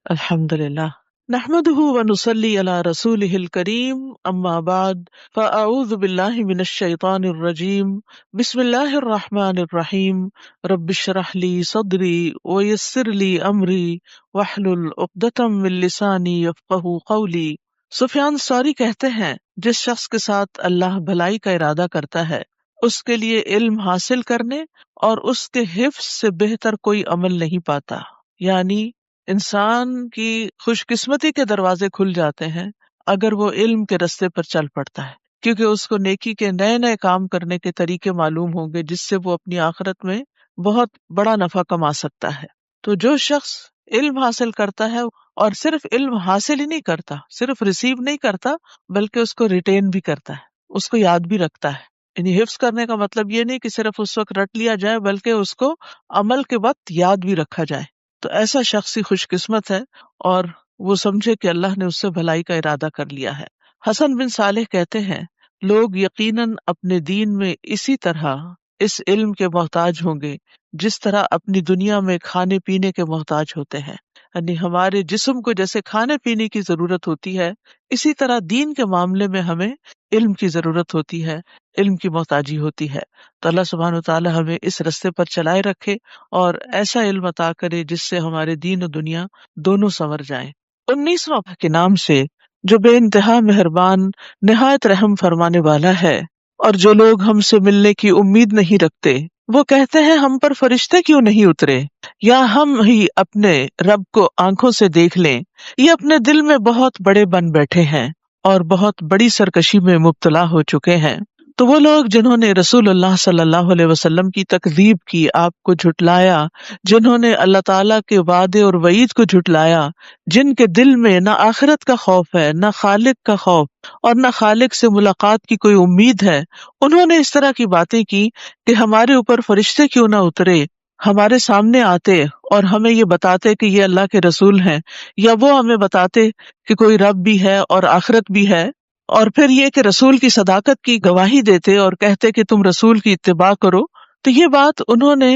الحمدللہ نحمده ونصلي على رسوله الكريم اما بعد فاعوذ باللہ من الشیطان الرجیم بسم اللہ الرحمن الرحیم رب اشرح لي صدری ويسر لي امری واحلل عقدۃ من لسانی یفقهوا قولی۔ سفیان ثوری کہتے ہیں جس شخص کے ساتھ اللہ بھلائی کا ارادہ کرتا ہے اس کے لیے علم حاصل کرنے اور اس کے حفظ سے بہتر کوئی عمل نہیں پاتا، یعنی انسان کی خوش قسمتی کے دروازے کھل جاتے ہیں اگر وہ علم کے رستے پر چل پڑتا ہے، کیونکہ اس کو نیکی کے نئے نئے کام کرنے کے طریقے معلوم ہوں گے جس سے وہ اپنی آخرت میں بہت بڑا نفع کما سکتا ہے۔ تو جو شخص علم حاصل کرتا ہے اور صرف علم حاصل ہی نہیں کرتا، صرف ریسیو نہیں کرتا بلکہ اس کو ریٹین بھی کرتا ہے، اس کو یاد بھی رکھتا ہے۔ یعنی حفظ کرنے کا مطلب یہ نہیں کہ صرف اس وقت رٹ لیا جائے بلکہ اس کو عمل کے وقت یاد بھی رکھا جائے، تو ایسا شخص ہی خوش قسمت ہے اور وہ سمجھے کہ اللہ نے اس سے بھلائی کا ارادہ کر لیا ہے۔ حسن بن صالح کہتے ہیں لوگ یقیناً اپنے دین میں اسی طرح اس علم کے محتاج ہوں گے جس طرح اپنی دنیا میں کھانے پینے کے محتاج ہوتے ہیں، یعنی ہمارے جسم کو جیسے کھانے پینے کی ضرورت ہوتی ہے اسی طرح دین کے معاملے میں ہمیں علم کی ضرورت ہوتی ہے، علم کی محتاجی ہوتی ہے۔ تو اللہ سبحانہ وتعالی ہمیں اس رستے پر چلائے رکھے اور ایسا علم عطا کرے جس سے ہمارے دین و دنیا دونوں سنور جائیں۔ 19واں کے نام سے جو بے انتہا مہربان نہایت رحم فرمانے والا ہے، اور جو لوگ ہم سے ملنے کی امید نہیں رکھتے وہ کہتے ہیں ہم پر فرشتے کیوں نہیں اترے، یا ہم ہی اپنے رب کو آنکھوں سے دیکھ لیں۔ یہ اپنے دل میں بہت بڑے بن بیٹھے ہیں اور بہت بڑی سرکشی میں مبتلا ہو چکے ہیں۔ تو وہ لوگ جنہوں نے رسول اللہ صلی اللہ علیہ وسلم کی تکذیب کی، آپ کو جھٹلایا، جنہوں نے اللہ تعالیٰ کے وعدے اور وعید کو جھٹلایا، جن کے دل میں نہ آخرت کا خوف ہے، نہ خالق کا خوف اور نہ خالق سے ملاقات کی کوئی امید ہے، انہوں نے اس طرح کی باتیں کی کہ ہمارے اوپر فرشتے کیوں نہ اترے، ہمارے سامنے آتے اور ہمیں یہ بتاتے کہ یہ اللہ کے رسول ہیں، یا وہ ہمیں بتاتے کہ کوئی رب بھی ہے اور آخرت بھی ہے، اور پھر یہ کہ رسول کی صداقت کی گواہی دیتے اور کہتے کہ تم رسول کی اتباع کرو۔ تو یہ بات انہوں نے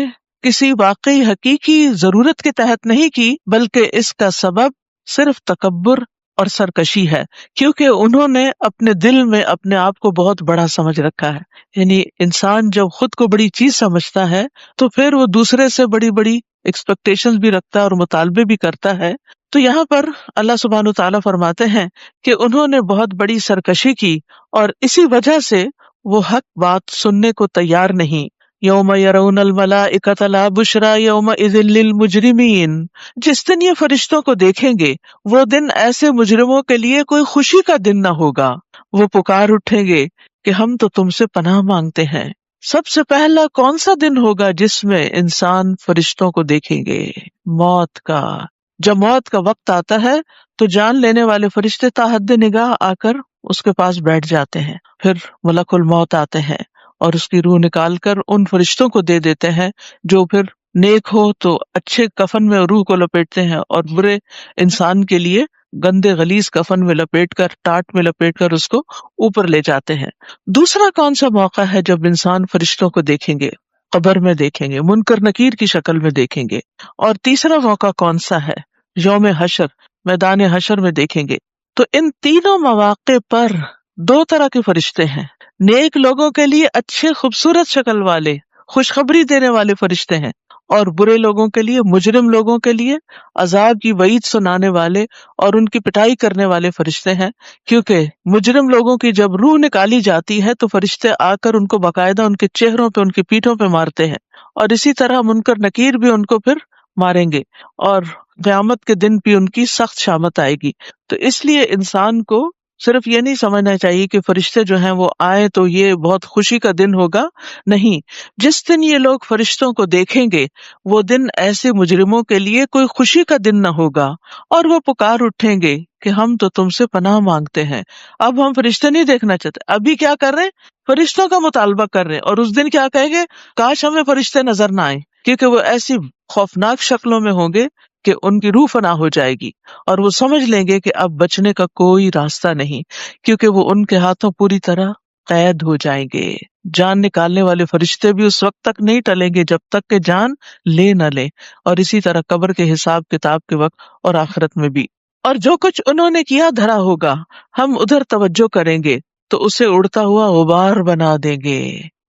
کسی واقعی حقیقی ضرورت کے تحت نہیں کی بلکہ اس کا سبب صرف تکبر اور سرکشی ہے، کیونکہ انہوں نے اپنے دل میں اپنے آپ کو بہت بڑا سمجھ رکھا ہے۔ یعنی انسان جب خود کو بڑی چیز سمجھتا ہے تو پھر وہ دوسرے سے بڑی بڑی ایکسپیکٹیشنز بھی رکھتا ہے اور مطالبے بھی کرتا ہے۔ تو یہاں پر اللہ سبحانہ وتعالیٰ فرماتے ہیں کہ انہوں نے بہت بڑی سرکشی کی اور اسی وجہ سے وہ حق بات سننے کو تیار نہیں۔ یوم یرون الملائکۃ لا بشری یومئذ للمجرمین، جس دن یہ فرشتوں کو دیکھیں گے وہ دن ایسے مجرموں کے لیے کوئی خوشی کا دن نہ ہوگا۔ وہ پکار اٹھیں گے کہ ہم تو تم سے پناہ مانگتے ہیں۔ سب سے پہلا کون سا دن ہوگا جس میں انسان فرشتوں کو دیکھیں گے؟ موت کا۔ جب موت کا وقت آتا ہے تو جان لینے والے فرشتے تحت نگاہ آ کر اس کے پاس بیٹھ جاتے ہیں، پھر ملک الموت آتے ہیں اور اس کی روح نکال کر ان فرشتوں کو دے دیتے ہیں، جو پھر نیک ہو تو اچھے کفن میں روح کو لپیٹتے ہیں اور برے انسان کے لیے گندے غلیظ کفن میں لپیٹ کر، ٹاٹ میں لپیٹ کر اس کو اوپر لے جاتے ہیں۔ دوسرا کون سا موقع ہے جب انسان فرشتوں کو دیکھیں گے؟ قبر میں دیکھیں گے، منکر نکیر کی شکل میں دیکھیں گے۔ اور تیسرا موقع کون سا ہے؟ یوم حشر، میدان حشر میں دیکھیں گے۔ تو ان تینوں مواقع پر دو طرح کے فرشتے ہیں۔ نیک لوگوں کے لیے اچھے خوبصورت شکل والے خوشخبری دینے والے فرشتے ہیں، اور برے لوگوں کے لیے، مجرم لوگوں کے لیے عذاب کی وعید سنانے والے اور ان کی پٹائی کرنے والے فرشتے ہیں۔ کیونکہ مجرم لوگوں کی جب روح نکالی جاتی ہے تو فرشتے آ کر ان کو باقاعدہ ان کے چہروں پہ، ان کی پیٹھوں پہ مارتے ہیں، اور اسی طرح منکر نکیر بھی ان کو پھر ماریں گے، اور قیامت کے دن بھی ان کی سخت شامت آئے گی۔ تو اس لیے انسان کو صرف یہ نہیں سمجھنا چاہیے کہ فرشتے جو ہیں وہ آئے تو یہ بہت خوشی کا دن ہوگا، نہیں، جس دن یہ لوگ فرشتوں کو دیکھیں گے وہ دن ایسے مجرموں کے لیے کوئی خوشی کا دن نہ ہوگا، اور وہ پکار اٹھیں گے کہ ہم تو تم سے پناہ مانگتے ہیں۔ اب ہم فرشتے نہیں دیکھنا چاہتے، ابھی کیا کر رہے ہیں؟ فرشتوں کا مطالبہ کر رہے ہیں، اور اس دن کیا کہیں گے؟ کاش ہمیں فرشتے نظر نہ آئیں، کیونکہ وہ ایسی خوفناک شکلوں میں ہوں گے کہ ان کی روح فنا ہو جائے گی، اور وہ سمجھ لیں گے کہ اب بچنے کا کوئی راستہ نہیں، کیونکہ وہ ان کے ہاتھوں پوری طرح قید ہو جائیں گے. جان نکالنے والے فرشتے بھی اس وقت تک نہیں ٹلیں گے جب تک کہ جان لے نہ لے، اور اسی طرح قبر کے حساب کتاب کے وقت اور آخرت میں بھی. اور جو کچھ انہوں نے کیا دھرا ہوگا، ہم ادھر توجہ کریں گے تو اسے اڑتا ہوا غبار بنا دیں گے.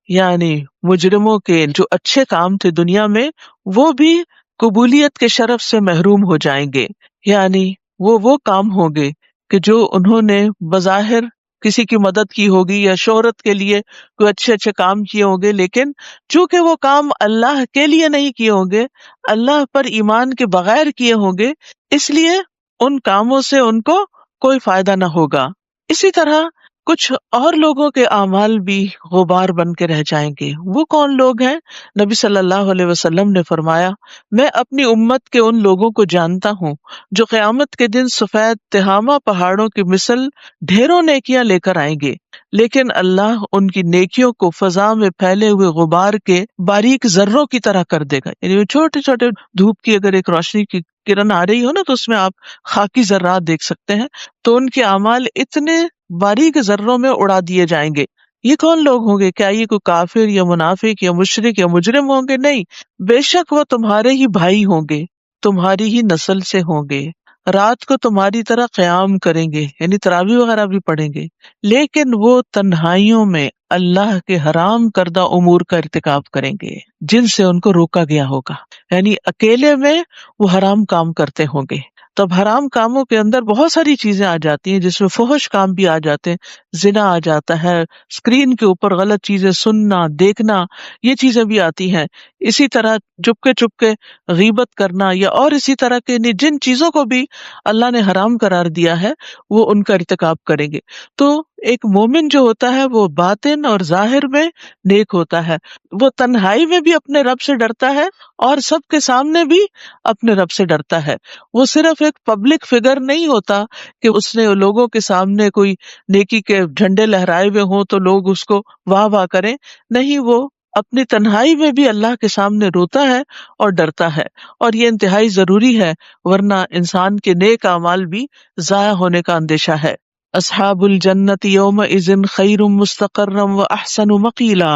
یعنی مجرموں کے جو اچھے کام تھے دنیا میں، وہ بھی قبولیت کے شرف سے محروم ہو جائیں گے. یعنی وہ کام ہوں گے کہ جو انہوں نے بظاہر کسی کی مدد کی ہوگی یا شہرت کے لیے کوئی اچھے اچھے کام کیے ہوں گے، لیکن چونکہ وہ کام اللہ کے لیے نہیں کیے ہوں گے، اللہ پر ایمان کے بغیر کیے ہوں گے، اس لیے ان کاموں سے ان کو کوئی فائدہ نہ ہوگا. اسی طرح کچھ اور لوگوں کے اعمال بھی غبار بن کے رہ جائیں گے. وہ کون لوگ ہیں؟ نبی صلی اللہ علیہ وسلم نے فرمایا، میں اپنی امت کے ان لوگوں کو جانتا ہوں جو قیامت کے دن سفید تہامہ پہاڑوں کی مثل ڈھیروں نیکیاں لے کر آئیں گے، لیکن اللہ ان کی نیکیوں کو فضا میں پھیلے ہوئے غبار کے باریک ذروں کی طرح کر دے گا. یعنی وہ چھوٹے چھوٹے دھوپ کی اگر ایک روشنی کی کرن آ رہی ہو نا، تو اس میں آپ خاکی ذرات دیکھ سکتے ہیں، تو ان کے اعمال اتنے باریک ذروں میں اڑا دیے جائیں گے. یہ کون لوگ ہوں گے؟ کیا یہ کوئی کافر یا منافق یا مشرک یا مجرم ہوں گے؟ نہیں، بے شک وہ تمہارے ہی بھائی ہوں گے، تمہاری ہی نسل سے ہوں گے، رات کو تمہاری طرح قیام کریں گے، یعنی تراویح وغیرہ بھی پڑھیں گے، لیکن وہ تنہائیوں میں اللہ کے حرام کردہ امور کا ارتکاب کریں گے جن سے ان کو روکا گیا ہوگا. یعنی اکیلے میں وہ حرام کام کرتے ہوں گے. تب حرام کاموں کے اندر بہت ساری چیزیں آ جاتی ہیں، جس میں فحش کام بھی آ جاتے ہیں، زنا آ جاتا ہے، اسکرین کے اوپر غلط چیزیں سننا دیکھنا، یہ چیزیں بھی آتی ہیں. اسی طرح چپ کے غیبت کرنا، یا اور اسی طرح کے جن چیزوں کو بھی اللہ نے حرام قرار دیا ہے وہ ان کا ارتکاب کریں گے. تو ایک مومن جو ہوتا ہے وہ باطن اور ظاہر میں نیک ہوتا ہے، وہ تنہائی میں بھی اپنے رب سے ڈرتا ہے اور سب کے سامنے بھی اپنے رب سے ڈرتا ہے. وہ صرف ایک پبلک فگر نہیں ہوتا کہ اس نے لوگوں کے سامنے کوئی نیکی کے جھنڈے لہرائے ہوئے ہوں تو لوگ اس کو واہ واہ کریں. نہیں، وہ اپنی تنہائی میں بھی اللہ کے سامنے روتا ہے اور ڈرتا ہے، اور یہ انتہائی ضروری ہے، ورنہ انسان کے نیک اعمال بھی ضائع ہونے کا اندیشہ ہے. اصحاب الجنت یومئذ خیر مستقرا واحسن مقیلا.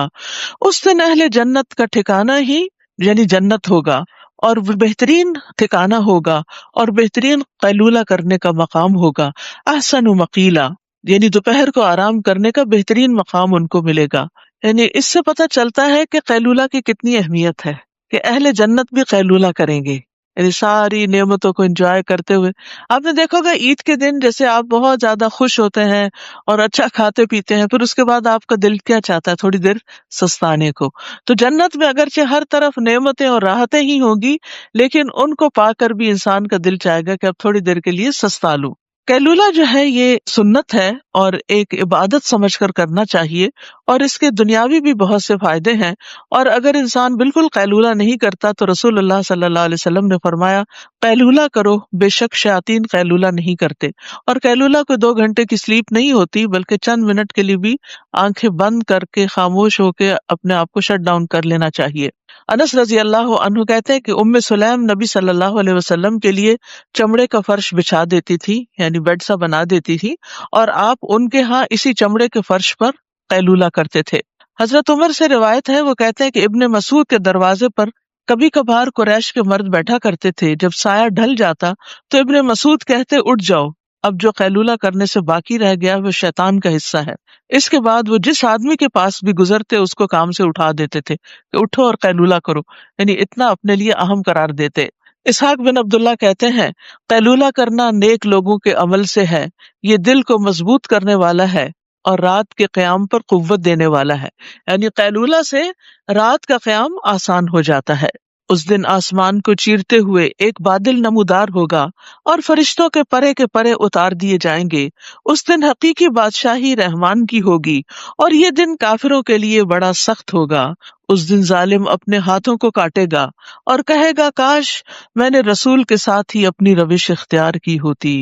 اس دن اہل جنت کا ٹھکانہ ہی یعنی جنت ہوگا، اور وہ بہترین ٹھکانہ ہوگا اور بہترین قیلولہ کرنے کا مقام ہوگا. احسن مقیلا یعنی دوپہر کو آرام کرنے کا بہترین مقام ان کو ملے گا. یعنی اس سے پتہ چلتا ہے کہ قیلولہ کی کتنی اہمیت ہے، کہ اہل جنت بھی قیلولہ کریں گے، یعنی ساری نعمتوں کو انجوائے کرتے ہوئے. آپ نے دیکھا ہوگا عید کے دن جیسے آپ بہت زیادہ خوش ہوتے ہیں اور اچھا کھاتے پیتے ہیں، پھر اس کے بعد آپ کا دل کیا چاہتا ہے؟ تھوڑی دیر سستانے کو. تو جنت میں اگرچہ ہر طرف نعمتیں اور راحتیں ہی ہوں گی، لیکن ان کو پا کر بھی انسان کا دل چاہے گا کہ اب تھوڑی دیر کے لیے سستا لوں. قیلولہ جو ہے یہ سنت ہے اور ایک عبادت سمجھ کر کرنا چاہیے، اور اس کے دنیاوی بھی بہت سے فائدے ہیں. اور اگر انسان بالکل قیلولہ نہیں کرتا تو رسول اللہ صلی اللہ علیہ وسلم نے فرمایا، قیلولہ کرو، بے شک شیاطین قیلولہ نہیں کرتے. اور قیلولہ کو 2 گھنٹے کی سلیپ نہیں ہوتی، بلکہ چند منٹ کے لیے بھی آنکھیں بند کر کے خاموش ہو کے اپنے آپ کو شٹ ڈاؤن کر لینا چاہیے. انس رضی اللہ عنہ کہتے ہیں کہ ام سلیم نبی صلی اللہ علیہ وسلم کے لیے چمڑے کا فرش بچھا دیتی تھی، یعنی بیڈ سا بنا دیتی تھی، اور آپ ان کے ہاں اسی چمڑے کے فرش پر قیلولہ کرتے تھے. حضرت عمر سے روایت ہے، وہ کہتے ہیں کہ ابن مسعود کے دروازے پر کبھی کبھار قریش کے مرد بیٹھا کرتے تھے. جب سایہ ڈھل جاتا تو ابن مسعود کہتے، اٹھ جاؤ، اب جو قیلولہ کرنے سے باقی رہ گیا وہ شیطان کا حصہ ہے. اس کے بعد وہ جس آدمی کے پاس بھی گزرتے اس کو کام سے اٹھا دیتے تھے کہ اٹھو اور قیلولہ کرو، یعنی اتنا اپنے لیے اہم قرار دیتے. اسحاق بن عبداللہ کہتے ہیں، قیلولہ کرنا نیک لوگوں کے عمل سے ہے، یہ دل کو مضبوط کرنے والا ہے اور رات کے قیام پر قوت دینے والا ہے. یعنی قیلولہ سے رات کا قیام آسان ہو جاتا ہے. اس دن آسمان کو چیرتے ہوئے ایک بادل نمودار ہوگا اور فرشتوں کے پرے اتار دیے جائیں گے. اس دن حقیقی بادشاہی رحمان کی ہوگی اور یہ دن کافروں کے لیے بڑا سخت ہوگا. اس دن ظالم اپنے ہاتھوں کو کاٹے گا اور کہے گا، کاش میں نے رسول کے ساتھ ہی اپنی روش اختیار کی ہوتی،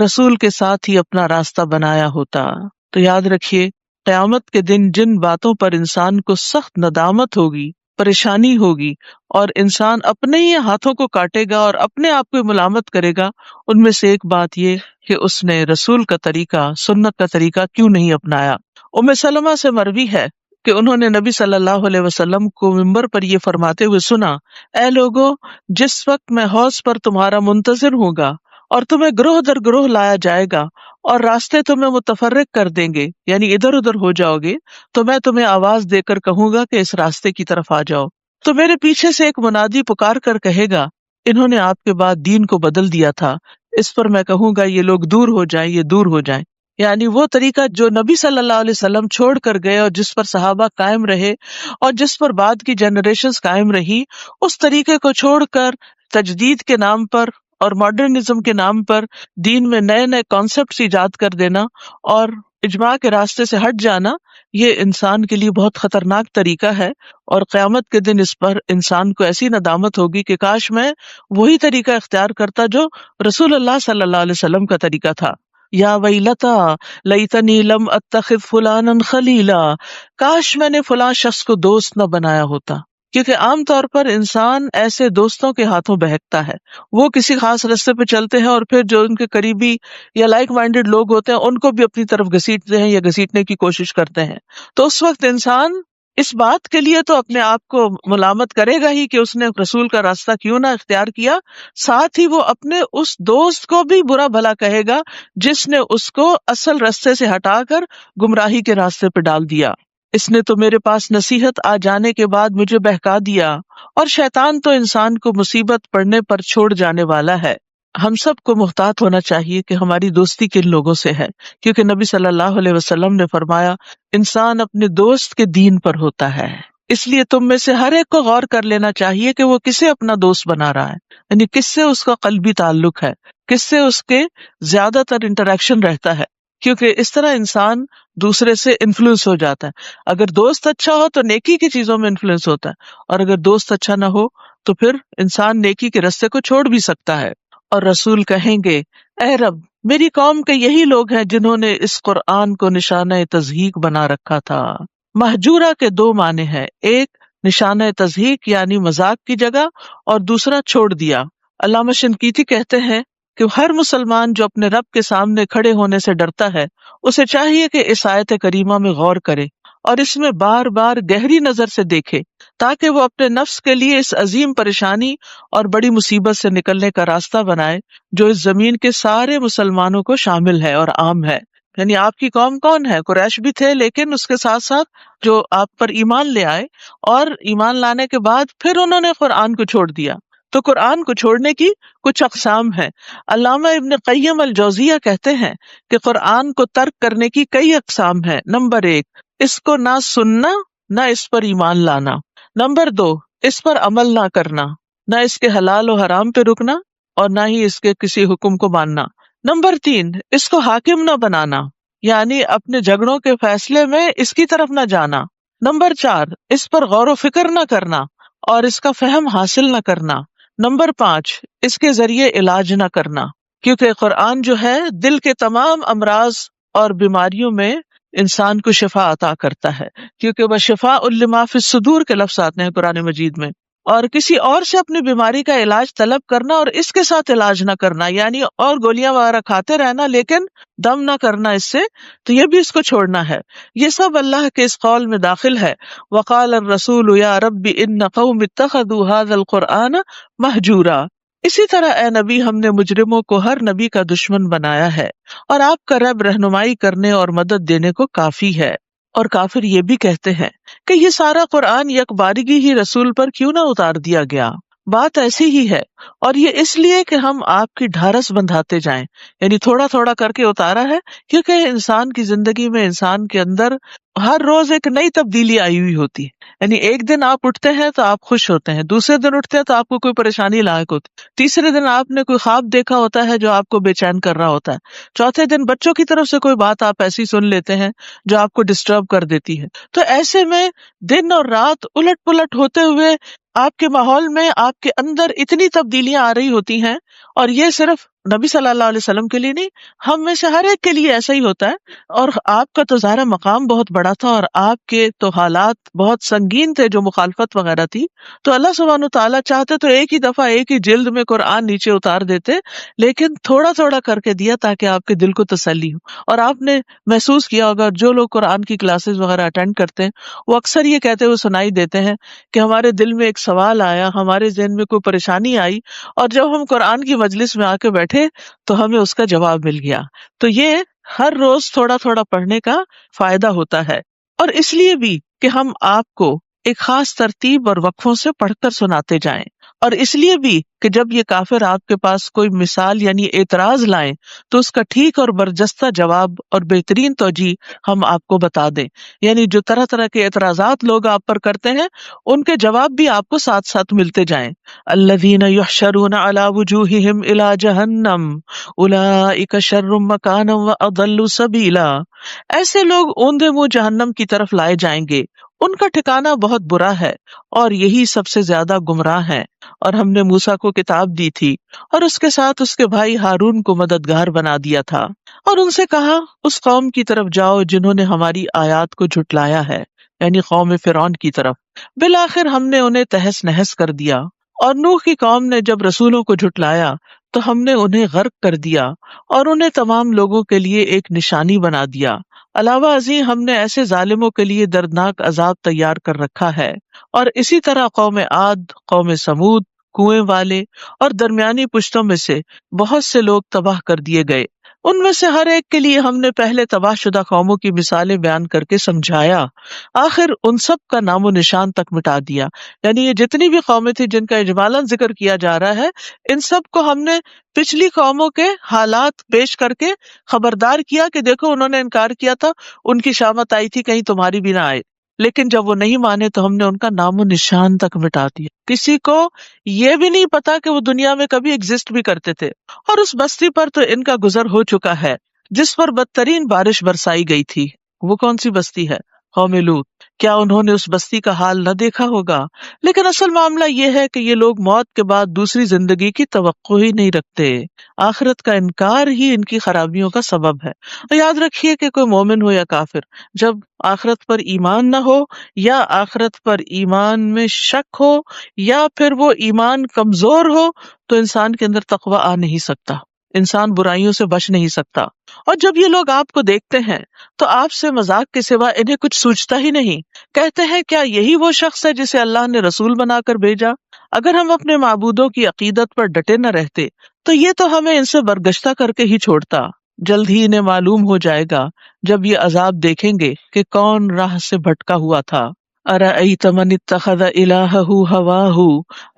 رسول کے ساتھ ہی اپنا راستہ بنایا ہوتا. تو یاد رکھیے، قیامت کے دن جن باتوں پر انسان کو سخت ندامت ہوگی، پریشانی ہوگی، اور انسان اپنے ہی ہاتھوں کو کاٹے گا اور اپنے آپ کو ملامت کرے گا، ان میں سے ایک بات یہ کہ اس نے رسول کا طریقہ، سنت کا طریقہ کیوں نہیں اپنایا. ام سلمہ سے مروی ہے کہ انہوں نے نبی صلی اللہ علیہ وسلم کو منبر پر یہ فرماتے ہوئے سنا، اے لوگو، جس وقت میں حوض پر تمہارا منتظر ہوں گا اور تمہیں گروہ در گروہ لایا جائے گا اور راستے تمہیں متفرق کر دیں گے، یعنی ادھر ادھر ہو جاؤ گے، تو میں تمہیں آواز دے کر کہوں گا کہ اس راستے کی طرف آ جاؤ، تو میرے پیچھے سے ایک منادی پکار کر کہے گا، انہوں نے آپ کے بعد دین کو بدل دیا تھا، اس پر میں کہوں گا یہ لوگ دور ہو جائیں، یہ دور ہو جائیں۔ یعنی وہ طریقہ جو نبی صلی اللہ علیہ وسلم چھوڑ کر گئے اور جس پر صحابہ قائم رہے اور جس پر بعد کی جنریشنز قائم رہی، اس طریقے کو چھوڑ کر تجدید کے نام پر اور ماڈرنزم کے نام پر دین میں نئے نئے کانسیپٹس ایجاد کر دینا اور اجماع کے راستے سے ہٹ جانا، یہ انسان کے لیے بہت خطرناک طریقہ ہے، اور قیامت کے دن اس پر انسان کو ایسی ندامت ہوگی کہ کاش میں وہی طریقہ اختیار کرتا جو رسول اللہ صلی اللہ علیہ وسلم کا طریقہ تھا۔ یا ویلتا لیتنی لم اتخذ فلانا خلیلا، کاش میں نے فلاں شخص کو دوست نہ بنایا ہوتا، کیونکہ عام طور پر انسان ایسے دوستوں کے ہاتھوں بہکتا ہے، وہ کسی خاص راستے پہ چلتے ہیں اور پھر جو ان کے قریبی یا لائک مائنڈیڈ لوگ ہوتے ہیں ان کو بھی اپنی طرف گھسیٹتے ہیں یا گھسیٹنے کی کوشش کرتے ہیں، تو اس وقت انسان اس بات کے لیے تو اپنے آپ کو ملامت کرے گا ہی کہ اس نے رسول کا راستہ کیوں نہ اختیار کیا، ساتھ ہی وہ اپنے اس دوست کو بھی برا بھلا کہے گا جس نے اس کو اصل راستے سے ہٹا کر گمراہی کے راستے پہ ڈال دیا۔ اس نے تو میرے پاس نصیحت آ جانے کے بعد مجھے بہکا دیا، اور شیطان تو انسان کو مصیبت پڑنے پر چھوڑ جانے والا ہے۔ ہم سب کو محتاط ہونا چاہیے کہ ہماری دوستی کن لوگوں سے ہے، کیونکہ نبی صلی اللہ علیہ وسلم نے فرمایا انسان اپنے دوست کے دین پر ہوتا ہے، اس لیے تم میں سے ہر ایک کو غور کر لینا چاہیے کہ وہ کسے اپنا دوست بنا رہا ہے، یعنی کس سے اس کا قلبی تعلق ہے، کس سے اس کے زیادہ تر انٹریکشن رہتا ہے، کیونکہ اس طرح انسان دوسرے سے انفلوئنس ہو جاتا ہے۔ اگر دوست اچھا ہو تو نیکی کی چیزوں میں انفلوئنس ہوتا ہے، اور اگر دوست اچھا نہ ہو تو پھر انسان نیکی کے راستے کو چھوڑ بھی سکتا ہے۔ اور رسول کہیں گے، اے رب، میری قوم کے یہی لوگ ہیں جنہوں نے اس قرآن کو نشانہ تضحیک بنا رکھا تھا۔ مہجورہ کے دو معنی ہیں، ایک نشانہ تضحیک یعنی مذاق کی جگہ، اور دوسرا چھوڑ دیا۔ علامہ شنقیطی کہتے ہیں کہ ہر مسلمان جو اپنے رب کے سامنے کھڑے ہونے سے ڈرتا ہے، اسے چاہیے کہ اس آیت کریمہ میں غور کرے اور اس میں بار بار گہری نظر سے دیکھے، تاکہ وہ اپنے نفس کے لیے اس عظیم پریشانی اور بڑی مصیبت سے نکلنے کا راستہ بنائے جو اس زمین کے سارے مسلمانوں کو شامل ہے اور عام ہے۔ یعنی آپ کی قوم کون ہے؟ قریش بھی تھے، لیکن اس کے ساتھ ساتھ جو آپ پر ایمان لے آئے اور ایمان لانے کے بعد پھر انہوں نے قرآن کو چھوڑ دیا، تو قرآن کو چھوڑنے کی کچھ اقسام ہیں۔ علامہ ابن قیم الجوزیہ کہتے ہیں کہ قرآن کو ترک کرنے کی کئی اقسام ہیں۔ نمبر 1، اس کو نہ سننا، نہ اس پر ایمان لانا۔ نمبر 2، اس پر عمل نہ کرنا، نہ اس کے حلال و حرام پہ رکنا اور نہ ہی اس کے کسی حکم کو ماننا۔ نمبر 3، اس کو حاکم نہ بنانا، یعنی اپنے جھگڑوں کے فیصلے میں اس کی طرف نہ جانا۔ نمبر 4، اس پر غور و فکر نہ کرنا اور اس کا فہم حاصل نہ کرنا۔ نمبر 5، اس کے ذریعے علاج نہ کرنا، کیونکہ قرآن جو ہے دل کے تمام امراض اور بیماریوں میں انسان کو شفا عطا کرتا ہے، کیونکہ وَشِفَاءٌ لِمَا فِی الصُّدُور کے لفظ آتے ہیں قرآن مجید میں۔ اور کسی اور سے اپنی بیماری کا علاج طلب کرنا اور اس کے ساتھ علاج نہ کرنا، یعنی اور گولیاں وغیرہ کھاتے رہنا لیکن دم نہ کرنا اس سے، تو یہ بھی اس کو چھوڑنا ہے۔ یہ سب اللہ کے اس قول میں داخل ہے، وقال الرسول یا رب ان قوم اتخذوا هذا القرآن مہجورا۔ اسی طرح اے نبی، ہم نے مجرموں کو ہر نبی کا دشمن بنایا ہے، اور آپ کا رب رہنمائی کرنے اور مدد دینے کو کافی ہے۔ اور کافر یہ بھی کہتے ہیں کہ یہ سارا قرآن یک بارگی ہی رسول پر کیوں نہ اتار دیا گیا؟ بات ایسی ہی ہے، اور یہ اس لیے کہ ہم آپ کی ڈھارس بندھاتے جائیں، یعنی تھوڑا تھوڑا کر کے اتارا ہے، کیونکہ انسان کی زندگی میں انسان کے اندر ہر روز ایک نئی تبدیلی آئی ہوئی ہوتی ہے۔ یعنی ایک دن آپ اٹھتے ہیں تو آپ خوش ہوتے ہیں، دوسرے دن اٹھتے ہیں تو آپ کو کوئی پریشانی لاحق ہوتی ہے، تیسرے دن آپ نے کوئی خواب دیکھا ہوتا ہے جو آپ کو بے چین کر رہا ہوتا ہے، چوتھے دن بچوں کی طرف سے کوئی بات آپ ایسی سن لیتے ہیں جو آپ کو ڈسٹرب کر دیتی ہے۔ تو ایسے میں دن اور رات الٹ پلٹ ہوتے ہوئے آپ کے ماحول میں آپ کے اندر اتنی تبدیلیاں آ رہی ہوتی ہیں، اور یہ صرف نبی صلی اللہ علیہ وسلم کے لیے نہیں، ہم میں سے ہر ایک کے لیے ایسا ہی ہوتا ہے. اور آپ کا تو ظاہر مقام بہت بڑا تھا اور آپ کے تو حالات بہت سنگین تھے، جو مخالفت وغیرہ تھی. تو اللہ سبحانہ تعالیٰ چاہتے تو ایک ہی دفعہ ایک ہی جلد میں قرآن نیچے اتار دیتے، لیکن تھوڑا تھوڑا کر کے دیا تاکہ آپ کے دل کو تسلی ہو. اور آپ نے محسوس کیا ہوگا، جو لوگ قرآن کی کلاسز وغیرہ اٹینڈ کرتے ہیں وہ اکثر یہ کہتے ہوئے سنائی دیتے ہیں کہ ہمارے دل میں ایک سوال آیا، ہمارے ذہن میں کوئی پریشانی آئی، اور جب ہم قرآن کی مجلس میں آ کے بیٹھے تو ہمیں اس کا جواب مل گیا. تو یہ ہر روز تھوڑا تھوڑا پڑھنے کا فائدہ ہوتا ہے. اور اس لیے بھی کہ ہم آپ کو ایک خاص ترتیب اور وقفوں سے پڑھ کر سناتے جائیں، اور اس لیے بھی کہ جب یہ کافر آپ کے پاس کوئی مثال یعنی اعتراض لائیں تو اس کا ٹھیک اور برجستہ جواب اور بہترین توجیہ ہم آپ کو بتا دیں. یعنی جو طرح طرح کے اعتراضات لوگ آپ پر کرتے ہیں ان کے جواب بھی آپ کو ساتھ ساتھ ملتے جائیں. الذین یحشرون علی وجوہہم الی جہنم اولئک شر مکانا واضل سبیلا. ایسے لوگ اوندے منہ جہنم کی طرف لائے جائیں گے، ان کا ٹھکانہ بہت برا ہے اور یہی سب سے زیادہ گمراہ ہیں. اور ہم نے موسیٰ کو کتاب دی تھی اور اس کے ساتھ اس کے بھائی ہارون کو مددگار بنا دیا تھا، اور ان سے کہا اس قوم کی طرف جاؤ جنہوں نے ہماری آیات کو جھٹلایا ہے، یعنی قوم فرعون کی طرف. بالآخر ہم نے انہیں تہس نہس کر دیا. اور نوح کی قوم نے جب رسولوں کو جھٹلایا تو ہم نے انہیں غرق کر دیا اور انہیں تمام لوگوں کے لیے ایک نشانی بنا دیا. علاوہ ازیں ہم نے ایسے ظالموں کے لیے دردناک عذاب تیار کر رکھا ہے. اور اسی طرح قوم عاد، قوم سمود، کنویں والے اور درمیانی پشتوں میں سے بہت سے لوگ تباہ کر دیے گئے. ان میں سے ہر ایک کے لیے ہم نے پہلے تباہ شدہ قوموں کی مثالیں بیان کر کے سمجھایا، آخر ان سب کا نام و نشان تک مٹا دیا. یعنی یہ جتنی بھی قومیں تھیں جن کا اجمالاً ذکر کیا جا رہا ہے، ان سب کو ہم نے پچھلی قوموں کے حالات پیش کر کے خبردار کیا کہ دیکھو انہوں نے انکار کیا تھا، ان کی شامت آئی تھی، کہیں تمہاری بھی نہ آئے. لیکن جب وہ نہیں مانے تو ہم نے ان کا نام و نشان تک مٹا دیا. کسی کو یہ بھی نہیں پتا کہ وہ دنیا میں کبھی ایگزسٹ بھی کرتے تھے. اور اس بستی پر تو ان کا گزر ہو چکا ہے جس پر بدترین بارش برسائی گئی تھی. وہ کون سی بستی ہے؟ قوم لوط. کیا انہوں نے اس بستی کا حال نہ دیکھا ہوگا؟ لیکن اصل معاملہ یہ ہے کہ یہ لوگ موت کے بعد دوسری زندگی کی توقع ہی نہیں رکھتے. آخرت کا انکار ہی ان کی خرابیوں کا سبب ہے. اور یاد رکھیے کہ کوئی مومن ہو یا کافر، جب آخرت پر ایمان نہ ہو یا آخرت پر ایمان میں شک ہو یا پھر وہ ایمان کمزور ہو تو انسان کے اندر تقویٰ آ نہیں سکتا، انسان برائیوں سے بچ نہیں سکتا. اور جب یہ لوگ آپ کو دیکھتے ہیں تو آپ سے مذاق کے سوا انہیں کچھ سوچتا ہی نہیں. کہتے ہیں کیا یہی وہ شخص ہے جسے اللہ نے رسول بنا کر بھیجا؟ اگر ہم اپنے معبودوں کی عقیدت پر ڈٹے نہ رہتے تو یہ تو ہمیں ان سے برگشتہ کر کے ہی چھوڑتا. جلد ہی انہیں معلوم ہو جائے گا جب یہ عذاب دیکھیں گے کہ کون راہ سے بھٹکا ہوا تھا. أَرَأَيْتَ مَنِ اتَّخَذَ إِلَٰهَهُ هَوَاهُ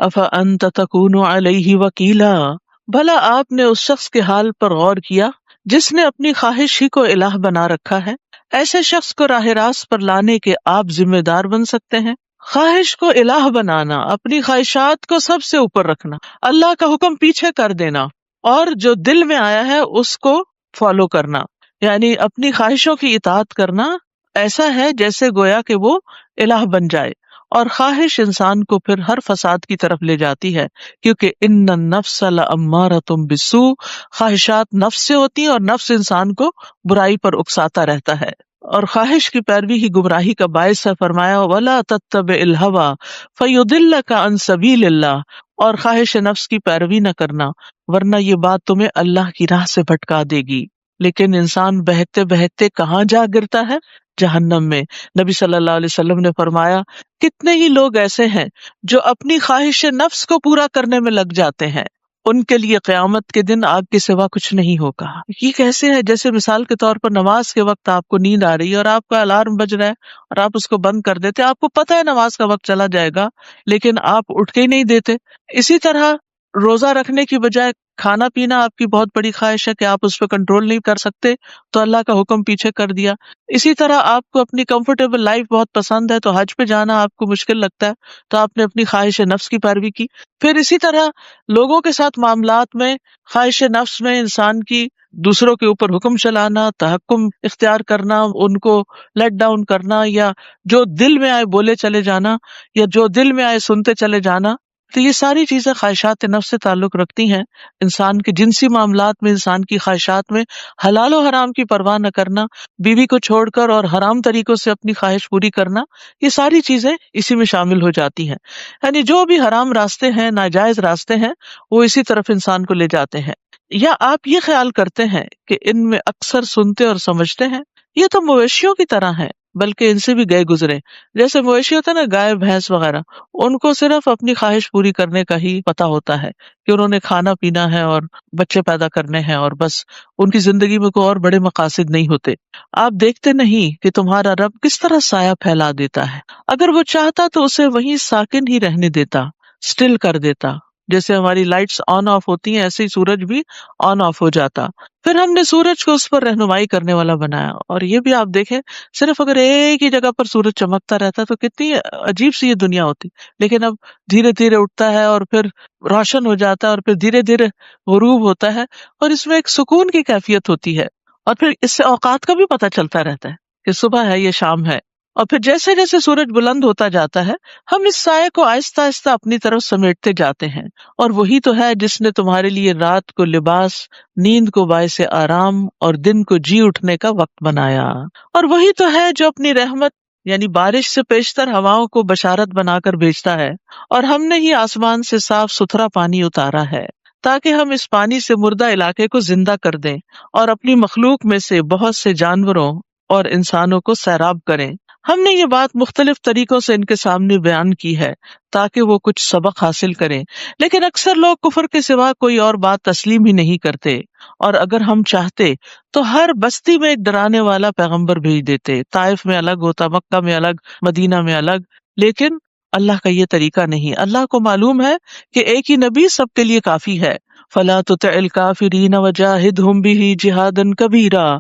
أَفَأَنتَ تَكُونُ عَلَيْهِ وَكِيلًا. بھلا آپ نے اس شخص کے حال پر غور کیا جس نے اپنی خواہش ہی کو الہ بنا رکھا ہے؟ ایسے شخص کو راہ راست پر لانے کے آپ ذمہ دار بن سکتے ہیں؟ خواہش کو الہ بنانا، اپنی خواہشات کو سب سے اوپر رکھنا، اللہ کا حکم پیچھے کر دینا اور جو دل میں آیا ہے اس کو فالو کرنا، یعنی اپنی خواہشوں کی اطاعت کرنا، ایسا ہے جیسے گویا کہ وہ الہ بن جائے. اور خواہش انسان کو پھر ہر فساد کی طرف لے جاتی ہے، کیونکہ ان النفس لامارۃ بالسوء، خواہشات نفس سے ہوتی ہیں اور نفس انسان کو برائی پر اکساتا رہتا ہے. اور خواہش کی پیروی ہی گمراہی کا باعث ہے. فرمایا وَلَا تَتَّبِعِ الْهَوَىٰ فَيُضِلَّكَ عَن سَبِيلِ اللَّهِ. اور خواہش نفس کی پیروی نہ کرنا ورنہ یہ بات تمہیں اللہ کی راہ سے بھٹکا دے گی. لیکن انسان بہتے بہتے کہاں جا گرتا ہے؟ جہنم میں. نبی صلی اللہ علیہ وسلم نے فرمایا کتنے ہی لوگ ایسے ہیں جو اپنی خواہش نفس کو پورا کرنے میں لگ جاتے ہیں، ان کے لیے قیامت کے دن آگ کے سوا کچھ نہیں ہوگا. یہ کیسے ہے؟ جیسے مثال کے طور پر نماز کے وقت آپ کو نیند آ رہی ہے اور آپ کا الارم بج رہا ہے اور آپ اس کو بند کر دیتے، آپ کو پتہ ہے نماز کا وقت چلا جائے گا لیکن آپ اٹھ کے ہی نہیں دیتے. اسی طرح روزہ رکھنے کی بجائے کھانا پینا آپ کی بہت بڑی خواہش ہے کہ آپ اس پہ کنٹرول نہیں کر سکتے تو اللہ کا حکم پیچھے کر دیا. اسی طرح آپ کو اپنی کمفرٹیبل لائف بہت پسند ہے تو حج پہ جانا آپ کو مشکل لگتا ہے تو آپ نے اپنی خواہش نفس کی پیروی کی. پھر اسی طرح لوگوں کے ساتھ معاملات میں خواہش نفس میں انسان کی دوسروں کے اوپر حکم چلانا، تحکم اختیار کرنا، ان کو لیٹ ڈاؤن کرنا، یا جو دل میں آئے بولے چلے جانا یا جو دل میں آئے سنتے چلے جانا، تو یہ ساری چیزیں خواہشات نفس سے تعلق رکھتی ہیں. انسان کے جنسی معاملات میں، انسان کی خواہشات میں حلال و حرام کی پرواہ نہ کرنا، بیوی کو چھوڑ کر اور حرام طریقوں سے اپنی خواہش پوری کرنا، یہ ساری چیزیں اسی میں شامل ہو جاتی ہیں. یعنی جو بھی حرام راستے ہیں، ناجائز راستے ہیں، وہ اسی طرف انسان کو لے جاتے ہیں. یا آپ یہ خیال کرتے ہیں کہ ان میں اکثر سنتے اور سمجھتے ہیں؟ یہ تو مویشیوں کی طرح ہیں، بلکہ ان سے بھی گئے گزرے. جیسے مویشی ہوتا ہے نا، گائے بھینس وغیرہ، ان کو صرف اپنی خواہش پوری کرنے کا ہی پتا ہوتا ہے کہ انہوں نے کھانا پینا ہے اور بچے پیدا کرنے ہیں، اور بس ان کی زندگی میں کوئی اور بڑے مقاصد نہیں ہوتے. آپ دیکھتے نہیں کہ تمہارا رب کس طرح سایہ پھیلا دیتا ہے. اگر وہ چاہتا تو اسے وہیں ساکن ہی رہنے دیتا، اسٹل کر دیتا. جیسے ہماری لائٹس آن آف ہوتی ہیں، ایسے ہی سورج بھی آن آف ہو جاتا. پھر ہم نے سورج کو اس پر رہنمائی کرنے والا بنایا. اور یہ بھی آپ دیکھیں، صرف اگر ایک ہی جگہ پر سورج چمکتا رہتا تو کتنی عجیب سی یہ دنیا ہوتی. لیکن اب دھیرے دھیرے اٹھتا ہے اور پھر روشن ہو جاتا ہے، اور پھر دھیرے دھیرے غروب ہوتا ہے، اور اس میں ایک سکون کی کیفیت ہوتی ہے. اور پھر اس سے اوقات کا بھی پتہ چلتا رہتا ہے کہ صبح ہے، یہ شام ہے. اور پھر جیسے جیسے سورج بلند ہوتا جاتا ہے، ہم اس سائے کو آہستہ آہستہ اپنی طرف سمیٹتے جاتے ہیں. اور وہی تو ہے جس نے تمہارے لیے رات کو لباس، نیند کو باعث آرام اور دن کو جی اٹھنے کا وقت بنایا. اور وہی تو ہے جو اپنی رحمت یعنی بارش سے پیشتر ہواؤں کو بشارت بنا کر بھیجتا ہے. اور ہم نے ہی آسمان سے صاف ستھرا پانی اتارا ہے تاکہ ہم اس پانی سے مردہ علاقے کو زندہ کر دیں اور اپنی مخلوق میں سے بہت سے جانوروں اور انسانوں کو سیراب کریں. ہم نے یہ بات مختلف طریقوں سے ان کے سامنے بیان کی ہے تاکہ وہ کچھ سبق حاصل کریں، لیکن اکثر لوگ کفر کے سوا کوئی اور بات تسلیم ہی نہیں کرتے. اور اگر ہم چاہتے تو ہر بستی میں ایک ڈرانے والا پیغمبر بھیج دیتے. طائف میں الگ ہوتا، مکہ میں الگ، مدینہ میں الگ، لیکن اللہ کا یہ طریقہ نہیں. اللہ کو معلوم ہے کہ ایک ہی نبی سب کے لیے کافی ہے. فَلَا تُطِعِ الْكَافِرِينَ وَجَاهِدْهُمْ بِهِ جِهَادًا كَبِيرًا.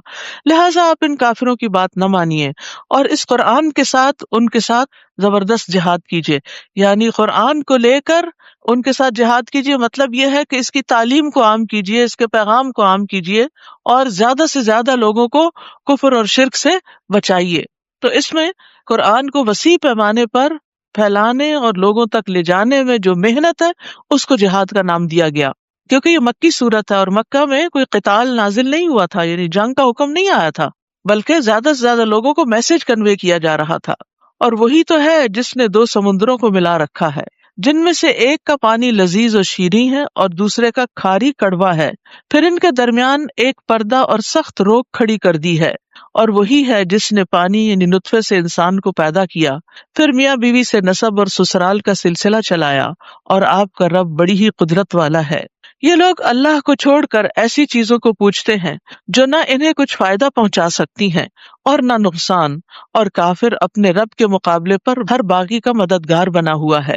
لہٰذا آپ ان کافروں کی بات نہ مانیے اور اس قرآن کے ساتھ ان کے ساتھ زبردست جہاد کیجیے. یعنی قرآن کو لے کر ان کے ساتھ جہاد کیجیے، مطلب یہ ہے کہ اس کی تعلیم کو عام کیجیے، اس کے پیغام کو عام کیجیے، اور زیادہ سے زیادہ لوگوں کو کفر اور شرک سے بچائیے. تو اس میں قرآن کو وسیع پیمانے پر پھیلانے اور لوگوں تک لے جانے میں جو محنت ہے، اس کو جہاد کا نام دیا گیا. کیونکہ یہ مکی صورت ہے اور مکہ میں کوئی قتال نازل نہیں ہوا تھا، یعنی جنگ کا حکم نہیں آیا تھا، بلکہ زیادہ سے زیادہ لوگوں کو میسج کنوے کیا جا رہا تھا. اور وہی تو ہے جس نے دو سمندروں کو ملا رکھا ہے، جن میں سے ایک کا پانی لذیذ اور شیریں ہے اور دوسرے کا کھاری کڑوا ہے. پھر ان کے درمیان ایک پردہ اور سخت روک کھڑی کر دی ہے. اور وہی ہے جس نے پانی یعنی نطفے سے انسان کو پیدا کیا، پھر میاں بیوی سے نسب اور سسرال کا سلسلہ چلایا. اور آپ کا رب بڑی ہی قدرت والا ہے. یہ لوگ اللہ کو چھوڑ کر ایسی چیزوں کو پوچھتے ہیں جو نہ انہیں کچھ فائدہ پہنچا سکتی ہیں اور نہ نقصان، اور کافر اپنے رب کے مقابلے پر ہر باغی کا مددگار بنا ہوا ہے.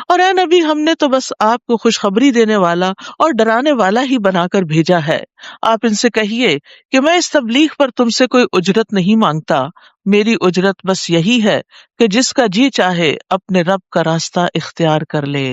اور اے نبی، ہم نے تو بس آپ کو خوشخبری دینے والا اور ڈرانے والا ہی بنا کر بھیجا ہے. آپ ان سے کہیے کہ میں اس تبلیغ پر تم سے کوئی اجرت نہیں مانگتا. میری اجرت بس یہی ہے کہ جس کا جی چاہے اپنے رب کا راستہ اختیار کر لے،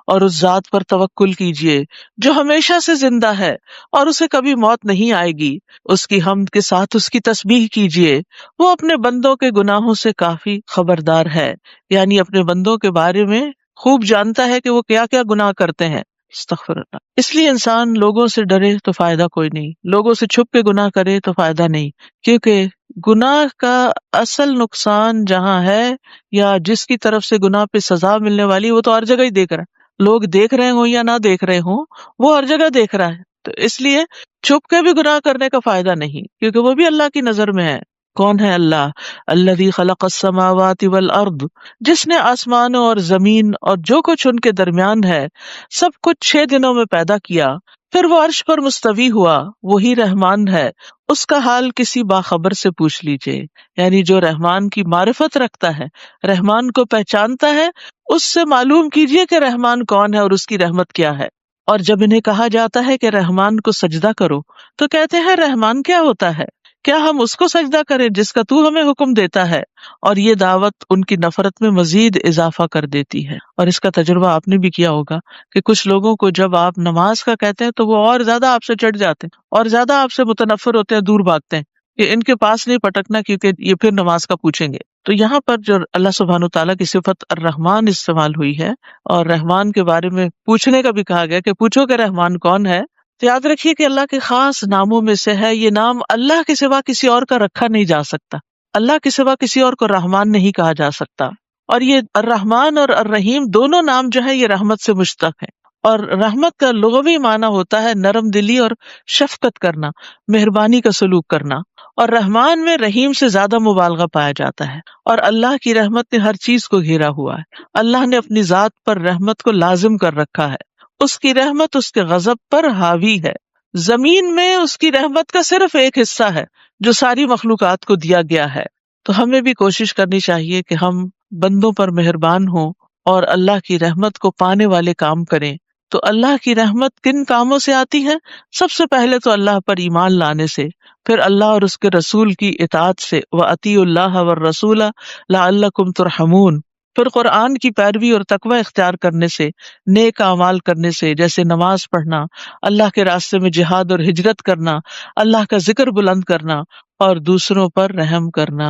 اور اس ذات پر توکل کیجیے جو ہمیشہ سے زندہ ہے اور اسے کبھی موت نہیں آئے گی. اس کی حمد کے ساتھ اس کی تسبیح کیجیے، وہ اپنے بندوں کے گناہوں سے کافی خبردار ہے. یعنی اپنے بندوں کے بارے میں خوب جانتا ہے کہ وہ کیا کیا گناہ کرتے ہیں. استغفر اللہ. اس لیے انسان لوگوں سے ڈرے تو فائدہ کوئی نہیں، لوگوں سے چھپ کے گناہ کرے تو فائدہ نہیں. کیونکہ گناہ کا اصل نقصان جہاں ہے یا جس کی طرف سے گناہ پہ سزا ملنے والی، وہ تو ہر جگہ ہی دیکھ رہا ہے. لوگ دیکھ رہے ہوں یا نہ دیکھ رہے ہوں، وہ ہر جگہ دیکھ رہا ہے. تو اس لیے چھپ کے بھی گناہ کرنے کا فائدہ نہیں، کیونکہ وہ بھی اللہ کی نظر میں ہے. کون ہے اللہ؟ الذی خلق السماوات والارض، جس نے آسمانوں اور زمین اور جو کچھ ان کے درمیان ہے سب کچھ 6 دنوں میں پیدا کیا، پھر وہ عرش پر مستوی ہوا. وہی رحمان ہے، اس کا حال کسی باخبر سے پوچھ لیجئے. یعنی جو رحمان کی معرفت رکھتا ہے، رحمان کو پہچانتا ہے، اس سے معلوم کیجئے کہ رحمان کون ہے اور اس کی رحمت کیا ہے. اور جب انہیں کہا جاتا ہے کہ رحمان کو سجدہ کرو تو کہتے ہیں رحمان کیا ہوتا ہے؟ کیا ہم اس کو سجدہ کریں جس کا تو ہمیں حکم دیتا ہے؟ اور یہ دعوت ان کی نفرت میں مزید اضافہ کر دیتی ہے. اور اس کا تجربہ آپ نے بھی کیا ہوگا کہ کچھ لوگوں کو جب آپ نماز کا کہتے ہیں تو وہ اور زیادہ آپ سے چڑھ جاتے ہیں اور زیادہ آپ سے متنفر ہوتے ہیں، دور بھاگتے ہیں. کہ ان کے پاس نہیں پٹکنا کیونکہ یہ پھر نماز کا پوچھیں گے. تو یہاں پر جو اللہ سبحانہ تعالیٰ کی صفت الرحمن استعمال ہوئی ہے اور رحمان کے بارے میں پوچھنے کا بھی کہا گیا کہ پوچھو کہ رحمان کون ہے، تو یاد رکھیے کہ اللہ کے خاص ناموں میں سے ہے. یہ نام اللہ کے سوا کسی اور کا رکھا نہیں جا سکتا. اللہ کے سوا کسی اور کو رحمان نہیں کہا جا سکتا. اور یہ الرحمن اور الرحیم دونوں نام جو ہے یہ رحمت سے مشتق ہے. اور رحمت کا لغوی معنی ہوتا ہے نرم دلی اور شفقت کرنا، مہربانی کا سلوک کرنا. اور رحمان میں رحیم سے زیادہ مبالغہ پایا جاتا ہے. اور اللہ کی رحمت نے ہر چیز کو گھیرا ہوا ہے. اللہ نے اپنی ذات پر رحمت کو لازم کر رکھا ہے. اس کی رحمت اس کے غضب پر حاوی ہے. زمین میں اس کی رحمت کا صرف ایک حصہ ہے جو ساری مخلوقات کو دیا گیا ہے. تو ہمیں بھی کوشش کرنی چاہیے کہ ہم بندوں پر مہربان ہوں اور اللہ کی رحمت کو پانے والے کام کریں. تو اللہ کی رحمت کن کاموں سے آتی ہے؟ سب سے پہلے تو اللہ پر ایمان لانے سے، پھر اللہ اور اس کے رسول کی اطاعت سے، وَأَطِیعُوا اللَّهَ وَالرَّسُولَ لَعَلَّکُمْ تُرْحَمُونَ، پھر قرآن کی پیروی اور تقوی اختیار کرنے سے، نیک اعمال کرنے سے، جیسے نماز پڑھنا، اللہ کے راستے میں جہاد اور ہجرت کرنا، اللہ کا ذکر بلند کرنا اور دوسروں پر رحم کرنا.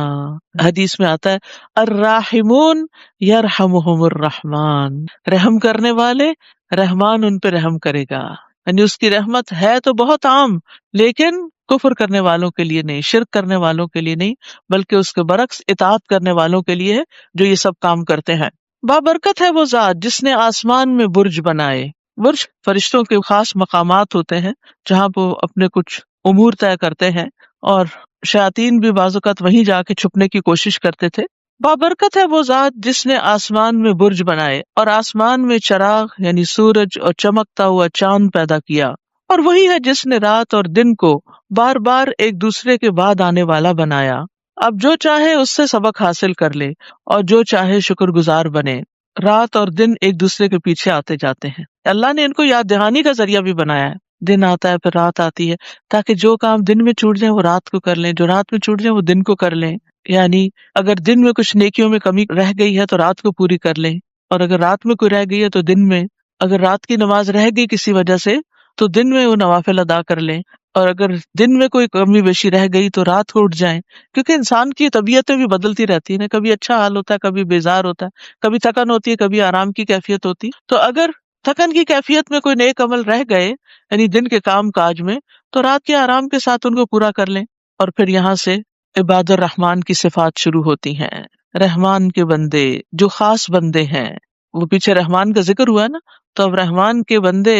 حدیث میں آتا ہے الراحمون یرحمہم الرحمن، رحم کرنے والے رحمان ان پہ رحم کرے گا. یعنی اس کی رحمت ہے تو بہت عام، لیکن کفر کرنے والوں کے لیے نہیں، شرک کرنے والوں کے لیے نہیں، بلکہ اس کے برعکس اطاعت کرنے والوں کے لیے ہے جو یہ سب کام کرتے ہیں. بابرکت ہے وہ ذات جس نے آسمان میں برج بنائے. برج فرشتوں کے خاص مقامات ہوتے ہیں جہاں وہ اپنے کچھ امور طے کرتے ہیں، اور شیاطین بھی بعض اوقات وہیں جا کے چھپنے کی کوشش کرتے تھے. بابرکت ہے وہ ذات جس نے آسمان میں برج بنائے اور آسمان میں چراغ یعنی سورج اور چمکتا ہوا چاند پیدا کیا. اور وہی ہے جس نے رات اور دن کو بار بار ایک دوسرے کے بعد آنے والا بنایا. اب جو چاہے اس سے سبق حاصل کر لے اور جو چاہے شکر گزار بنے. رات اور دن ایک دوسرے کے پیچھے آتے جاتے ہیں. اللہ نے ان کو یاد دہانی کا ذریعہ بھی بنایا ہے. دن آتا ہے پھر رات آتی ہے، تاکہ جو کام دن میں چھوٹ جائیں وہ رات کو کر لیں، جو رات میں چھوٹ جائیں وہ دن کو کر لیں. یعنی اگر دن میں کچھ نیکیوں میں کمی رہ گئی ہے تو رات کو پوری کر لیں، اور اگر رات میں کوئی رہ گئی ہے تو دن میں، اگر رات کی نماز رہ گئی کسی وجہ سے تو دن میں وہ نوافل ادا کر لیں، اور اگر دن میں کوئی کمی بیشی رہ گئی تو رات کو اٹھ جائیں. کیونکہ انسان کی طبیعتیں بھی بدلتی رہتی ہیں، کبھی اچھا حال ہوتا ہے، کبھی بیزار ہوتا ہے، کبھی تھکن ہوتی ہے، کبھی آرام کی کیفیت ہوتی. تو اگر تھکن کی کیفیت میں کوئی نیک عمل رہ گئے یعنی دن کے کام کاج میں، تو رات کے آرام کے ساتھ ان کو پورا کر لیں. اور پھر یہاں سے عباد الرحمان کی صفات شروع ہوتی ہیں. رحمان کے بندے جو خاص بندے ہیں، وہ پیچھے رحمان کا ذکر ہوا نا، تو اب رحمان کے بندے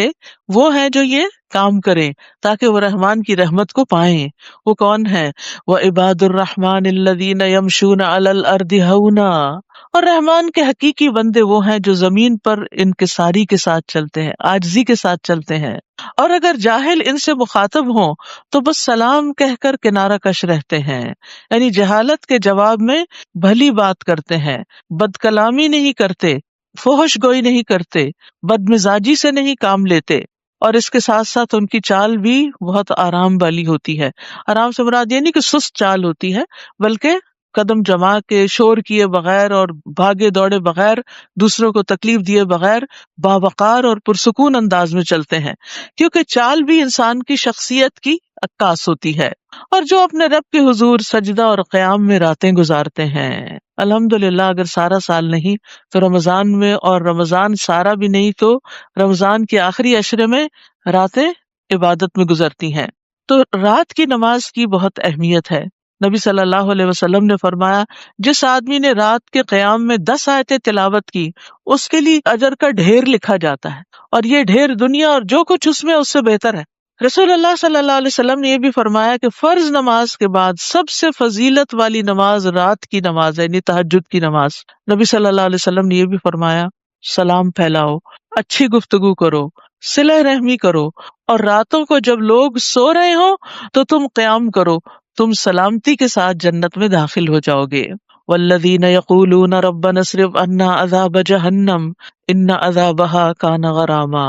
وہ ہیں جو یہ کام کریں تاکہ وہ رحمان کی رحمت کو پائیں. وہ کون ہے؟ وَعِبَادُ الرَّحْمَنِ الَّذِينَ يَمْشُونَ عَلَى الْأَرْضِ هَوْنًا، اور رحمان کے حقیقی بندے وہ ہیں جو زمین پر انکساری کے ساتھ چلتے ہیں، عاجزی کے ساتھ چلتے ہیں. اور اگر جاہل ان سے مخاطب ہوں تو بس سلام کہہ کر کنارہ کش رہتے ہیں. یعنی جہالت کے جواب میں بھلی بات کرتے ہیں، بد کلامی نہیں کرتے، فحش گوئی نہیں کرتے، بد مزاجی سے نہیں کام لیتے، اور اس کے ساتھ ساتھ ان کی چال بھی بہت آرام والی ہوتی ہے. آرام سے مراد یہ نہیں کہ سست چال ہوتی ہے، بلکہ قدم جما کے، شور کیے بغیر اور بھاگے دوڑے بغیر، دوسروں کو تکلیف دیے بغیر باوقار اور پرسکون انداز میں چلتے ہیں. کیونکہ چال بھی انسان کی شخصیت کی عکاس ہوتی ہے. اور جو اپنے رب کے حضور سجدہ اور قیام میں راتیں گزارتے ہیں. الحمدللہ اگر سارا سال نہیں تو رمضان میں، اور رمضان سارا بھی نہیں تو رمضان کے آخری عشرے میں راتیں عبادت میں گزرتی ہیں. تو رات کی نماز کی بہت اہمیت ہے. نبی صلی اللہ علیہ وسلم نے فرمایا جس آدمی نے رات کے قیام میں 10 آیتیں تلاوت کی اس کے لیے اجر کا ڈھیر لکھا جاتا ہے، اور یہ ڈھیر دنیا اور جو کچھ اس میں اس سے بہتر ہے. رسول اللہ صلی اللہ علیہ وسلم نے یہ بھی فرمایا کہ فرض نماز کے بعد سب سے فضیلت والی نماز رات کی نماز ہے، یعنی تہجد کی نماز. نبی صلی اللہ علیہ وسلم نے یہ بھی فرمایا سلام پھیلاؤ، اچھی گفتگو کرو، صلہ رحمی کرو، اور راتوں کو جب لوگ سو رہے ہوں تو تم قیام کرو، تم سلامتی کے ساتھ جنت میں داخل ہو جاؤ گے. والذین یقولون ربنا اصرف عنا عذاب جہنم ان عذابها کان غراما،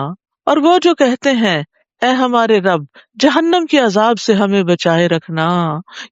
اور وہ جو کہتے ہیں اے ہمارے رب جہنم کے عذاب سے ہمیں بچائے رکھنا،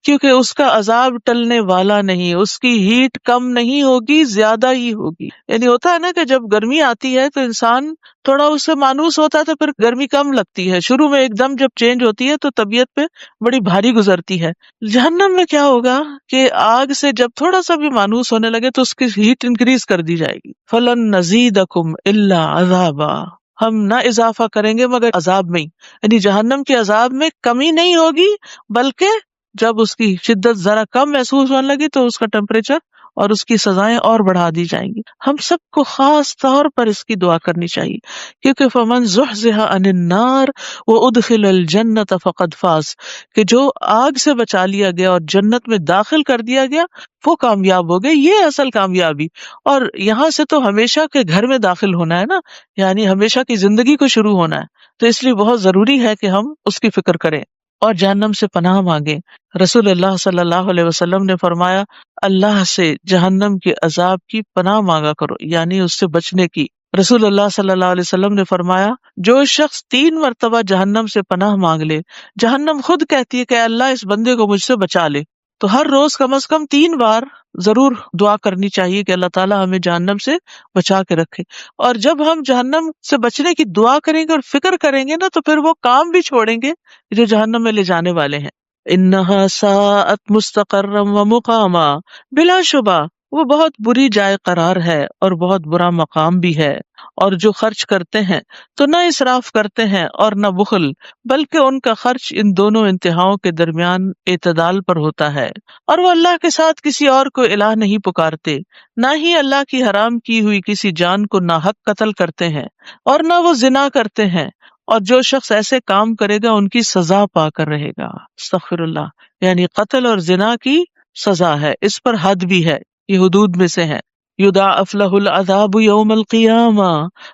کیونکہ اس کا عذاب ٹلنے والا نہیں، اس کی ہیٹ کم نہیں ہوگی، زیادہ ہی ہوگی۔ یعنی ہوتا ہے نا کہ جب گرمی آتی ہے تو انسان تھوڑا اس سے مانوس ہوتا ہے، تو پھر گرمی کم لگتی ہے، شروع میں ایک دم جب چینج ہوتی ہے تو طبیعت پہ بڑی بھاری گزرتی ہے۔ جہنم میں کیا ہوگا کہ آگ سے جب تھوڑا سا بھی مانوس ہونے لگے تو اس کی ہیٹ انکریز کر دی جائے گی۔ فَلَن نَزِيدَكُمْ إِلَّا عَذَابًا، ہم نہ اضافہ کریں گے مگر عذاب میں ہی، یعنی جہنم کے عذاب میں کمی نہیں ہوگی، بلکہ جب اس کی شدت ذرا کم محسوس ہونے لگی تو اس کا ٹیمپریچر اور اس کی سزائیں اور بڑھا دی جائیں گی۔ ہم سب کو خاص طور پر اس کی دعا کرنی چاہیے، کیونکہ فمن زحزح عن النار وادخل الجنت فقد فاز، کہ جو آگ سے بچا لیا گیا اور جنت میں داخل کر دیا گیا وہ کامیاب ہو گئے، یہ اصل کامیابی۔ اور یہاں سے تو ہمیشہ کے گھر میں داخل ہونا ہے نا، یعنی ہمیشہ کی زندگی کو شروع ہونا ہے، تو اس لیے بہت ضروری ہے کہ ہم اس کی فکر کریں اور جہنم سے پناہ مانگیں۔ رسول اللہ صلی اللہ علیہ وسلم نے فرمایا اللہ سے جہنم کے عذاب کی پناہ مانگا کرو، یعنی اس سے بچنے کی۔ رسول اللہ صلی اللہ علیہ وسلم نے فرمایا جو شخص 3 مرتبہ جہنم سے پناہ مانگ لے، جہنم خود کہتی ہے کہ اللہ اس بندے کو مجھ سے بچا لے۔ تو ہر روز کم از کم 3 بار ضرور دعا کرنی چاہیے کہ اللہ تعالیٰ ہمیں جہنم سے بچا کے رکھے۔ اور جب ہم جہنم سے بچنے کی دعا کریں گے اور فکر کریں گے نا تو پھر وہ کام بھی چھوڑیں گے جو جہنم میں لے جانے والے ہیں۔ انہا ساءت مستقرا و مقاما، بلا شبہ وہ بہت بری جائے قرار ہے اور بہت برا مقام بھی ہے۔ اور جو خرچ کرتے ہیں تو نہ اسراف کرتے ہیں اور نہ بخل، بلکہ ان کا خرچ ان دونوں انتہاؤں کے درمیان اعتدال پر ہوتا ہے۔ اور وہ اللہ کے ساتھ کسی اور کو الہ نہیں پکارتے، نہ ہی اللہ کی حرام کی ہوئی کسی جان کو ناحق قتل کرتے ہیں، اور نہ وہ زنا کرتے ہیں۔ اور جو شخص ایسے کام کرے گا ان کی سزا پا کر رہے گا۔ استغفر اللہ، یعنی قتل اور زنا کی سزا ہے، اس پر حد بھی ہے، یہ حدود میں سے ہے۔ یضاعف لہ العذاب یوم القیامہ،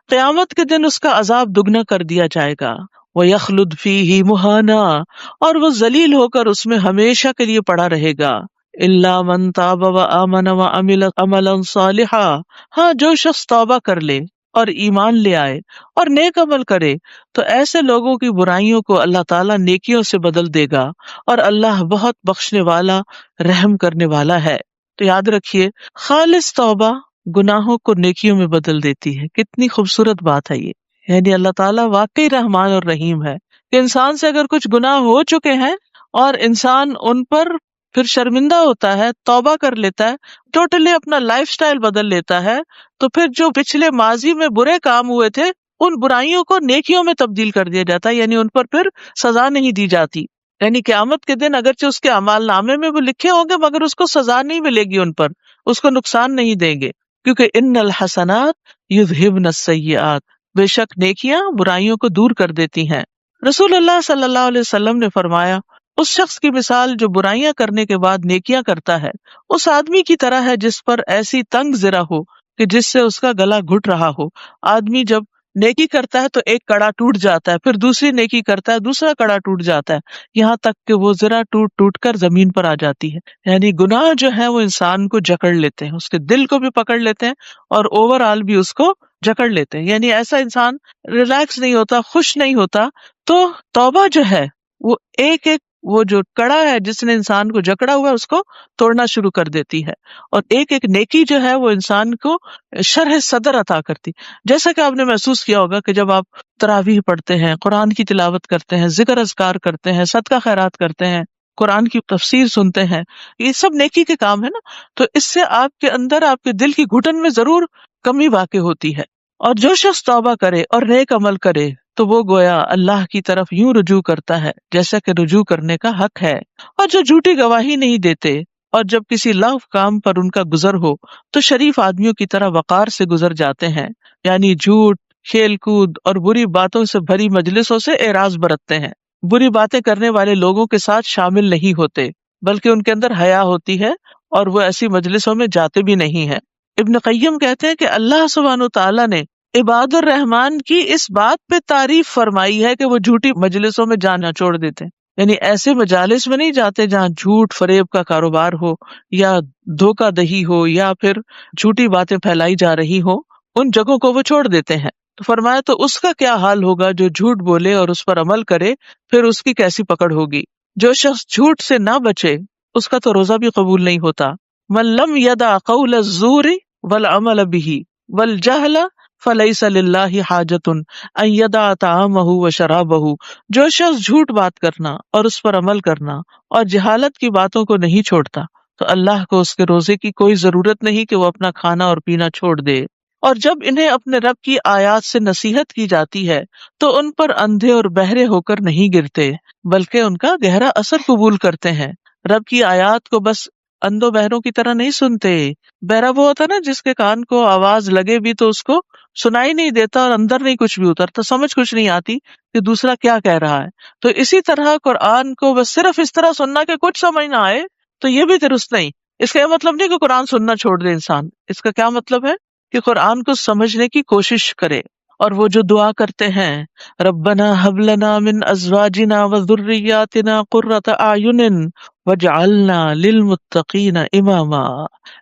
قیامت کے دن اس کا عذاب دگنا کر دیا جائے گا۔ وَيَخْلُدْ فِيهِ مُهَانًا، اور وہ ذلیل ہو کر اس میں ہمیشہ کے لیے پڑا رہے گا۔ إِلَّا مَن تَابَ وَآمَنَ وَعَمِلَ عَمَلًا صَالِحًا، ہاں جو شخص توبہ کر لے اور ایمان لے آئے اور نیک عمل کرے تو ایسے لوگوں کی برائیوں کو اللہ تعالیٰ نیکیوں سے بدل دے گا، اور اللہ بہت بخشنے والا رحم کرنے والا ہے۔ تو یاد رکھیے خالص توبہ گناہوں کو نیکیوں میں بدل دیتی ہے۔ کتنی خوبصورت بات ہے یہ، یعنی اللہ تعالیٰ واقعی رحمان اور رحیم ہے کہ انسان سے اگر کچھ گناہ ہو چکے ہیں اور انسان ان پر پھر شرمندہ ہوتا ہے، توبہ کر لیتا ہے، ٹوٹلی اپنا لائف سٹائل بدل لیتا ہے، تو پھر جو پچھلے ماضی میں برے کام ہوئے تھے ان برائیوں کو نیکیوں میں تبدیل کر دیا جاتا ہے، یعنی ان پر پھر سزا نہیں دی جاتی۔ یعنی قیامت کے دن اگرچہ اس کے اعمال نامے میں وہ لکھے ہوں گے مگر اس کو سزا نہیں ملے گی، ان پر اس کو نقصان نہیں دیں گے، کیونکہ ان الحسنات یذہبن السیئات، بے شک نیکیاں برائیوں کو دور کر دیتی ہیں۔ رسول اللہ صلی اللہ علیہ وسلم نے فرمایا اس شخص کی مثال جو برائیاں کرنے کے بعد نیکیاں کرتا ہے اس آدمی کی طرح ہے جس پر ایسی تنگ زرہ ہو کہ جس سے اس کا گلا گھٹ رہا ہو۔ آدمی جب نیکی کرتا ہے تو ایک کڑا ٹوٹ جاتا ہے، پھر دوسری نیکی کرتا ہے دوسرا کڑا ٹوٹ جاتا ہے، یہاں تک کہ وہ زرہ ٹوٹ ٹوٹ کر زمین پر آ جاتی ہے۔ یعنی گناہ جو ہے وہ انسان کو جکڑ لیتے ہیں، اس کے دل کو بھی پکڑ لیتے ہیں اور اوور آل بھی اس کو جکڑ لیتے ہیں، یعنی ایسا انسان ریلیکس نہیں ہوتا، خوش نہیں ہوتا۔ تو توبہ جو ہے وہ ایک ایک وہ جو کڑا ہے جس نے انسان کو جکڑا ہوا ہے اس کو توڑنا شروع کر دیتی ہے، اور ایک ایک نیکی جو ہے وہ انسان کو شرح صدر عطا کرتی۔ جیسا کہ آپ نے محسوس کیا ہوگا کہ جب آپ تراویح پڑھتے ہیں، قرآن کی تلاوت کرتے ہیں، ذکر اذکار کرتے ہیں، صدقہ خیرات کرتے ہیں، قرآن کی تفسیر سنتے ہیں، یہ سب نیکی کے کام ہے نا، تو اس سے آپ کے اندر آپ کے دل کی گھٹن میں ضرور کمی واقع ہوتی ہے۔ اور جو شخص توبہ کرے اور نیک عمل کرے تو وہ گویا اللہ کی طرف یوں رجوع کرتا ہے جیسا کہ رجوع کرنے کا حق ہے۔ اور جو جھوٹی گواہی نہیں دیتے اور جب کسی لغو کام پر ان کا گزر ہو تو شریف آدمیوں کی طرح وقار سے گزر جاتے ہیں، یعنی جھوٹ، کھیل کود اور بری باتوں سے بھری مجلسوں سے اعراض برتتے ہیں، بری باتیں کرنے والے لوگوں کے ساتھ شامل نہیں ہوتے بلکہ ان کے اندر حیا ہوتی ہے اور وہ ایسی مجلسوں میں جاتے بھی نہیں ہیں۔ ابن قیم کہتے ہیں کہ اللہ سبحانہ تعالیٰ نے عباد الرحمان کی اس بات پہ تعریف فرمائی ہے کہ وہ جھوٹی مجلسوں میں جانا چھوڑ دیتے ہیں، یعنی ایسے مجالس میں نہیں جاتے جہاں جھوٹ فریب کا کاروبار ہو یا دھوکہ دہی ہو یا پھر جھوٹی باتیں پھیلائی جا رہی ہو، ان جگہوں کو وہ چھوڑ دیتے ہیں۔ تو فرمایا تو اس کا کیا حال ہوگا جو جھوٹ بولے اور اس پر عمل کرے، پھر اس کی کیسی پکڑ ہوگی۔ جو شخص جھوٹ سے نہ بچے اس کا تو روزہ بھی قبول نہیں ہوتا۔ من لم یدع قول الزور والعمل به والجہل فلیس للہ حاجۃ ان یدع طعامہ وشرابہ، جو شخص جھوٹ بات کرنا اور اس پر عمل کرنا اور جہالت کی باتوں کو نہیں چھوڑتا تو اللہ کو اس کے روزے کی کوئی ضرورت نہیں کہ وہ اپنا کھانا اور پینا چھوڑ دے۔ اور جب انہیں اپنے رب کی آیات سے نصیحت کی جاتی ہے تو ان پر اندھے اور بہرے ہو کر نہیں گرتے بلکہ ان کا گہرا اثر قبول کرتے ہیں۔ رب کی آیات کو بس اندھوں بہروں کی طرح نہیں سنتے۔ بہرا وہ ہوتا نا جس کے کان کو آواز لگے بھی تو اس کو سنائی نہیں دیتا اور اندر نہیں کچھ بھی اترتا، سمجھ کچھ نہیں آتی کہ دوسرا کیا کہہ رہا ہے۔ تو اسی طرح قرآن کو بس صرف اس طرح سننا کہ کچھ سمجھ نہ آئے تو یہ بھی درست نہیں۔ اس کا یہ مطلب نہیں کہ قرآن سننا چھوڑ دے انسان، اس کا کیا مطلب ہے کہ قرآن کو سمجھنے کی کوشش کرے۔ اور وہ جو دعا کرتے ہیں ربنا ہب لنا من ازواجنا وذریاتنا قرۃ اعین وجعلنا للمتقین اماما،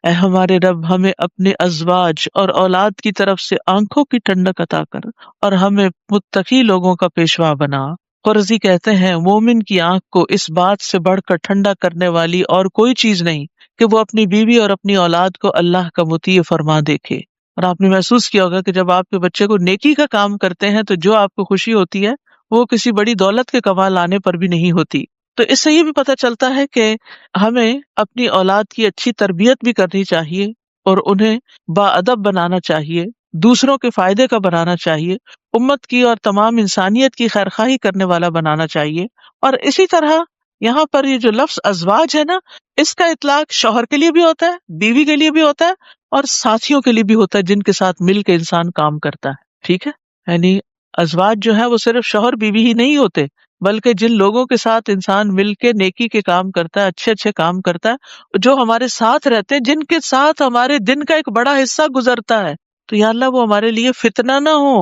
اے ہمارے رب ہمیں اپنے ازواج اور اولاد کی طرف سے آنکھوں کی ٹھنڈک عطا کر اور ہمیں متقی لوگوں کا پیشوا بنا۔ قرضی کہتے ہیں مومن کی آنکھ کو اس بات سے بڑھ کر ٹھنڈا کرنے والی اور کوئی چیز نہیں کہ وہ اپنی بیوی اور اپنی اولاد کو اللہ کا مطیع فرما دیکھے۔ اور آپ نے محسوس کیا ہوگا کہ جب آپ کے بچے کو نیکی کا کام کرتے ہیں تو جو آپ کو خوشی ہوتی ہے وہ کسی بڑی دولت کے کما لانے پر بھی نہیں ہوتی۔ تو اس سے یہ بھی پتہ چلتا ہے کہ ہمیں اپنی اولاد کی اچھی تربیت بھی کرنی چاہیے اور انہیں باادب بنانا چاہیے، دوسروں کے فائدے کا بنانا چاہیے، امت کی اور تمام انسانیت کی خیرخواہی کرنے والا بنانا چاہیے۔ اور اسی طرح یہاں پر یہ جو لفظ ازواج ہے نا، اس کا اطلاق شوہر کے لیے بھی ہوتا ہے، بیوی کے لیے بھی ہوتا ہے اور ساتھیوں کے لیے بھی ہوتا ہے جن کے ساتھ مل کے انسان کام کرتا ہے۔ ٹھیک ہے، یعنی ازواج جو ہے وہ صرف شوہر بیوی ہی نہیں ہوتے بلکہ جن لوگوں کے ساتھ انسان مل کے نیکی کے کام کرتا ہے، اچھے اچھے کام کرتا ہے، جو ہمارے ساتھ رہتے ہیں، جن کے ساتھ ہمارے دن کا ایک بڑا حصہ گزرتا ہے، تو یا اللہ وہ ہمارے لیے فتنہ نہ ہو،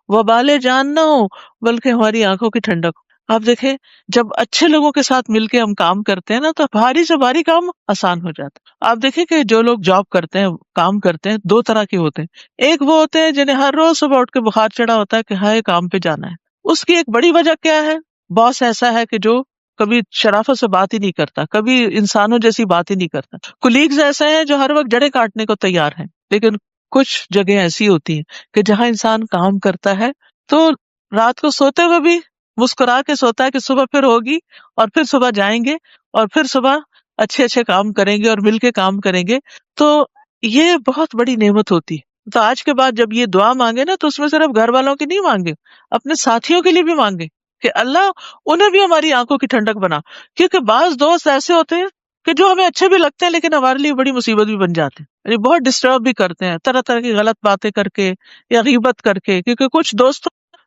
وبال جان نہ ہو، بلکہ ہماری آنکھوں کی ٹھنڈک ہو۔ آپ دیکھیں جب اچھے لوگوں کے ساتھ مل کے ہم کام کرتے ہیں نا تو بھاری سے بھاری کام آسان ہو جاتا ہے۔ آپ دیکھیں کہ جو لوگ جاب کرتے ہیں، کام کرتے ہیں، دو طرح کے ہوتے ہیں۔ ایک وہ ہوتے ہیں جنہیں ہر روز صبح اٹھ کے بخار چڑھا ہوتا ہے کہ ہائے کام پہ جانا ہے۔ اس کی ایک بڑی وجہ کیا ہے؟ باس ایسا ہے کہ جو کبھی شرافت سے بات ہی نہیں کرتا، کبھی انسانوں جیسی بات ہی نہیں کرتا۔ کولیگز ایسے ہیں جو ہر وقت جڑیں کاٹنے کو تیار ہیں۔ لیکن کچھ جگہ ایسی ہوتی ہیں کہ جہاں انسان کام کرتا ہے تو رات کو سوتے ہوئے بھی مسکرا کے سوتا ہے کہ صبح پھر ہوگی، اور پھر صبح جائیں گے اور پھر صبح اچھے اچھے کام کریں گے اور مل کے کام کریں گے۔ تو یہ بہت بڑی نعمت ہوتی ہے۔ تو آج کے بعد جب یہ دعا مانگے نا تو اس میں صرف گھر والوں کی نہیں مانگے، اپنے ساتھیوں کے لیے بھی مانگے کہ اللہ انہیں بھی ہماری آنکھوں کی ٹھنڈک بنا۔ کیونکہ بعض دوست ایسے ہوتے ہیں کہ جو ہمیں اچھے بھی لگتے ہیں لیکن ہمارے لیے بڑی مصیبت بھی بن جاتے ہیں، یعنی بہت ڈسٹرب بھی کرتے ہیں طرح طرح کی غلط باتیں کر کے یا غیبت کر کے، کیونکہ کچھ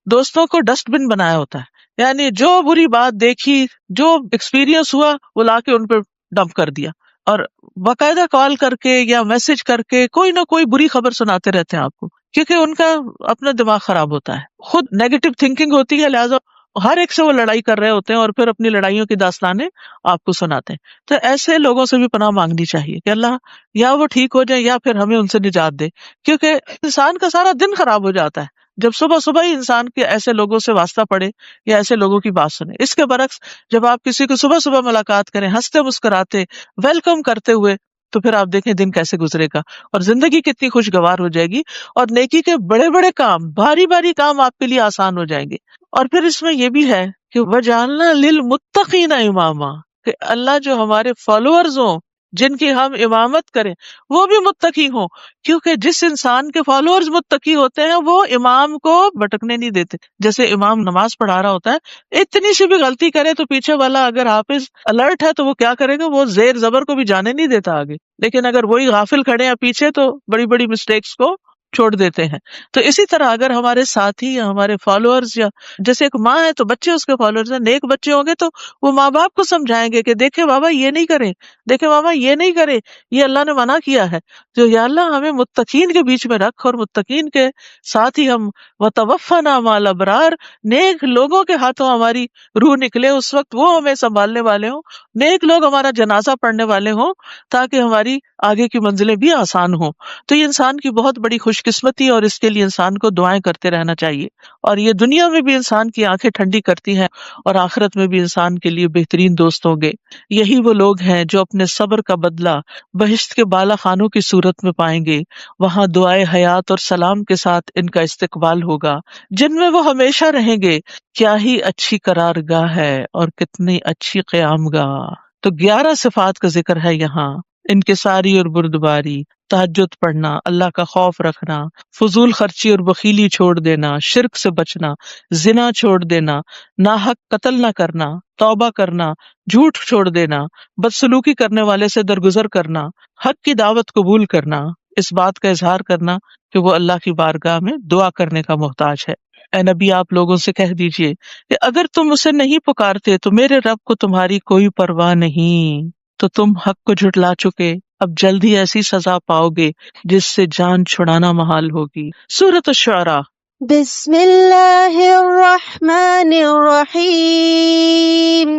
دوستوں کو ڈسٹ بن بنایا ہوتا ہے، یعنی جو بری بات دیکھی، جو ایکسپیرینس ہوا وہ لا کے ان پہ ڈمپ کر دیا، اور باقاعدہ کال کر کے یا میسج کر کے کوئی نہ کوئی بری خبر سناتے رہتے ہیں آپ کو، کیونکہ ان کا اپنا دماغ خراب ہوتا ہے، خود نیگیٹو تھنکنگ ہوتی ہے، لہٰذا ہر ایک سے وہ لڑائی کر رہے ہوتے ہیں اور پھر اپنی لڑائیوں کی داستانیں آپ کو سناتے ہیں۔ تو ایسے لوگوں سے بھی پناہ مانگنی چاہیے کہ اللہ یا وہ ٹھیک ہو جائے یا پھر ہمیں ان سے نجات دے، کیونکہ انسان کا سارا دن خراب ہو جاتا ہے جب صبح صبح ہی انسان کے ایسے لوگوں سے واسطہ پڑے یا ایسے لوگوں کی بات سنے۔ اس کے برعکس جب آپ کسی کو صبح صبح ملاقات کریں ہنستے مسکراتے ویلکم کرتے ہوئے، تو پھر آپ دیکھیں دن کیسے گزرے گا اور زندگی کتنی خوشگوار ہو جائے گی، اور نیکی کے بڑے بڑے کام، بھاری بھاری کام آپ کے لیے آسان ہو جائیں گے۔ اور پھر اس میں یہ بھی ہے کہ وَجَعَلْنَا لِلْمُتَّقِينَ إِمَامًا، کہ اللہ جو ہمارے فالوورز ہوں، جن کی ہم امامت کریں، وہ بھی متقی ہوں، کیونکہ جس انسان کے فالوورز متقی ہوتے ہیں وہ امام کو بھٹکنے نہیں دیتے۔ جیسے امام نماز پڑھا رہا ہوتا ہے، اتنی سی بھی غلطی کرے تو پیچھے والا اگر حافظ الرٹ ہے تو وہ کیا کرے گا، وہ زیر زبر کو بھی جانے نہیں دیتا آگے، لیکن اگر وہی غافل کھڑے ہیں پیچھے تو بڑی بڑی مسٹیکس کو چھوڑ دیتے ہیں۔ تو اسی طرح اگر ہمارے ساتھی یا ہمارے فالوورز، یا جیسے ایک ماں ہے تو بچے اس کے فالوورز ہیں، نیک بچے ہوں گے تو وہ ماں باپ کو سمجھائیں گے کہ دیکھیں بابا یہ نہیں کریں، دیکھیں ماما یہ نہیں کرے، یہ اللہ نے منع کیا ہے۔ جو یا اللہ ہمیں متقین کے بیچ میں رکھ، اور متقین کے ساتھ ہی ہم وتوفنا مع الابرار، نیک لوگوں کے ہاتھوں ہماری روح نکلے، اس وقت وہ ہمیں سنبھالنے والے ہوں، نیک لوگ ہمارا جنازہ پڑھنے والے ہوں، تاکہ ہماری آگے کی منزلیں بھی آسان ہوں. تو یہ انسان کی بہت بڑی خوش قسمتی، اور اس کے لیے انسان کو دعائیں کرتے رہنا چاہیے. اور یہ دنیا میں بھی انسان کی آنکھیں ٹھنڈی کرتی ہیں، اور آخرت میں بھی انسان کے لیے بہترین دوست ہوں گے. یہی وہ لوگ ہیں جو اپنے صبر کا بدلہ بہشت کے بالا خانوں کی صورت میں پائیں گے. وہاں دعائے حیات اور سلام کے ساتھ ان کا استقبال ہوگا، جن میں وہ ہمیشہ رہیں گے. کیا ہی اچھی قرار گاہ ہے اور کتنی اچھی قیام گاہ. تو 11 صفات کا ذکر ہے یہاں: انکساری اور بردباری، تہجد پڑھنا، اللہ کا خوف رکھنا، فضول خرچی اور بخیلی چھوڑ دینا، شرک سے بچنا، زنا چھوڑ دینا، ناحق قتل نہ کرنا، توبہ کرنا، جھوٹ چھوڑ دینا، بدسلوکی کرنے والے سے درگزر کرنا، حق کی دعوت قبول کرنا، اس بات کا اظہار کرنا کہ وہ اللہ کی بارگاہ میں دعا کرنے کا محتاج ہے. اے نبی، آپ لوگوں سے کہہ دیجئے کہ اگر تم اسے نہیں پکارتے تو میرے رب کو تمہاری کوئی پرواہ نہیں، تو تم حق کو جھٹلا چکے. اب جلد ہی ایسی سزا پاؤ گے جس سے جان چھڑانا محال ہوگی. سورۃ الشعراء. بسم اللہ الرحمن الرحیم.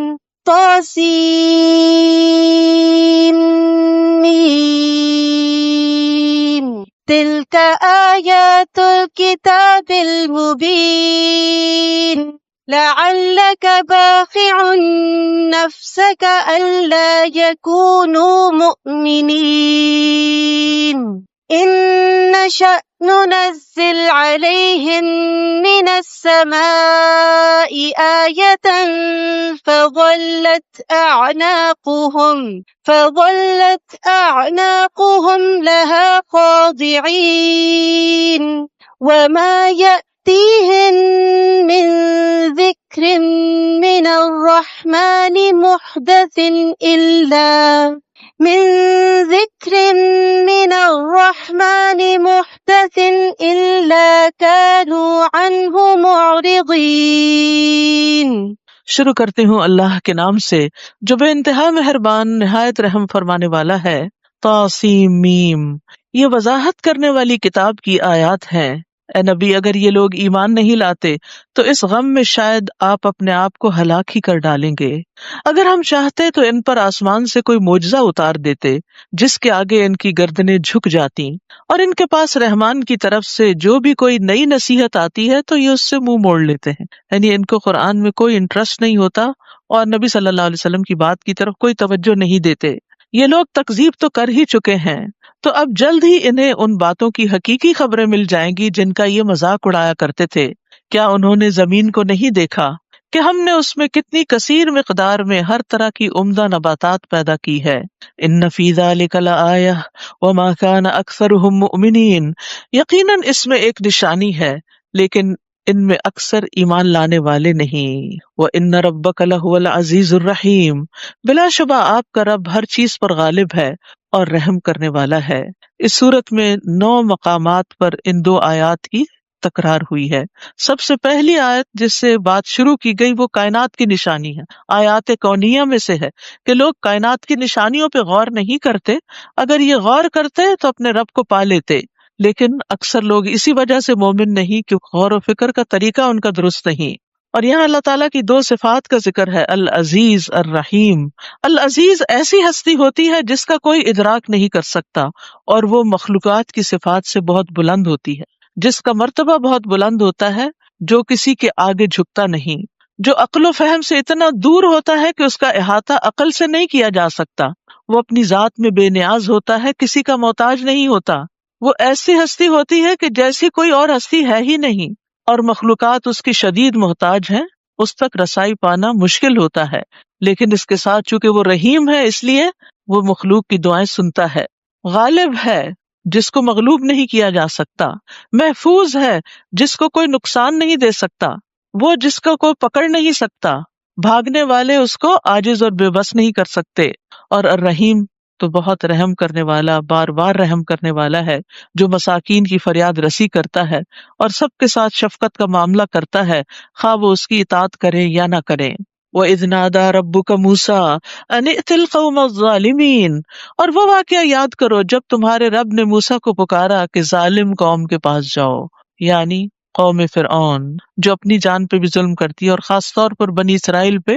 طاسیم. تلک آیات الکتاب المبین. لعلک باخع نفسک الا یکونوا مؤمنین. ان نشأ ننزل عليهم من السماء آية فظلت أعناقهم لها خاضعين. وما يأتيهم من ذكر من الرحمن محدث إلا كانوا عنه معرضين. شروع کرتی ہوں اللہ کے نام سے جو بے انتہا مہربان نہایت رحم فرمانے والا ہے. طاسیم میم، یہ وضاحت کرنے والی کتاب کی آیات ہیں. اے نبی، اگر یہ لوگ ایمان نہیں لاتے تو اس غم میں شاید آپ اپنے آپ کو ہلاک ہی کر ڈالیں گے. اگر ہم چاہتے تو ان پر آسمان سے کوئی معجزہ اتار دیتے جس کے آگے ان کی گردنیں جھک جاتی، اور ان کے پاس رحمان کی طرف سے جو بھی کوئی نئی نصیحت آتی ہے تو یہ اس سے منہ موڑ لیتے ہیں. یعنی ان کو قرآن میں کوئی انٹرسٹ نہیں ہوتا اور نبی صلی اللہ علیہ وسلم کی بات کی طرف کوئی توجہ نہیں دیتے. یہ لوگ تکذیب تو کر ہی چکے ہیں، تو اب جلد ہی انہیں ان باتوں کی حقیقی خبریں مل جائیں گی جن کا یہ مذاق اڑایا کرتے تھے. کیا انہوں نے زمین کو نہیں دیکھا کہ ہم نے اس میں کتنی کثیر مقدار میں ہر طرح کی عمدہ نباتات پیدا کی ہے. ان فی ذلک لآیہ وما کان اکثرهم مؤمنین، یقیناً اس میں ایک نشانی ہے لیکن ان میں اکثر ایمان لانے والے نہیں. وَإِنَّ رَبَّكَ لَهُوَ الْعَزِيزُ الرَّحِيمُ، بلا شبہ آپ کا رب ہر چیز پر غالب ہے اور رحم کرنے والا ہے. اس صورت میں 9 مقامات پر ان 2 آیات کی تکرار ہوئی ہے. سب سے پہلی آیت جس سے بات شروع کی گئی وہ کائنات کی نشانی ہے. آیات کونیہ میں سے ہے کہ لوگ کائنات کی نشانیوں پہ غور نہیں کرتے. اگر یہ غور کرتے تو اپنے رب کو پا لیتے، لیکن اکثر لوگ اسی وجہ سے مومن نہیں کہ غور و فکر کا طریقہ ان کا درست نہیں. اور یہاں اللہ تعالیٰ کی 2 صفات کا ذکر ہے، العزیز الرحیم. العزیز ایسی ہستی ہوتی ہے جس کا کوئی ادراک نہیں کر سکتا، اور وہ مخلوقات کی صفات سے بہت بلند ہوتی ہے، جس کا مرتبہ بہت بلند ہوتا ہے، جو کسی کے آگے جھکتا نہیں، جو عقل و فہم سے اتنا دور ہوتا ہے کہ اس کا احاطہ عقل سے نہیں کیا جا سکتا. وہ اپنی ذات میں بے نیاز ہوتا ہے، کسی کا محتاج نہیں ہوتا. وہ ایسی ہستی ہوتی ہے کہ جیسی کوئی اور ہستی ہے ہی نہیں، اور مخلوقات اس کی شدید محتاج ہیں، اس تک رسائی پانا مشکل ہوتا ہے. لیکن اس کے ساتھ چونکہ وہ رحیم ہے اس لیے وہ مخلوق کی دعائیں سنتا ہے. غالب ہے جس کو مغلوب نہیں کیا جا سکتا. محفوظ ہے جس کو کوئی نقصان نہیں دے سکتا، وہ جس کو کوئی پکڑ نہیں سکتا. بھاگنے والے اس کو عاجز اور بے بس نہیں کر سکتے. اور الرحیم تو بہت رحم کرنے والا، بار بار رحم کرنے والا ہے، جو مساکین کی فریاد رسی کرتا ہے اور سب کے ساتھ شفقت کا معاملہ کرتا ہے، خواہ وہ اس کی اطاعت کریں یا نہ کریں. وَإِذْ نَادَى رَبُّكَ مُوسَىٰ أَنِ ائْتِ الْقَوْمَ الظَّالِمِينَ، اور وہ واقعہ یاد کرو جب تمہارے رب نے موسیٰ کو پکارا کہ ظالم قوم کے پاس جاؤ. یعنی قوم فرعون جو اپنی جان پہ بھی ظلم کرتی ہے اور خاص طور پر بنی اسرائیل پہ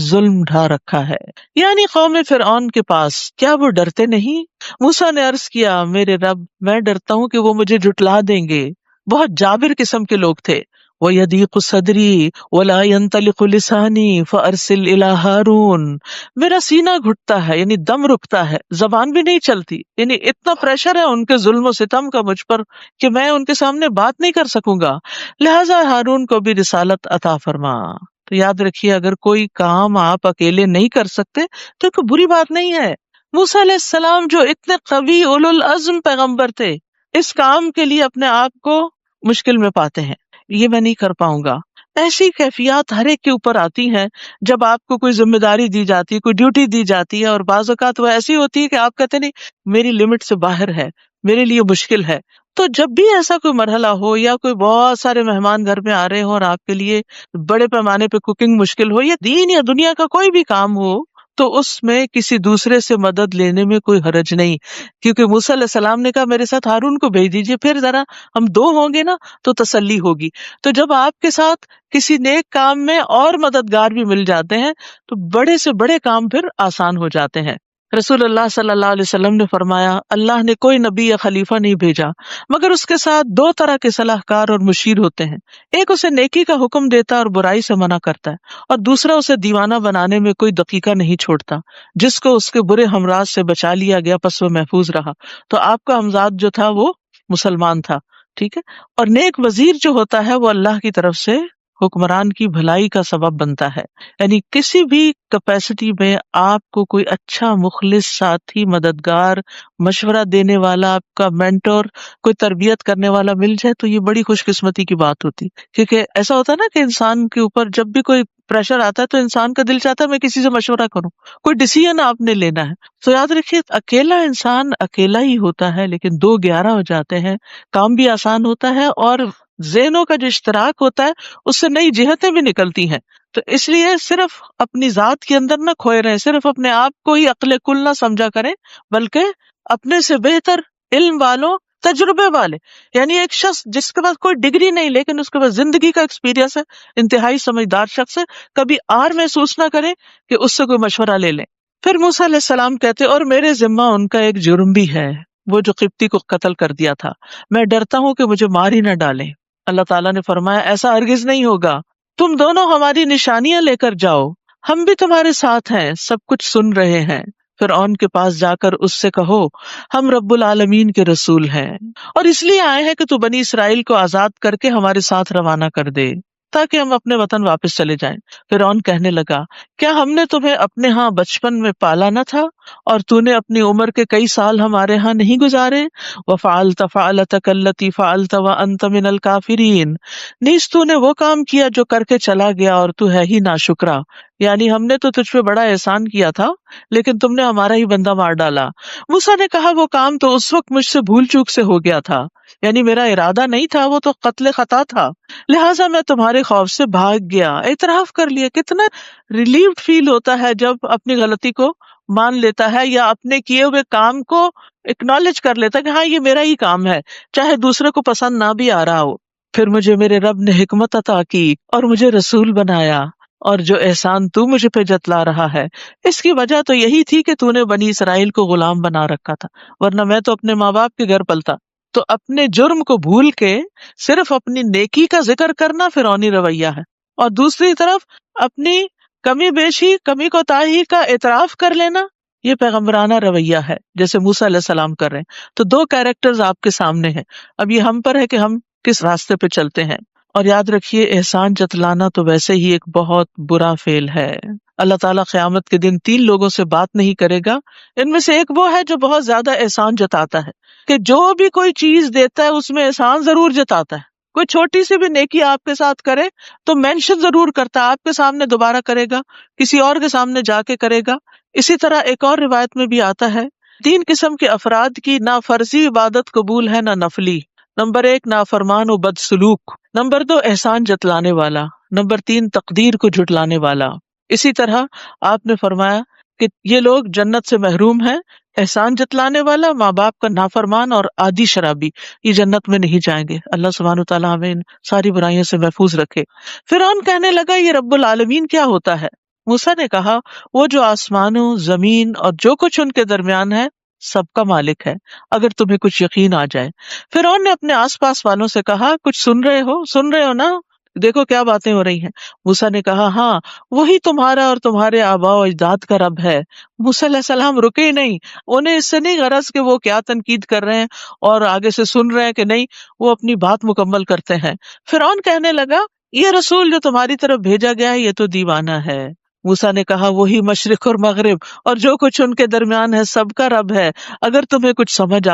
ظلم ڈھا رکھا ہے. یعنی قوم فرعون کے پاس کیا وہ ڈرتے نہیں؟ موسیٰ نے عرض کیا میرے رب میں ڈرتا ہوں کہ وہ مجھے جھٹلا دیں گے. بہت جابر قسم کے لوگ تھے. وَيَضِيقُ صَدْرِي وَلَا يَنطَلِقُ لِسَانِي فَأَرْسِلْ إِلَىٰ هَارُونَ. میرا سینہ گھٹتا ہے یعنی دم رکتا ہے، زبان بھی نہیں چلتی، یعنی اتنا پریشر ہے ان کے ظلم و ستم کا مجھ پر کہ میں ان کے سامنے بات نہیں کر سکوں گا، لہٰذا ہارون کو بھی رسالت عطا فرما. تو یاد رکھیے اگر کوئی کام آپ اکیلے نہیں کر سکتے تو کوئی بری بات نہیں ہے. موسیٰ علیہ السلام جو اتنے قوی اولو العزم پیغمبر تھے، اس کام کے لیے اپنے آپ کو مشکل میں پاتے ہیں، یہ میں نہیں کر پاؤں گا. ایسی کیفیات ہر ایک کے اوپر آتی ہیں جب آپ کو کوئی ذمہ داری دی جاتی ہے، کوئی ڈیوٹی دی جاتی ہے، اور بعض اوقات وہ ایسی ہوتی ہے کہ آپ کہتے نہیں میری لمٹ سے باہر ہے، میرے لیے مشکل ہے. تو جب بھی ایسا کوئی مرحلہ ہو یا کوئی بہت سارے مہمان گھر میں آ رہے ہوں اور آپ کے لیے بڑے پیمانے پہ کوکنگ مشکل ہو، یا دین یا دنیا کا کوئی بھی کام ہو، تو اس میں کسی دوسرے سے مدد لینے میں کوئی حرج نہیں، کیونکہ موسیٰ علیہ السلام نے کہا میرے ساتھ ہارون کو بھیج دیجیے، پھر ذرا ہم دو ہوں گے نا تو تسلی ہوگی. تو جب آپ کے ساتھ کسی نیک کام میں اور مددگار بھی مل جاتے ہیں تو بڑے سے بڑے کام پھر آسان ہو جاتے ہیں. رسول اللہ صلی اللہ علیہ وسلم نے فرمایا اللہ نے کوئی نبی یا خلیفہ نہیں بھیجا مگر اس کے ساتھ دو طرح کے صلاح کار اور مشیر ہوتے ہیں. ایک اسے نیکی کا حکم دیتا ہے اور برائی سے منع کرتا ہے، اور دوسرا اسے دیوانہ بنانے میں کوئی دقیقہ نہیں چھوڑتا. جس کو اس کے برے ہمراز سے بچا لیا گیا پس وہ محفوظ رہا. تو آپ کا ہمزاد جو تھا وہ مسلمان تھا، ٹھیک ہے. اور نیک وزیر جو ہوتا ہے وہ اللہ کی طرف سے حکمران کی بھلائی کا سبب بنتا ہے. یعنی کسی بھی کیپیسٹی میں آپ کو کوئی اچھا مخلص ساتھی، مددگار، مشورہ دینے والا، آپ کا مینٹور، کوئی تربیت کرنے والا مل جائے تو یہ بڑی خوش قسمتی کی بات ہوتی. کیونکہ ایسا ہوتا ہے نا کہ انسان کے اوپر جب بھی کوئی پریشر آتا ہے تو انسان کا دل چاہتا ہے میں کسی سے مشورہ کروں، کوئی ڈیسیژن آپ نے لینا ہے. تو یاد رکھیے اکیلا انسان اکیلا ہی ہوتا ہے، لیکن 2-11 ہو جاتے ہیں، کام بھی آسان ہوتا ہے اور ذہنوں کا جو اشتراک ہوتا ہے اس سے نئی جہتیں بھی نکلتی ہیں. تو اس لیے صرف اپنی ذات کے اندر نہ کھوئے رہیں، صرف اپنے آپ کو ہی عقل کل نہ سمجھا کریں، بلکہ اپنے سے بہتر علم والوں، تجربے والے، یعنی ایک شخص جس کے پاس کوئی ڈگری نہیں لیکن اس کے پاس زندگی کا ایکسپیرینس ہے، انتہائی سمجھدار شخص ہے، کبھی آر محسوس نہ کریں کہ اس سے کوئی مشورہ لے لیں. پھر موسیٰ علیہ السلام کہتے اور میرے ذمہ ان کا ایک جرم بھی ہے، وہ جو قبطی کو قتل کر دیا تھا، میں ڈرتا ہوں کہ مجھے مار ہی نہ ڈالیں. اللہ تعالیٰ نے فرمایا ایسا ہرگز نہیں ہوگا، تم دونوں ہماری نشانیاں لے کر جاؤ، ہم بھی تمہارے ساتھ ہیں، سب کچھ سن رہے ہیں. فرعون کے پاس جا کر اس سے کہو ہم رب العالمین کے رسول ہیں اور اس لیے آئے ہیں کہ تو بنی اسرائیل کو آزاد کر کے ہمارے ساتھ روانہ کر دے تاکہ ہم اپنے وطن واپس چلے جائیں. فرعون کہنے لگا کیا ہم نے تمہیں اپنے ہاں بچپن میں پالا نہ تھا اور تو نے اپنی عمر کے کئی سال ہمارے ہاں نہیں گزارے؟ وَفَعَلْتَ فَعَلَتَكَ الَّتِي فَعَلْتَ وَأَنْتَ مِنَ الْكَافِرِينَ، نیز تو نے وہ کام کیا جو کر کے چلا گیا اور تو ہے ہی ناشکرا. یعنی ہم نے تو تجھ پہ بڑا احسان کیا تھا لیکن تم نے ہمارا ہی بندہ مار ڈالا. موسیٰ نے کہا وہ کام تو اس وقت مجھ سے بھول چوک سے ہو گیا تھا، یعنی میرا ارادہ نہیں تھا، وہ تو قتل خطا تھا، لہٰذا میں تمہارے خوف سے بھاگ گیا. اعتراف کر لیا. کتنا ریلیوڈ فیل ہوتا ہے جب اپنی غلطی کو مان لیتا ہے یا اپنے کیے ہوئے کام کو اکنالج کر لیتا ہے کہ ہاں یہ میرا ہی کام ہے، چاہے دوسرے کو پسند نہ بھی آ رہا ہو. پھر مجھے میرے رب نے حکمت عطا کی اور مجھے رسول بنایا، اور جو احسان تو مجھے پہ جتلا رہا ہے اس کی وجہ تو یہی تھی کہ تو نے بنی اسرائیل کو غلام بنا رکھا تھا، ورنہ میں تو اپنے ماں باپ کے گھر پلتا. تو اپنے جرم کو بھول کے صرف اپنی نیکی کا ذکر کرنا فرعونی رویہ ہے، اور دوسری طرف اپنی کمی بیشی، کمی کوتاہی کا اعتراف کر لینا یہ پیغمبرانہ رویہ ہے جیسے موسیٰ علیہ السلام کر رہے ہیں. تو 2 کیریکٹرز آپ کے سامنے ہیں، اب یہ ہم پر ہے کہ ہم کس راستے پہ چلتے ہیں. اور یاد رکھیے احسان جتلانا تو ویسے ہی ایک بہت برا فعل ہے. اللہ تعالیٰ قیامت کے دن 3 لوگوں سے بات نہیں کرے گا. ان میں سے ایک وہ ہے جو بہت زیادہ احسان جتاتا ہے، کہ جو بھی کوئی چیز دیتا ہے اس میں احسان ضرور جتاتا ہے. کوئی چھوٹی سی بھی نیکی آپ کے ساتھ کرے تو مینشن ضرور کرتا ہے، آپ کے سامنے دوبارہ کرے گا، کسی اور کے سامنے جا کے کرے گا. اسی طرح ایک اور روایت میں بھی آتا ہے 3 قسم کے افراد کی نہ فرضی عبادت قبول ہے نہ نفلی. نمبر 1 نافرمان و بد سلوک، نمبر 2 احسان جتلانے والا، نمبر 3 تقدیر کو جھٹلانے والا. اسی طرح آپ نے فرمایا کہ یہ لوگ جنت سے محروم ہیں احسان جتلانے والا، ماں باپ کا نافرمان اور عادی شرابی یہ جنت میں نہیں جائیں گے۔ اللہ سبحانہ تعالیٰ ہمیں ان ساری برائیوں سے محفوظ رکھے۔ فرعون کہنے لگا یہ رب العالمین کیا ہوتا ہے؟ موسیٰ نے کہا وہ جو آسمانوں، زمین اور جو کچھ ان کے درمیان ہے سب کا مالک ہے، اگر تمہیں کچھ یقین آ جائے۔ فرعون نے اپنے آس پاس والوں سے کہا کچھ سن رہے ہو نا؟ دیکھو کیا باتیں ہو رہی ہیں۔ موسیٰ نے کہا ہاں، وہی تمہارا اور تمہارے آباء و اجداد کا رب ہے۔ موسیٰ علیہ السلام رکے ہی نہیں، انہیں اس سے نہیں غرض کہ وہ کیا تنقید کر رہے ہیں اور آگے سے سن رہے ہیں کہ نہیں، وہ اپنی بات مکمل کرتے ہیں۔ فرعون کہنے لگا یہ رسول جو تمہاری طرف بھیجا گیا ہے یہ تو دیوانہ ہے۔ موسیٰ نے کہا وہی مشرق اور مغرب اور جو کچھ ان کے درمیان ہے سب کا رب ہے، اگر تمہیں کچھ سمجھ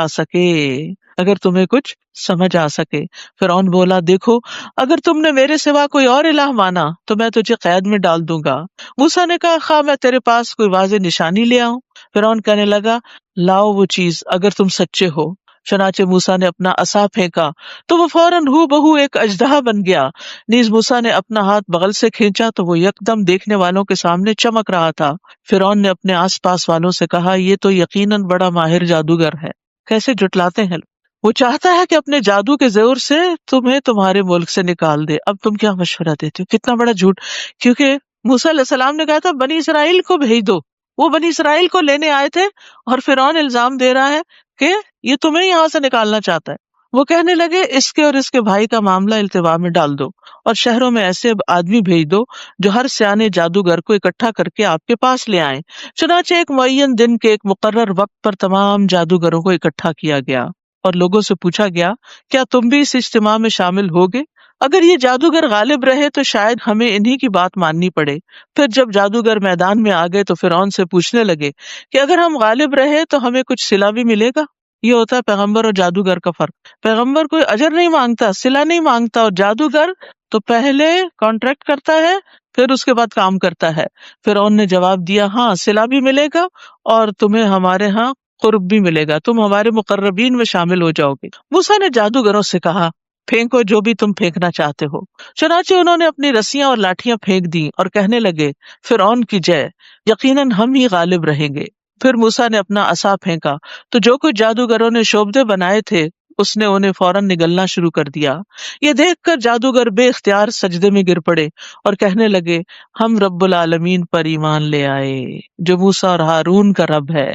آ سکے۔ فرعون بولا دیکھو اگر تم نے میرے سوا کوئی اور الہ مانا تو میں تجھے قید میں ڈال دوں گا۔ موسیٰ نے کہا خواہ میں تیرے پاس کوئی واضح نشانی لے آؤں؟ فرعون کہنے لگا لاؤ وہ چیز اگر تم سچے ہو۔ چنانچہ موسیٰ نے اپنا عصا پھینکا تو وہ فوراً ہو بہو ایک اژدہا بن گیا۔ نیز موسیٰ نے اپنا ہاتھ بغل سے کھینچا تو وہ یکدم دیکھنے والوں کے سامنے چمک رہا تھا۔ فرعون نے اپنے آس پاس والوں سے کہا یہ تو یقیناً بڑا ماہر جادوگر ہے۔ کیسے جٹلاتے ہیں، وہ چاہتا ہے کہ اپنے جادو کے زور سے تمہیں تمہارے ملک سے نکال دے۔ اب تم کیا مشورہ دیتے ہو؟ کتنا بڑا جھوٹ! کیونکہ موسیٰ علیہ السلام نے کہا تھا بنی اسرائیل کو بھیج دو، وہ بنی اسرائیل کو لینے آئے تھے اور فرعون الزام دے رہا ہے کہ یہ تمہیں یہاں سے نکالنا چاہتا ہے۔ وہ کہنے لگے اس کے اور اس کے بھائی کا معاملہ التوا میں ڈال دو اور شہروں میں ایسے آدمی بھیج دو جو ہر سیانے جادوگر کو اکٹھا کر کے آپ کے پاس لے آئیں۔ چنانچہ ایک معین دن کے ایک مقرر وقت پر تمام جادوگروں کو اکٹھا کیا گیا اور لوگوں سے پوچھا گیا کیا تم بھی اس اجتماع میں شامل ہوگے؟ اگر یہ جادوگر غالب رہے تو شاید ہمیں انہی کی بات ماننی پڑے۔ پھر جب جادوگر میدان میں آ گئے تو فرعون سے پوچھنے لگے کہ اگر ہم غالب رہے تو ہمیں کچھ صلہ بھی ملے گا؟ یہ ہوتا ہے پیغمبر اور جادوگر کا فرق۔ پیغمبر کوئی اجر نہیں مانگتا، صلہ نہیں مانگتا، اور جادوگر تو پہلے کانٹریکٹ کرتا ہے پھر اس کے بعد کام کرتا ہے۔ فرعون نے جواب دیا ہاں صلہ بھی ملے گا اور تمہیں ہمارے ہاں قرب بھی ملے گا، تم ہمارے مقربین میں شامل ہو جاؤ گے۔ موسیٰ نے جادوگروں سے کہا پھینکو جو بھی تم پھینکنا چاہتے ہو۔ چنانچہ انہوں نے اپنی رسیاں اور لاٹھیاں پھینک دیں اور کہنے لگے فرعون کی جے، یقیناً ہم ہی غالب رہیں گے۔ پھر موسیٰ نے اپنا عصا پھینکا تو جو کچھ جادوگروں نے شوبدے بنائے تھے اس نے انہیں فوراً نگلنا شروع کر دیا۔ یہ دیکھ کر جادوگر بے اختیار سجدے میں گر پڑے اور کہنے لگے ہم رب العالمین پر ایمان لے آئے جو موسیٰ اور ہارون کا رب ہے۔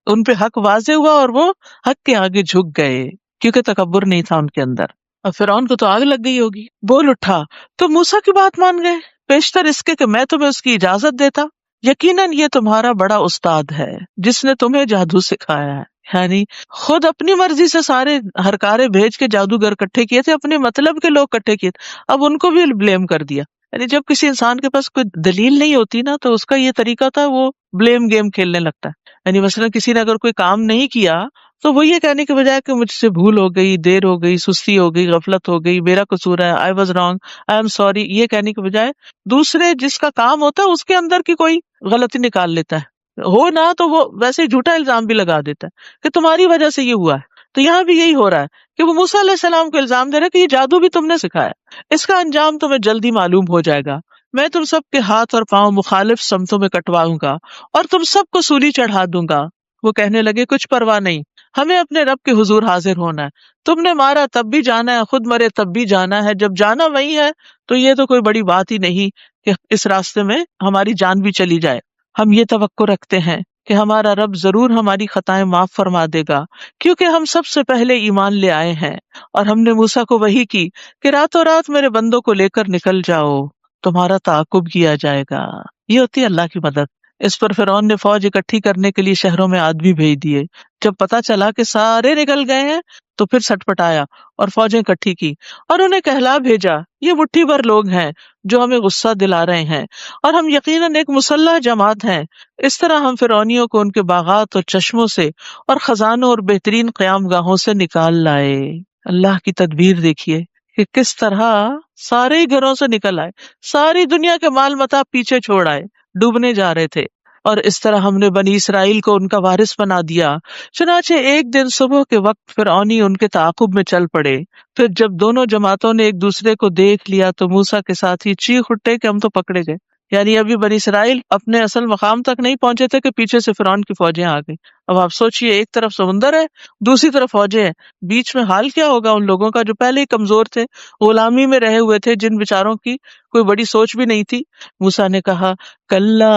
ان پہ حق واضح ہوا اور وہ حق کے آگے جھک گئے کیونکہ تکبر نہیں تھا ان کے اندر۔ اب فرعون کو تو آگ لگ گئی ہوگی، بول اٹھا تو موسیٰ کی بات مان گئے پیشتر اس کے کہ میں تمہیں اس کی اجازت دیتا؟ یقیناً یہ تمہارا بڑا استاد ہے جس نے تمہیں جادو سکھایا ہے۔ یعنی خود اپنی مرضی سے سارے ہرکارے بھیج کے جادوگر کٹھے کیے تھے، اپنے مطلب کے لوگ کٹھے کیے تھے، اب ان کو بھی بلیم کر دیا۔ یعنی جب کسی انسان کے پاس کوئی دلیل نہیں ہوتی نا تو اس کا یہ طریقہ تھا، وہ بلیم گیم کھیلنے لگتا ہے۔ یعنی مثلا کسی نے اگر کوئی کام نہیں کیا تو وہ یہ کہنے کے بجائے کہ مجھ سے بھول ہو گئی، دیر ہو گئی، سستی ہو گئی، غفلت ہو گئی، میرا قصور ہے، I was wrong, I am sorry, یہ کہنے کے بجائے دوسرے جس کا کام ہوتا ہے اس کے اندر کی کوئی غلطی نکال لیتا ہے، ہو نہ تو وہ ویسے ہی جھوٹا الزام بھی لگا دیتا ہے کہ تمہاری وجہ سے یہ ہوا ہے۔ تو یہاں بھی یہی ہو رہا ہے کہ وہ موسیٰ علیہ السلام کو الزام دے رہے کہ یہ جادو بھی تم نے سکھایا، اس کا انجام تمہیں جلدی معلوم ہو جائے گا، میں تم سب کے ہاتھ اور پاؤں مخالف سمتوں میں کٹواؤں گا اور تم سب کو سولی چڑھا دوں گا۔ وہ کہنے لگے کچھ پرواہ نہیں، ہمیں اپنے رب کے حضور حاضر ہونا ہے، تم نے مارا تب بھی جانا ہے، خود مرے تب بھی جانا ہے، جب جانا وہی ہے تو یہ تو کوئی بڑی بات ہی نہیں کہ اس راستے میں ہماری جان بھی چلی جائے۔ ہم یہ توقع رکھتے ہیں کہ ہمارا رب ضرور ہماری خطائیں معاف فرما دے گا کیونکہ ہم سب سے پہلے ایمان لے آئے ہیں، اور ہم نے موسیٰ کو وحی کی کہ راتوں رات میرے بندوں کو لے کر نکل جاؤ، تمہارا تعاقب کیا جائے گا۔ یہ ہوتی ہے اللہ کی مدد۔ اس پر فرعون نے فوج اکٹھی کرنے کے لیے شہروں میں آدمی بھیج دیے۔ جب پتا چلا کہ سارے نکل گئے ہیں تو پھر سٹ پٹایا اور فوجیں اکٹھی کی اور انہیں کہلا بھیجا یہ مٹھی بھر لوگ ہیں جو ہمیں غصہ دلا رہے ہیں اور ہم یقیناً ایک مسلح جماعت ہیں۔ اس طرح ہم فرعونیوں کو ان کے باغات اور چشموں سے اور خزانوں اور بہترین قیام گاہوں سے نکال لائے۔ اللہ کی تدبیر دیکھیے کہ کس طرح سارے ہی گھروں سے نکل آئے، ساری دنیا کے مال متاع پیچھے چھوڑ آئے، ڈوبنے جا رہے تھے، اور اس طرح ہم نے بنی اسرائیل کو ان کا وارث بنا دیا۔ چنانچہ ایک دن صبح کے وقت فرعونی ان کے تعاقب میں چل پڑے۔ پھر جب دونوں جماعتوں نے ایک دوسرے کو دیکھ لیا تو موسیٰ کے ساتھی چیخ اٹھے کہ ہم تو پکڑے گئے، یعنی ابھی بنی اسرائیل اپنے اصل مقام تک نہیں پہنچے تھے کہ پیچھے سے فرعون کی فوجیں آ گئی. اب آپ سوچئے ایک طرف سمندر ہے، دوسری طرف فوجیں ہیں، بیچ میں حال کیا ہوگا ان لوگوں کا جو پہلے ہی کمزور تھے، غلامی میں رہے ہوئے تھے، جن بیچاروں کی کوئی بڑی سوچ بھی نہیں تھی. موسیٰ نے کہا کلا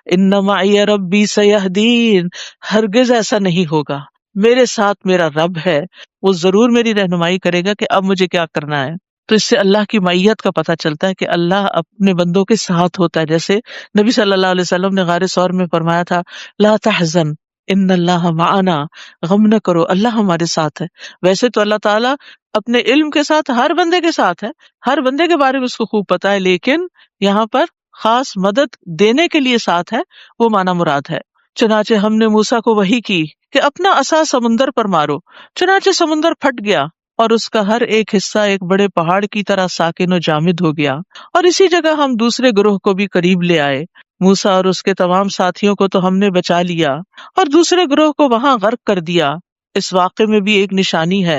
ان معی ربی سیہدین، ہرگز ایسا نہیں ہوگا، میرے ساتھ میرا رب ہے، وہ ضرور میری رہنمائی کرے گا کہ اب مجھے کیا کرنا ہے. تو اس سے اللہ کی معیت کا پتہ چلتا ہے کہ اللہ اپنے بندوں کے ساتھ ہوتا ہے. جیسے نبی صلی اللہ علیہ وسلم نے غار ثور میں فرمایا تھا لا تحزن ان اللہ معنا، غم نہ کرو اللہ ہمارے ساتھ ہے. ویسے تو اللہ تعالیٰ اپنے علم کے ساتھ ہر بندے کے ساتھ ہے، ہر بندے کے بارے میں اس کو خوب پتا ہے، لیکن یہاں پر خاص مدد دینے کے لیے ساتھ ہے، وہ معنی مراد ہے. چنانچہ ہم نے موسیٰ کو وحی کی کہ اپنا عصا سمندر پر مارو، چنانچہ سمندر پھٹ گیا اور اس کا ہر ایک حصہ ایک بڑے پہاڑ کی طرح ساکن و جامد ہو گیا. اور اسی جگہ ہم دوسرے گروہ کو بھی قریب لے آئے. موسیٰ اور اس کے تمام ساتھیوں کو تو ہم نے بچا لیا اور دوسرے گروہ کو وہاں غرق کر دیا. اس واقعے میں بھی ایک نشانی ہے،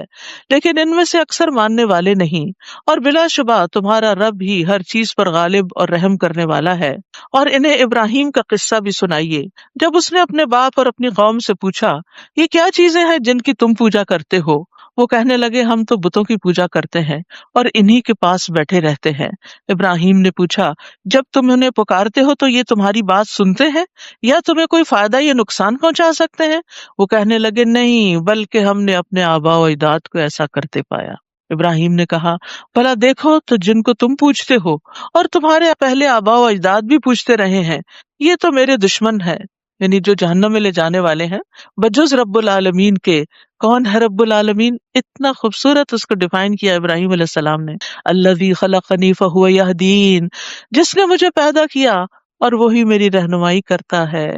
لیکن ان میں سے اکثر ماننے والے نہیں. اور بلا شبہ تمہارا رب ہی ہر چیز پر غالب اور رحم کرنے والا ہے. اور انہیں ابراہیم کا قصہ بھی سنائیے جب اس نے اپنے باپ اور اپنی قوم سے پوچھا یہ کیا چیزیں ہیں جن کی تم پوجا کرتے ہو. وہ کہنے لگے ہم تو بتوں کی پوجا کرتے ہیں اور انہی کے پاس بیٹھے رہتے ہیں. ابراہیم نے پوچھا جب تم انہیں پکارتے ہو تو یہ تمہاری بات سنتے ہیں یا تمہیں کوئی فائدہ یا نقصان پہنچا سکتے ہیں؟ وہ کہنے لگے نہیں، بلکہ ہم نے اپنے آباء و اجداد کو ایسا کرتے پایا. ابراہیم نے کہا بھلا دیکھو تو جن کو تم پوچھتے ہو اور تمہارے پہلے آباء و اجداد بھی پوچھتے رہے ہیں، یہ تو میرے دشمن ہے، یعنی جو جہنم میں لے جانے والے ہیں، بجز رب العالمین کے. کون ہے رب العالمین؟ اتنا خوبصورت اس کو ڈیفائن کیا ابراہیم علیہ السلام نے. الذی خلقنی فہو یہدین، جس نے مجھے پیدا کیا اور وہی میری رہنمائی کرتا ہے.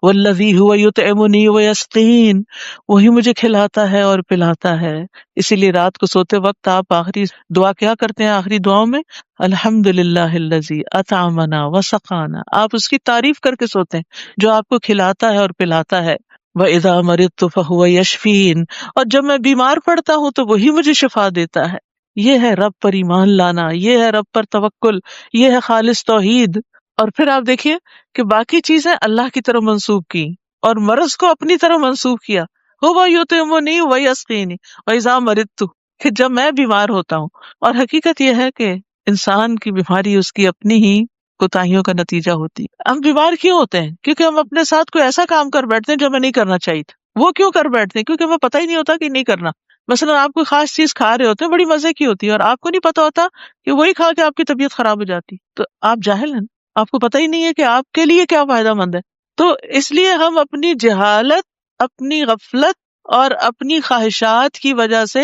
والذی هو یطعمنی ویسقین، وہی مجھے کھلاتا ہے اور پلاتا ہے. اسی لیے رات کو سوتے وقت آپ آخری دعا کیا کرتے ہیں؟ آخری دعاؤں میں الحمدللہ الذی اطعمنا وسقانا، آپ اس کی تعریف کر کے سوتے ہیں جو آپ کو کھلاتا ہے اور پلاتا ہے. وَإِذَا مَرِضْتُ فَهُوَ يَشْفِينِ، اور جب میں بیمار پڑتا ہوں تو وہی مجھے شفا دیتا ہے. یہ ہے رب پر ایمان لانا، یہ ہے رب پر توکل، یہ ہے خالص توحید. اور پھر آپ دیکھیے کہ باقی چیزیں اللہ کی طرف منسوب کی اور مرض کو اپنی طرف منسوب کیا. هُوَ يُطْعِمُنِي وَيَسْقِينِ وَإِذَا مَرِضْتُ، کہ جب میں بیمار ہوتا ہوں. اور حقیقت یہ ہے کہ انسان کی بیماری اس کی اپنی ہی کوتاہیوں کا نتیجہ ہوتی ہے. ہم بیمار کیوں ہوتے ہیں؟ کیونکہ ہم اپنے ساتھ کوئی ایسا کام کر بیٹھتے ہیں جو ہمیں نہیں کرنا چاہیے تھا. وہ کیوں کر بیٹھتے ہیں؟ کیونکہ ہمیں پتہ ہی نہیں ہوتا کہ نہیں کرنا. مثلا آپ کوئی خاص چیز کھا رہے ہوتے ہیں، بڑی مزے کی ہوتی ہے، اور آپ کو نہیں پتا ہوتا کہ وہی کھا کے آپ کی طبیعت خراب ہو جاتی، تو آپ جاہل ہیں، آپ کو پتہ ہی نہیں ہے کہ آپ کے لیے کیا فائدہ مند ہے. تو اس لیے ہم اپنی جہالت، اپنی غفلت اور اپنی خواہشات کی وجہ سے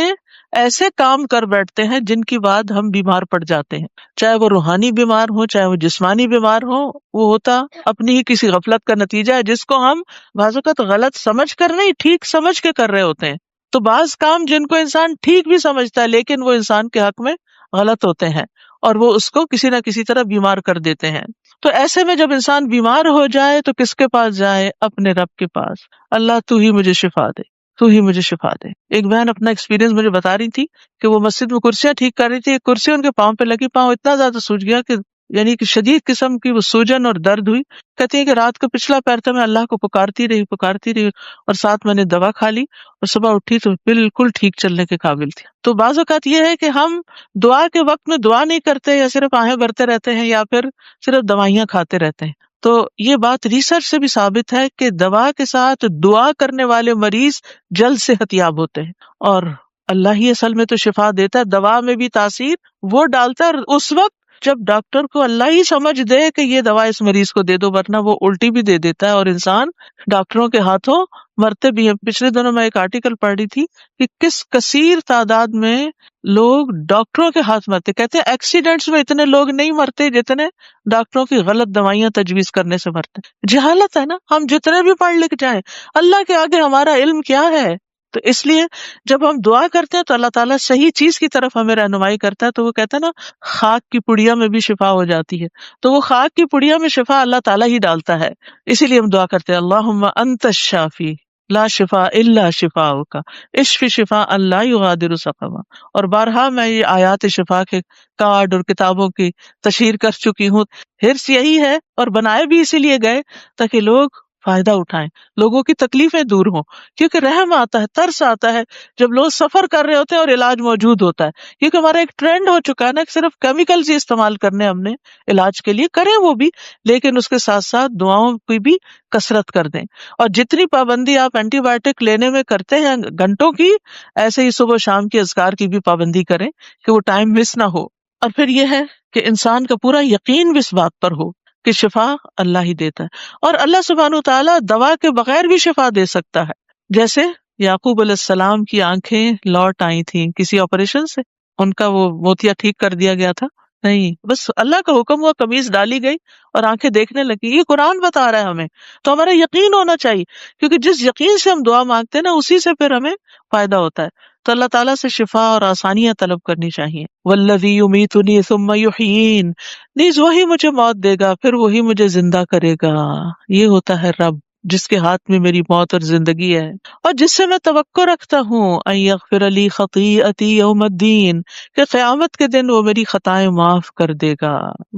ایسے کام کر بیٹھتے ہیں جن کی بعد ہم بیمار پڑ جاتے ہیں. چاہے وہ روحانی بیمار ہو، چاہے وہ جسمانی بیمار ہو، وہ ہوتا اپنی ہی کسی غفلت کا نتیجہ ہے جس کو ہم بعض اوقات غلط سمجھ کر نہیں، ٹھیک سمجھ کے کر رہے ہوتے ہیں. تو بعض کام جن کو انسان ٹھیک بھی سمجھتا ہے لیکن وہ انسان کے حق میں غلط ہوتے ہیں اور وہ اس کو کسی نہ کسی طرح بیمار کر دیتے ہیں. تو ایسے میں جب انسان بیمار ہو جائے تو کس کے پاس جائے؟ اپنے رب کے پاس. اللہ تو ہی مجھے شفا دے، تو ہی مجھے شفا دے. ایک بہن اپنا ایکسپیرینس مجھے بتا رہی تھی کہ وہ مسجد میں کرسیاں ٹھیک کر رہی تھی، ایک کرسی ان کے پاؤں پہ لگی، پاؤں اتنا زیادہ سوج گیا کہ یعنی کہ شدید قسم کی وہ سوجن اور درد ہوئی. کہتی ہے کہ رات کو پچھلا پیر تھا، میں اللہ کو پکارتی رہی اور ساتھ میں نے دوا کھا لی اور صبح اٹھی تو بالکل ٹھیک چلنے کے قابل تھی. تو بعض اوقات یہ ہے کہ ہم دعا کے وقت میں دعا نہیں کرتے، یا صرف آہیں بھرتے رہتے ہیں، یا پھر صرف دوائیاں کھاتے رہتے ہیں. تو یہ بات ریسرچ سے بھی ثابت ہے کہ دوا کے ساتھ دعا کرنے والے مریض جلد صحت یاب ہوتے ہیں، اور اللہ ہی اصل میں تو شفا دیتا ہے. دوا میں بھی تاثیر وہ ڈالتا ہے اس وقت جب ڈاکٹر کو اللہ ہی سمجھ دے کہ یہ دوا اس مریض کو دے دو، ورنہ وہ الٹی بھی دے دیتا ہے اور انسان ڈاکٹروں کے ہاتھوں مرتے بھی ہیں. پچھلے دنوں میں ایک آرٹیکل پڑھ رہی تھی کہ کس کثیر تعداد میں لوگ ڈاکٹروں کے ہاتھ مرتے. کہتے ہیں ایکسیڈنٹس میں اتنے لوگ نہیں مرتے جتنے ڈاکٹروں کی غلط دوائیاں تجویز کرنے سے مرتے. جہالت ہے نا، ہم جتنے بھی پڑھ لکھ جائیں، اللہ کے آگے ہمارا علم کیا ہے؟ تو اس لیے جب ہم دعا کرتے ہیں تو اللہ تعالیٰ صحیح چیز کی طرف ہمیں رہنمائی کرتا ہے. تو وہ کہتا ہے نا خاک کی پڑیا میں بھی شفا ہو جاتی ہے، تو وہ خاک کی پڑیا میں شفا اللہ تعالیٰ ہی ڈالتا ہے. اسی لیے ہم دعا کرتے ہیں اللہم انت الشافی لا شفاء الا شفاؤک اشف شفاء لا یغادر سقما. اور بارہا میں یہ آیات شفا کے کارڈ اور کتابوں کی تشہیر کر چکی ہوں. حرص یہی ہے، اور بنائے بھی اسی لیے گئے تاکہ لوگ فائدہ اٹھائیں، لوگوں کی تکلیفیں دور ہوں. کیونکہ رحم آتا ہے، ترس آتا ہے جب لوگ سفر کر رہے ہوتے ہیں اور علاج موجود ہوتا ہے. کیونکہ ہمارا ایک ٹرینڈ ہو چکا ہے نا کہ صرف کیمیکلز ہی استعمال کرنے ہم نے علاج کے لیے، کریں وہ بھی، لیکن اس کے ساتھ ساتھ دعاؤں کی بھی کثرت کر دیں. اور جتنی پابندی آپ اینٹی بایوٹک لینے میں کرتے ہیں گھنٹوں کی، ایسے ہی صبح شام کے اذکار کی بھی پابندی کریں کہ وہ ٹائم مس نہ ہو. اور پھر یہ ہے کہ انسان کا پورا یقین بھی اس بات پر ہو کہ شفا اللہ ہی دیتا ہے، اور اللہ سبحانہ وتعالیٰ دوا کے بغیر بھی شفا دے سکتا ہے. جیسے یعقوب علیہ السلام کی آنکھیں لوٹ آئی تھیں کسی آپریشن سے، ان کا وہ موتیا ٹھیک کر دیا گیا تھا؟ نہیں، بس اللہ کا حکم ہوا، قمیص ڈالی گئی اور آنکھیں دیکھنے لگی. یہ قرآن بتا رہا ہے ہمیں، تو ہمارا یقین ہونا چاہیے، کیونکہ جس یقین سے ہم دعا مانگتے ہیں نا، اسی سے پھر ہمیں فائدہ ہوتا ہے. تو اللہ تعالیٰ سے شفا اور آسانیاں طلب کرنی چاہیے. والذی یمیتنی ثم یحیین، نیز وہی مجھے موت دے گا پھر وہی مجھے زندہ کرے گا. یہ ہوتا ہے رب جس کے ہاتھ میں میری موت اور زندگی ہے، اور جس سے میں توقع رکھتا ہوں ان یغفر لی خطیئتی یوم الدین، کہ قیامت کے دن وہ میری خطائیں معاف کر دے گا،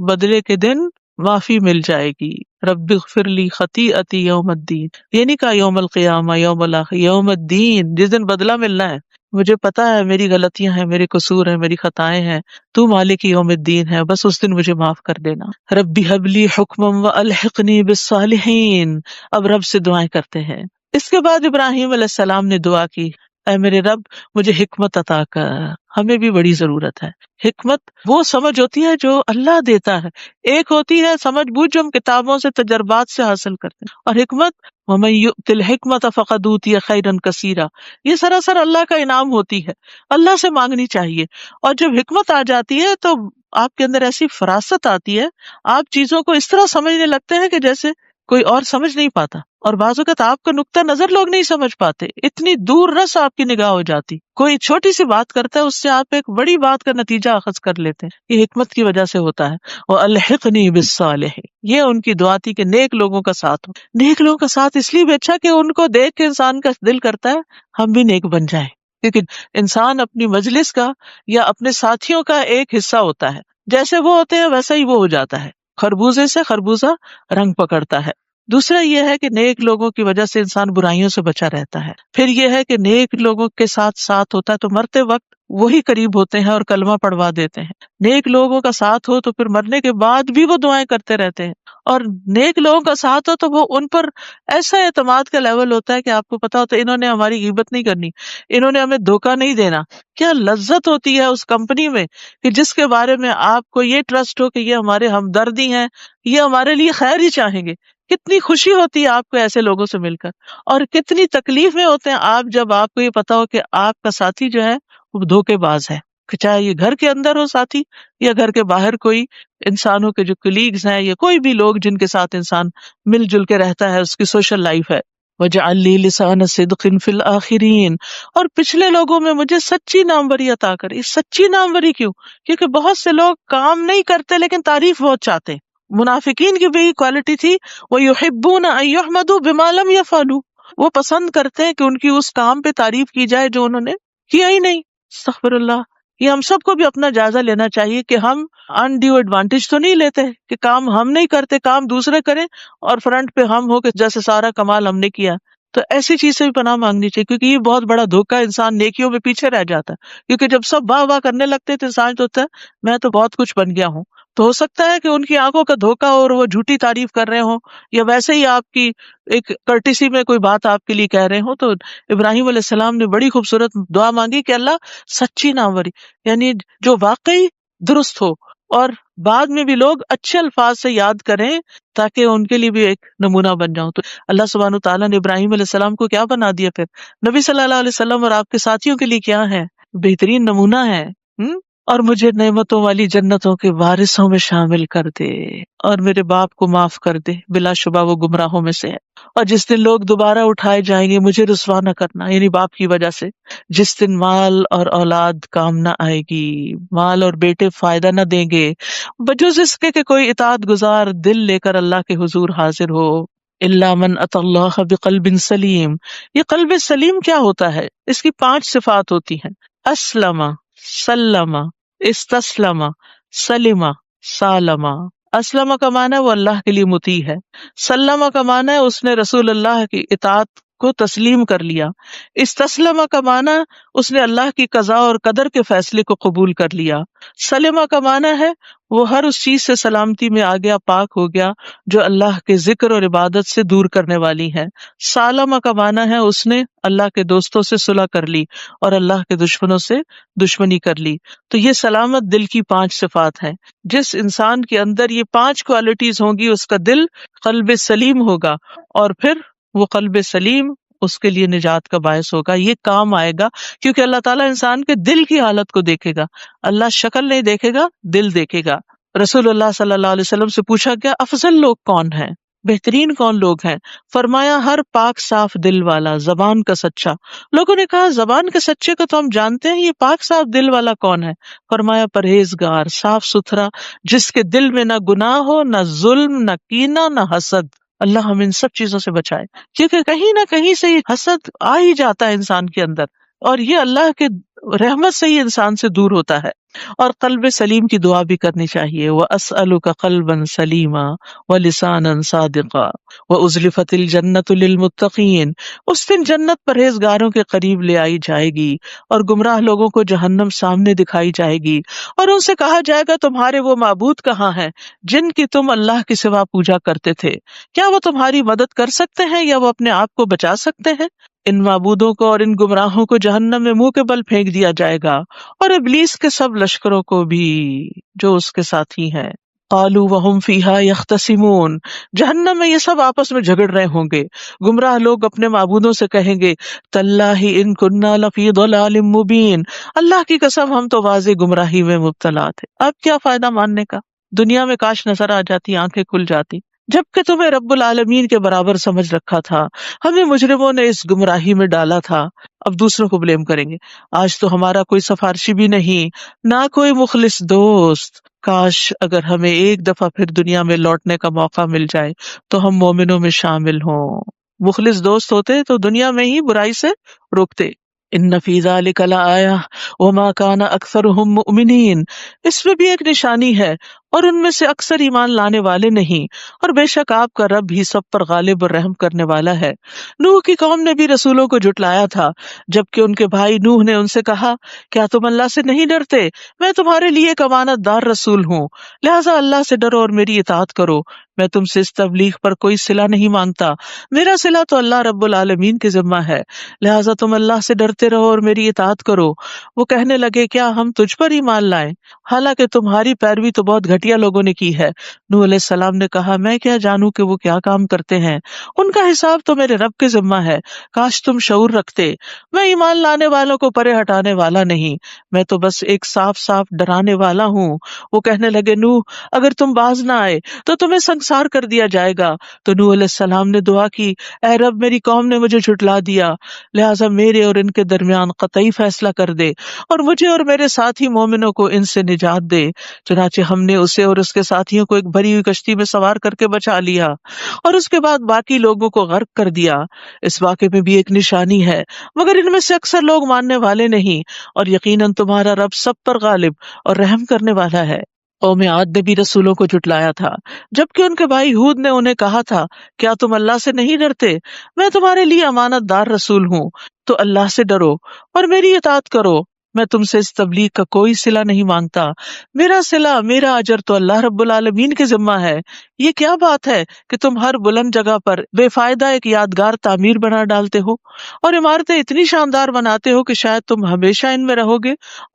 بدلے کے دن معافی مل جائے گی. رب اغفر لی خطیئتی یوم الدین، یہ نہیں کہا یوم القیامہ، یوم الاخر، یوم الدین، جس دن بدلہ ملنا ہے. مجھے پتا ہے میری غلطیاں ہیں، میرے قصور ہیں، میری خطائیں ہیں، تو مالک یوم الدین ہے، بس اس دن مجھے معاف کر دینا. ربی حب لی حکما والحقنی بالصالحین. اب رب سے دعائیں کرتے ہیں. اس کے بعد ابراہیم علیہ السلام نے دعا کی، اے میرے رب مجھے حکمت عطا کر. ہمیں بھی بڑی ضرورت ہے. حکمت وہ سمجھ ہوتی ہے جو اللہ دیتا ہے، ایک ہوتی ہے سمجھ بوجھ جو ہم کتابوں سے، تجربات سے حاصل کرتے ہیں، اور حکمت وَمَن يُؤْتِ الْحِكْمَةَ فَقَدْ أُوتِيَ خَيْرًا كَثِيرًا، یہ سراسر اللہ کا انعام ہوتی ہے، اللہ سے مانگنی چاہیے. اور جب حکمت آ جاتی ہے تو آپ کے اندر ایسی فراست آتی ہے، آپ چیزوں کو اس طرح سمجھنے لگتے ہیں کہ جیسے کوئی اور سمجھ نہیں پاتا. اور بعض اوقات آپ کا نقطہ نظر لوگ نہیں سمجھ پاتے، اتنی دور رس آپ کی نگاہ ہو جاتی. کوئی چھوٹی سی بات کرتا ہے، اس سے آپ ایک بڑی بات کا نتیجہ اخذ کر لیتے ہیں. یہ حکمت کی وجہ سے ہوتا ہے. وَأَلْحِقْنِي بِالصَّالِحِينَ، یہ ان کی دعا تھی کہ نیک لوگوں کا ساتھ ہو. نیک لوگوں کا ساتھ اس لیے بھی اچھا کہ ان کو دیکھ کے انسان کا دل کرتا ہے ہم بھی نیک بن جائیں. کیونکہ انسان اپنی مجلس کا یا اپنے ساتھیوں کا ایک حصہ ہوتا ہے، جیسے وہ ہوتے ہیں ویسا ہی وہ ہو جاتا ہے. خربوزے سے خربوزہ رنگ پکڑتا ہے. دوسرا یہ ہے کہ نیک لوگوں کی وجہ سے انسان برائیوں سے بچا رہتا ہے. پھر یہ ہے کہ نیک لوگوں کے ساتھ ساتھ ہوتا ہے تو مرتے وقت وہی قریب ہوتے ہیں اور کلمہ پڑھوا دیتے ہیں. نیک لوگوں کا ساتھ ہو تو پھر مرنے کے بعد بھی وہ دعائیں کرتے رہتے ہیں. اور نیک لوگوں کا ساتھ ہو تو وہ ان پر ایسا اعتماد کا لیول ہوتا ہے کہ آپ کو پتا ہوتا ہے انہوں نے ہماری غیبت نہیں کرنی، انہوں نے ہمیں دھوکہ نہیں دینا. کیا لذت ہوتی ہے اس کمپنی میں کہ جس کے بارے میں آپ کو یہ ٹرسٹ ہو کہ یہ ہمارے ہمدردی ہیں، یہ ہمارے لیے خیر ہی چاہیں گے. کتنی خوشی ہوتی ہے آپ کو ایسے لوگوں سے مل کر، اور کتنی تکلیف میں ہوتے ہیں آپ جب آپ کو یہ پتا ہو کہ آپ کا ساتھی جو ہے وہ دھوکے باز ہے. کہ چاہے یہ گھر کے اندر ہو ساتھی یا گھر کے باہر کوئی انسانوں کے جو کلیگز ہیں یا کوئی بھی لوگ جن کے ساتھ انسان مل جل کے رہتا ہے، اس کی سوشل لائف ہے. وَجَعَلْ لِي لِسَانَ صِدْقٍ فِي الْآخِرِينَ، اور پچھلے لوگوں میں مجھے سچی ناموری عطا کر. یہ سچی ناموری کیوں؟ کیونکہ بہت سے لوگ کام نہیں کرتے لیکن تعریف بہت چاہتے ہیں. منافقین کی بھی کوالٹی تھی، وَيُحِبُّونَ أَن يُحْمَدُوا بِمَا لَمْ يَفْعَلُوا، وہ پسند کرتے ہیں کہ ان کی اس کام پہ تعریف کی جائے جو انہوں نے کیا ہی نہیں. استغفر اللہ. یہ ہم سب کو بھی اپنا جائزہ لینا چاہیے کہ ہم انڈیو ایڈوانٹیج تو نہیں لیتے کہ کام ہم نہیں کرتے، کام دوسرے کریں اور فرنٹ پہ ہم ہو کہ جیسے سارا کمال ہم نے کیا. تو ایسی چیز سے بھی پناہ مانگنی چاہیے، کیونکہ یہ بہت بڑا دھوکہ، انسان نیکیوں میں پیچھے رہ جاتا ہے. کیونکہ جب سب واہ واہ کرنے لگتے ہیں تو انسان تو ہوتا ہے میں تو بہت کچھ بن گیا ہوں. تو ہو سکتا ہے کہ ان کی آنکھوں کا دھوکہ اور وہ جھوٹی تعریف کر رہے ہوں، یا ویسے ہی آپ کی ایک کرٹیسی میں کوئی بات آپ کے لیے کہہ رہے ہوں. تو ابراہیم علیہ السلام نے بڑی خوبصورت دعا مانگی کہ اللہ سچی ناموری، یعنی جو واقعی درست ہو اور بعد میں بھی لوگ اچھے الفاظ سے یاد کریں تاکہ ان کے لیے بھی ایک نمونہ بن جاؤں. تو اللہ سبحانہ تعالیٰ نے ابراہیم علیہ السلام کو کیا بنا دیا، پھر نبی صلی اللہ علیہ وسلم اور آپ کے ساتھیوں کے لیے کیا ہے، بہترین نمونہ ہے. اور مجھے نعمتوں والی جنتوں کے وارثوں میں شامل کر دے، اور میرے باپ کو معاف کر دے، بلا شبہ وہ گمراہوں میں سے ہے. اور جس دن لوگ دوبارہ اٹھائے جائیں گے مجھے رسوا نہ کرنا، یعنی باپ کی وجہ سے. جس دن مال اور اولاد کام نہ آئے گی، مال اور بیٹے فائدہ نہ دیں گے، بجز اس کے کہ کوئی اطاعت گزار دل لے کر اللہ کے حضور حاضر ہو. الا من اتى اللہ بقلب سلیم. یہ قلب سلیم کیا ہوتا ہے؟ اس کی 5 صفات ہوتی ہیں: اسلم، سلم، استسلم، سلم، سالم. اسلم کا معنی ہے وہ اللہ کے لیے مطیع ہے. سلم کا معنی ہے اس نے رسول اللہ کی اطاعت کو تسلیم کر لیا. استسلم کا معنی اس نے اللہ کی قضاء اور قدر کے فیصلے کو قبول کر لیا. سلمہ کا معنی ہے وہ ہر اس چیز سے سلامتی میں آ گیا، پاک ہو گیا جو اللہ کے ذکر اور عبادت سے دور کرنے والی ہے. سالمہ کا معنی ہے اس نے اللہ کے دوستوں سے صلح کر لی اور اللہ کے دشمنوں سے دشمنی کر لی. تو یہ سلامت دل کی 5 صفات ہیں. جس انسان کے اندر یہ 5 کوالٹیز ہوں گی اس کا دل قلب سلیم ہوگا، اور پھر وہ قلب سلیم اس کے لیے نجات کا باعث ہوگا. یہ کام آئے گا کیونکہ اللہ تعالیٰ انسان کے دل کی حالت کو دیکھے گا. اللہ شکل نہیں دیکھے گا، دل دیکھے گا. رسول اللہ صلی اللہ علیہ وسلم سے پوچھا گیا افضل لوگ کون ہیں، بہترین کون لوگ ہیں؟ فرمایا ہر پاک صاف دل والا، زبان کا سچا. لوگوں نے کہا زبان کے سچے کو تو ہم جانتے ہیں، یہ پاک صاف دل والا کون ہے؟ فرمایا پرہیزگار، صاف ستھرا، جس کے دل میں نہ گناہ ہو، نہ ظلم، نہ کینہ، نہ حسد. اللہ ہم ان سب چیزوں سے بچائے، کیونکہ کہیں نہ کہیں سے یہ حسد آ ہی جاتا ہے انسان کے اندر، اور یہ اللہ کے رحمت سے ہی انسان سے دور ہوتا ہے. اور قلب سلیم کی دعا بھی کرنی چاہیے. وَأَسْأَلُكَ قَلْبًا سَلِيمًا وَلِسَانًا صَادِقًا وَأُزْلِفَتِ الْجَنَّةُ لِلْمُتَّقِينَ. اس دن جنت پرہیزگاروں کے قریب لے آئی جائے گی اور گمراہ لوگوں کو جہنم سامنے دکھائی جائے گی، اور ان سے کہا جائے گا تمہارے وہ معبود کہاں ہیں جن کی تم اللہ کے سوا پوجا کرتے تھے؟ کیا وہ تمہاری مدد کر سکتے ہیں یا وہ اپنے آپ کو بچا سکتے ہیں؟ ان معبودوں کو اور ان گمراہوں کو جہنم میں منہ کے بل پھینک دیا جائے گا، اور ابلیس کے سب لشکروں کو بھی جو اس کے ساتھی ہیں. قالوا وهم فيها يختصمون. جہنم میں یہ سب آپس میں جھگڑ رہے ہوں گے. گمراہ لوگ اپنے معبودوں سے کہیں گے تاللہ ان كنا لفی ضلال مبین، اللہ کی قسم ہم تو واضح گمراہی میں مبتلا تھے. اب کیا فائدہ ماننے کا؟ دنیا میں کاش نظر آ جاتی، آنکھیں کھل جاتی. جب کہ تمہیں رب العالمین کے برابر سمجھ رکھا تھا، ہمیں مجرموں نے اس گمراہی میں ڈالا تھا. اب دوسروں کو بلیم کریں گے. آج تو ہمارا کوئی سفارشی بھی نہیں، نہ کوئی مخلص دوست. کاش اگر ہمیں ایک دفعہ پھر دنیا میں لوٹنے کا موقع مل جائے تو ہم مومنوں میں شامل ہوں. مخلص دوست ہوتے تو دنیا میں ہی برائی سے روکتے. ان فی ذلک لآیہ وما کان اکثرهم مؤمنین. اس میں بھی ایک نشانی ہے اور ان میں سے اکثر ایمان لانے والے نہیں، اور بے شک آپ کا رب ہی سب پر غالب اور رحم کرنے والا ہے. نوح کی قوم نے بھی رسولوں کو جھٹلایا تھا، جبکہ ان کے بھائی نوح نے ان سے کہا کیا تم اللہ سے نہیں ڈرتے؟ میں تمہارے لیے ایک امانت دار رسول ہوں، لہٰذا اللہ سے ڈرو اور میری اطاعت کرو. میں تم سے اس تبلیغ پر کوئی صلہ نہیں مانگتا، میرا صلہ تو اللہ رب العالمین کے ذمہ ہے، لہٰذا تم اللہ سے ڈرتے رہو اور میری اطاعت کرو. وہ کہنے لگے کیا ہم تجھ پر ایمان لائیں حالانکہ تمہاری پیروی تو بہت گھٹیا لوگوں نے کی ہے. نوح علیہ السلام نے کہا میں کیا جانوں کہ وہ کیا کام کرتے ہیں، ان کا حساب تو میرے رب کے ذمہ ہے. کاش تم شعور رکھتے. میں ایمان لانے والوں کو پرے ہٹانے والا نہیں، میں تو بس ایک صاف صاف ڈرانے والا ہوں. وہ کہنے لگے نوح اگر تم باز نہ آئے تو تمہیں سنسار کر دیا جائے گا. تو نوح علیہ السلام نے دعا کی اے رب میری قوم نے مجھے جھٹلا دیا، لہٰذا میرے اور ان کے درمیان قطعی فیصلہ کر دے اور مجھے اور میرے ساتھی مومنوں کو ان سے نجات دے. چنانچہ ہم نے اسے اور اس کے ساتھیوں کو ایک بھری ہوئی کشتی میں سوار کر کے بچا لیا اور اس کے بعد باقی لوگوں کو غرق کر دیا. اس واقعے میں بھی ایک نشانی ہے مگر ان میں سے اکثر لوگ ماننے والے نہیں، اور یقیناً تمہارا رب سب پر غالب اور رحم کرنے والا ہے. قوم عاد نے بھی رسولوں کو جھٹلایا تھا، جبکہ ان کے بھائی ہود نے انہیں کہا تھا کیا تم اللہ سے نہیں ڈرتے؟ میں تمہارے لیے امانت دار رسول ہوں، تو اللہ سے ڈرو اور میری اطاعت کرو. میں تم سے اس تبلیغ کا کوئی صلہ نہیں مانگتا، میرا صلہ میرا اجر تو اللہ رب العالمین کے ذمہ ہے. یہ کیا بات ہے کہ تم ہر بلند جگہ پر بے فائدہ ایک یادگار تعمیر بنا ڈالتے ہو اور عمارتیں اتنی شاندار بناتے ہو کہ شاید تم ہمیشہ ان میں رہو گے،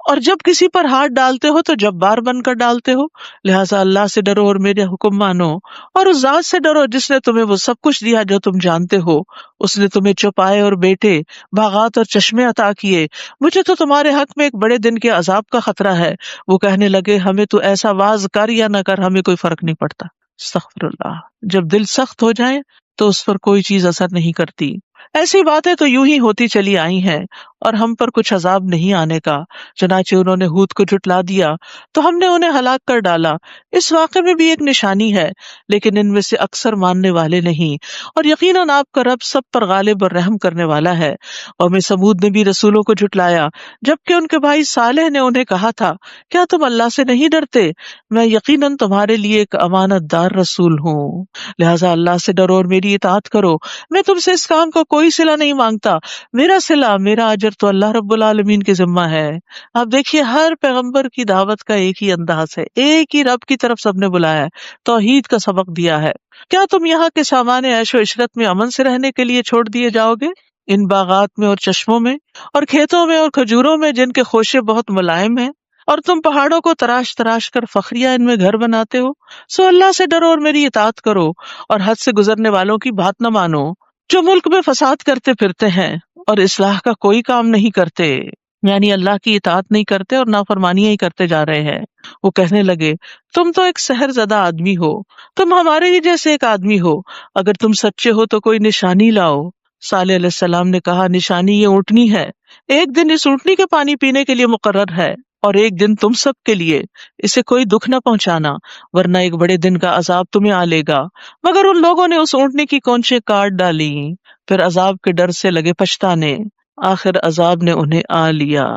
اور جب کسی پر ہاتھ ڈالتے ہو تو جبار بن کر ڈالتے ہو. لہٰذا اللہ سے ڈرو اور میرے حکم مانو، اور اس ذات سے ڈرو جس نے تمہیں وہ سب کچھ دیا جو تم جانتے ہو. اس نے تمہیں چوپائے اور بیٹے، باغات اور چشمے عطا کیے. مجھے تو تمہارے حق میں ایک بڑے دن کے عذاب کا خطرہ ہے. وہ کہنے لگے ہمیں تو ایسا واز کر یا نہ کر ہمیں کوئی فرق نہیں پڑتا. استغفر اللہ. جب دل سخت ہو جائے تو اس پر کوئی چیز اثر نہیں کرتی. ایسی باتیں تو یوں ہی ہوتی چلی آئی ہیں اور ہم پر کچھ عذاب نہیں آنے کا، چنانچہ انہوں نے ہود کو جھٹلا دیا تو ہم نے انہیں ہلاک کر ڈالا۔ اس واقعے میں بھی ایک نشانی ہے، لیکن ان میں سے اکثر ماننے والے نہیں، اور یقیناً آپ کا رب سب پر غالب اور رحم کرنے والا ہے۔ قوم سمود نے بھی رسولوں کو جھٹلایا، جبکہ ان کے بھائی صالح نے انہیں کہا تھا، کیا تم اللہ سے نہیں ڈرتے؟ میں یقیناً تمہارے لیے ایک امانت دار رسول ہوں، لہٰذا اللہ سے ڈرو اور میری اطاعت کرو۔ میں تم سے اس کام کو کوئی صلہ نہیں مانگتا، میرا صلہ، میرا اجر تو اللہ رب العالمین کے ذمہ ہے۔ آپ دیکھیے ہر پیغمبر کی دعوت کا ایک ہی انداز ہے، ایک ہی رب کی طرف سب نے بلایا ہے، توحید کا سبق دیا ہے۔ کیا تم یہاں کے سامان عیش و عشرت میں امن سے رہنے کے لیے چھوڑ دیے جاؤ گے؟ ان باغات میں اور چشموں میں اور کھیتوں میں اور کھجوروں میں جن کے خوشے بہت ملائم ہیں، اور تم پہاڑوں کو تراش تراش کر فخریہ ان میں گھر بناتے ہو۔ سو اللہ سے ڈرو اور میری اطاعت کرو، اور حد سے گزرنے والوں کی بات نہ مانو، جو ملک میں فساد کرتے پھرتے ہیں اور اصلاح کا کوئی کام نہیں کرتے، یعنی اللہ کی اطاعت نہیں کرتے اور نافرمانیاں ہی کرتے جا رہے ہیں۔ وہ کہنے لگے، تم تو ایک سحر زدہ آدمی ہو، تم ہمارے ہی جیسے ایک آدمی ہو، اگر تم سچے ہو تو کوئی نشانی لاؤ۔ صالح علیہ السلام نے کہا، نشانی یہ اونٹنی ہے، ایک دن اس اونٹنی کے پانی پینے کے لیے مقرر ہے اور ایک دن تم سب کے لیے، اسے کوئی دکھ نہ پہنچانا، ورنہ ایک بڑے دن کا عذاب تمہیں آ لے گا۔ مگر ان لوگوں نے اس اونٹنی کی کونچیں کاٹ ڈالی، پھر عذاب کے ڈر سے لگے پچھتانے، آخر عذاب نے انہیں آ لیا۔